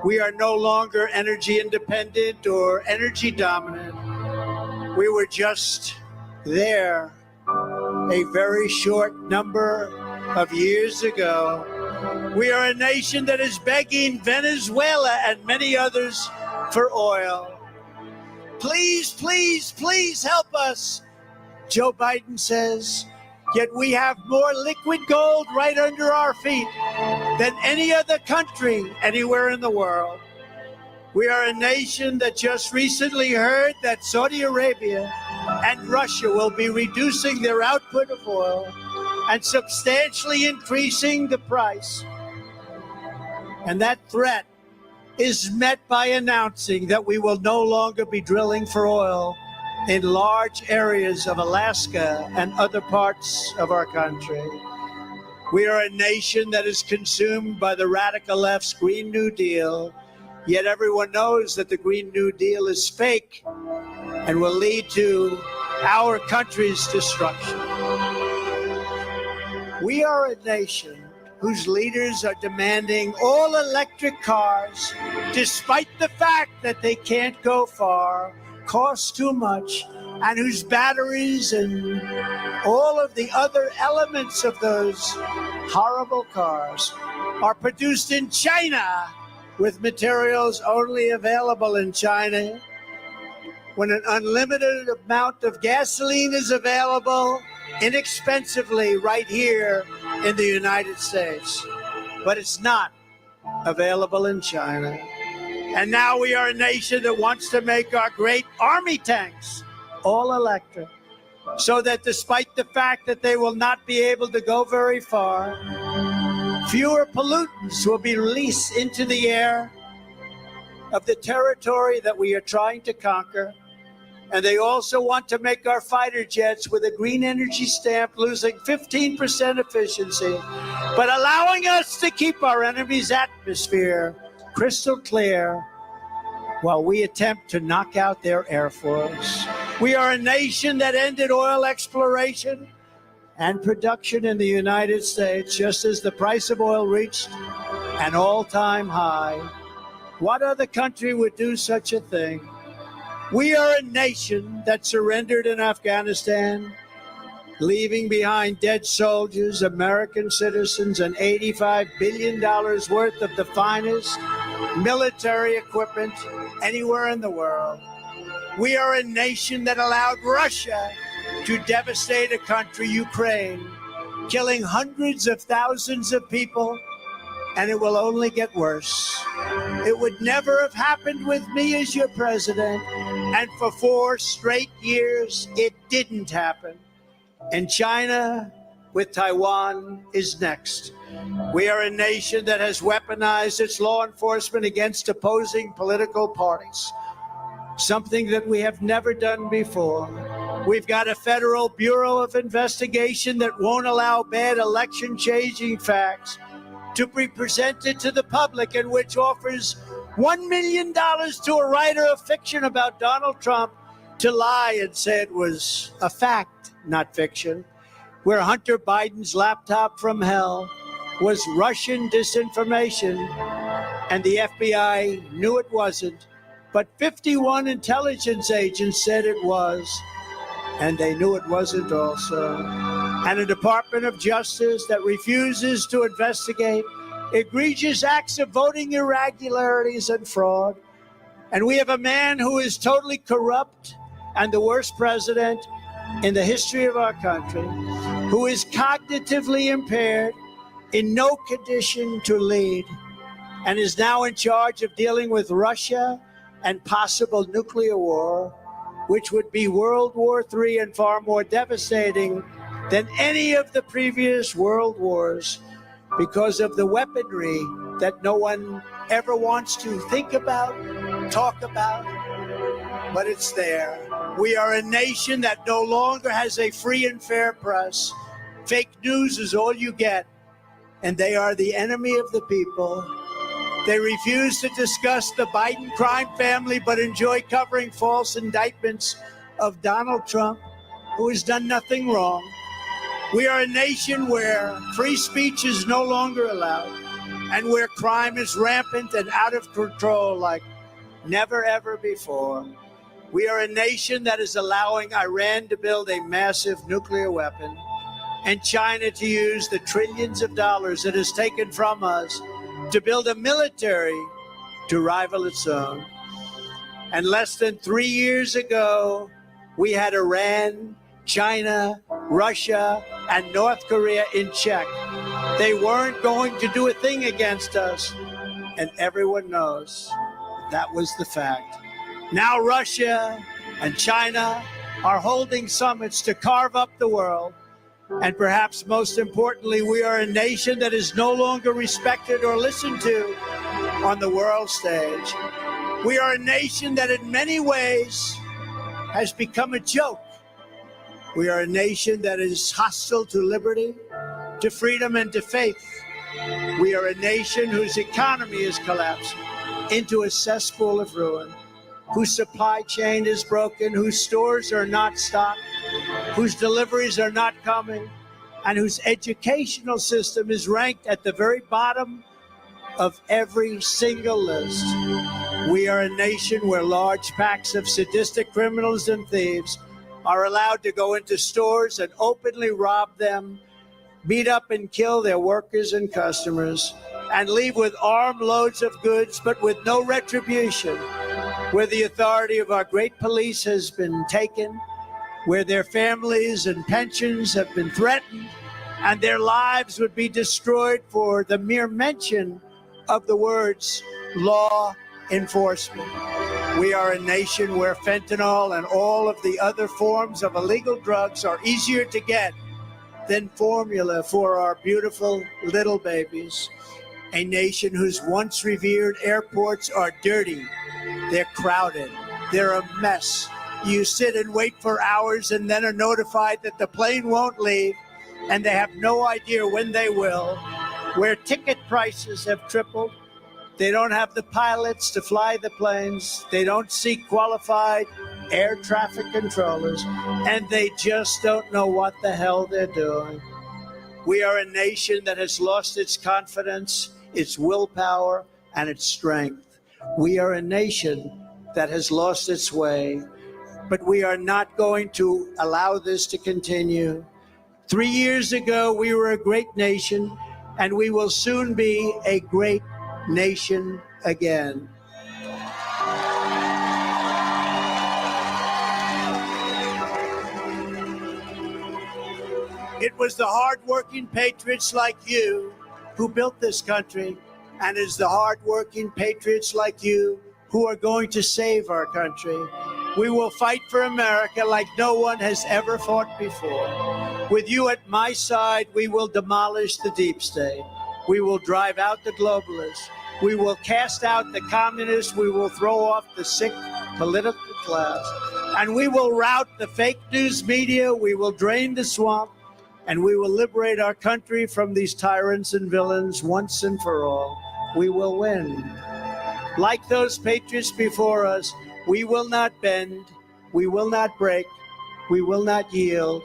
We are no longer energy independent or energy dominant. We were just there a very short number of years ago. We are a nation that is begging Venezuela and many others for oil. Please, please, please help us, Joe Biden says. Yet we have more liquid gold right under our feet than any other country anywhere in the world. We are a nation that just recently heard that Saudi Arabia and Russia will be reducing their output of oil and substantially increasing the price. And that threat is met by announcing that we will no longer be drilling for oil in large areas of Alaska and other parts of our country. We are a nation that is consumed by the radical left's Green New Deal, yet everyone knows that the Green New Deal is fake and will lead to our country's destruction. We are a nation whose leaders are demanding all electric cars, despite the fact that they can't go far, cost too much, and whose batteries and all of the other elements of those horrible cars are produced in China with materials only available in China, when an unlimited amount of gasoline is available inexpensively right here in the United States. But it's not available in China. And now we are a nation that wants to make our great army tanks all electric, so that despite the fact that they will not be able to go very far, fewer pollutants will be released into the air of the territory that we are trying to conquer. And they also want to make our fighter jets with a green energy stamp losing 15% efficiency, but allowing us to keep our enemy's atmosphere crystal clear while we attempt to knock out their air force. We are a nation that ended oil exploration and production in the United States just as the price of oil reached an all-time high. What other country would do such a thing? We are a nation that surrendered in Afghanistan, leaving behind dead soldiers, American citizens, and $85 billion worth of the finest military equipment anywhere in the world. We are a nation that allowed Russia to devastate a country, Ukraine, killing hundreds of thousands of people, and it will only get worse. It would never have happened with me as your president, and for 4 straight years, it didn't happen. And China with Taiwan is next. We are a nation that has weaponized its law enforcement against opposing political parties, something that we have never done before. We've got a Federal Bureau of Investigation that won't allow bad election-changing facts to be presented to the public, and which offers $1 million to a writer of fiction about Donald Trump to lie and say it was a fact, not fiction, where Hunter Biden's laptop from hell was Russian disinformation, and the FBI knew it wasn't, but 51 intelligence agents said it was, and they knew it wasn't also. And a Department of Justice that refuses to investigate egregious acts of voting irregularities and fraud. And we have a man who is totally corrupt and the worst president in the history of our country, who is cognitively impaired, in no condition to lead, and is now in charge of dealing with Russia and possible nuclear war, which would be World War III and far more devastating than any of the previous world wars, because of the weaponry that no one ever wants to think about, talk about, but it's there. We are a nation that no longer has a free and fair press. Fake news is all you get, and they are the enemy of the people. They refuse to discuss the Biden crime family, but enjoy covering false indictments of Donald Trump, who has done nothing wrong. We are a nation where free speech is no longer allowed, and where crime is rampant and out of control like never ever before. We are a nation that is allowing Iran to build a massive nuclear weapon, and China to use the trillions of dollars it has taken from us to build a military to rival its own. And less than 3 years ago, we had Iran, China, Russia, and North Korea in check. They weren't going to do a thing against us, and everyone knows that was the fact. Now Russia and China are holding summits to carve up the world. And perhaps most importantly, we are a nation that is no longer respected or listened to on the world stage. We are a nation that in many ways has become a joke. We are a nation that is hostile to liberty, to freedom, and to faith. We are a nation whose economy is collapsing into a cesspool of ruin, whose supply chain is broken, whose stores are not stocked, whose deliveries are not coming, and whose educational system is ranked at the very bottom of every single list. We are a nation where large packs of sadistic criminals and thieves are allowed to go into stores and openly rob them, beat up and kill their workers and customers, and leave with armloads of goods but with no retribution, where the authority of our great police has been taken, where their families and pensions have been threatened, and their lives would be destroyed for the mere mention of the words law enforcement. We are a nation where fentanyl and all of the other forms of illegal drugs are easier to get than formula for our beautiful little babies. A nation whose once revered airports are dirty, they're crowded, they're a mess. You sit and wait for hours and then are notified that the plane won't leave and they have no idea when they will, where ticket prices have tripled. They don't have the pilots to fly the planes. They don't seek qualified air traffic controllers, and they just don't know what the hell they're doing. We are a nation that has lost its confidence, its willpower, and its strength. We are a nation that has lost its way, but we are not going to allow this to continue. 3 years ago, we were a great nation, and we will soon be a great nation again. It was the hardworking patriots like you who built this country, and it's the hardworking patriots like you who are going to save our country. We will fight for America like no one has ever fought before. With you at my side, we will demolish the deep state. We will drive out the globalists. We will cast out the communists. We will throw off the sick political class. And we will rout the fake news media. We will drain the swamp. And we will liberate our country from these tyrants and villains once and for all. We will win. Like those patriots before us, we will not bend. We will not break. We will not yield.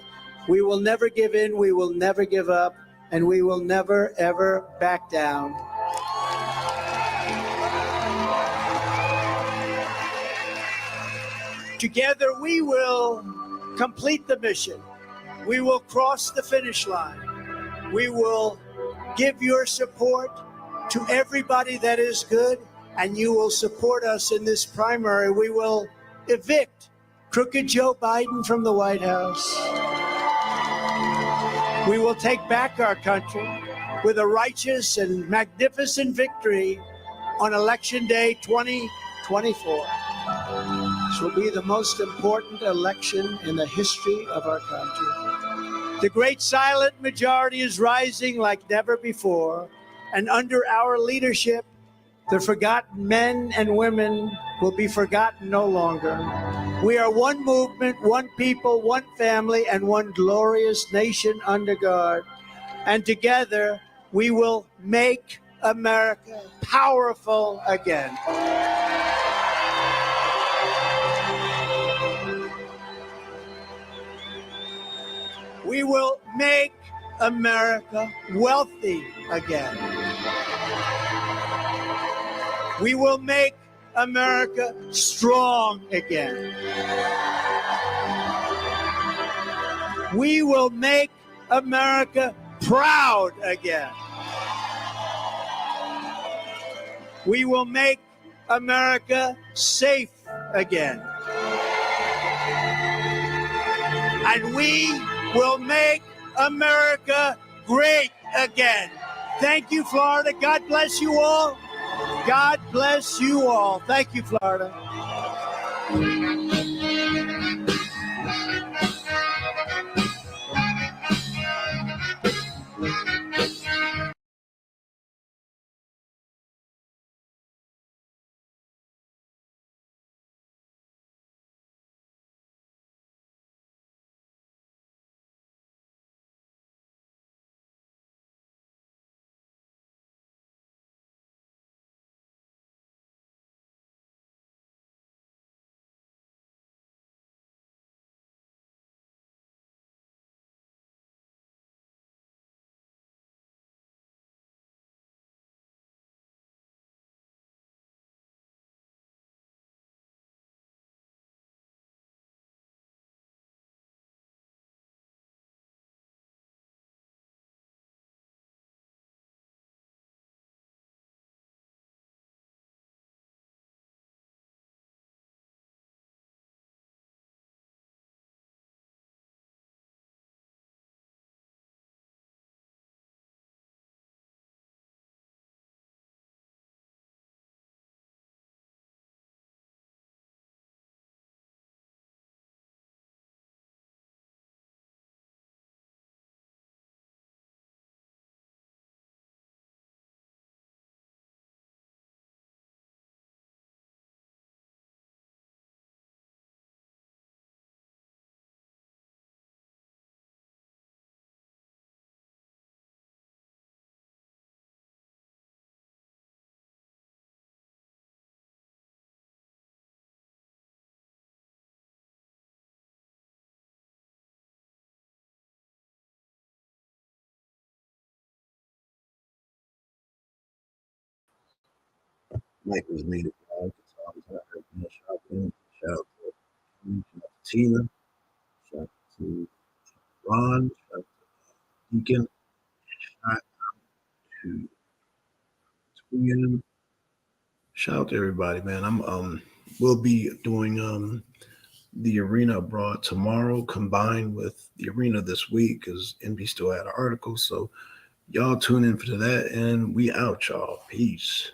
We will never give in. We will never give up. And we will never, ever back down. Together, we will complete the mission. We will cross the finish line. We will give your support to everybody that is good, and you will support us in this primary. We will evict crooked Joe Biden from the White House. We will take back our country with a righteous and magnificent victory on Election Day 2024. This will be the most important election in the history of our country. The great silent majority is rising like never before, and under our leadership, the forgotten men and women will be forgotten no longer. We are one movement, one people, one family, and one glorious nation under God. And together, we will make America powerful again. We will make America wealthy again. We will make America strong again. We will make America proud again. We will make America safe again. And we will make America great again. Thank you, Florida. God bless you all. God bless you all. Thank you, Florida. Mike was made it. Shout out to Tina. Shout out to Ron. Shout out to Deacon. Shout out to Twin. Shout out to everybody, man. We'll be doing the arena abroad tomorrow combined with the arena this week because NB still had an article. So y'all tune in for that, and we out, y'all. Peace.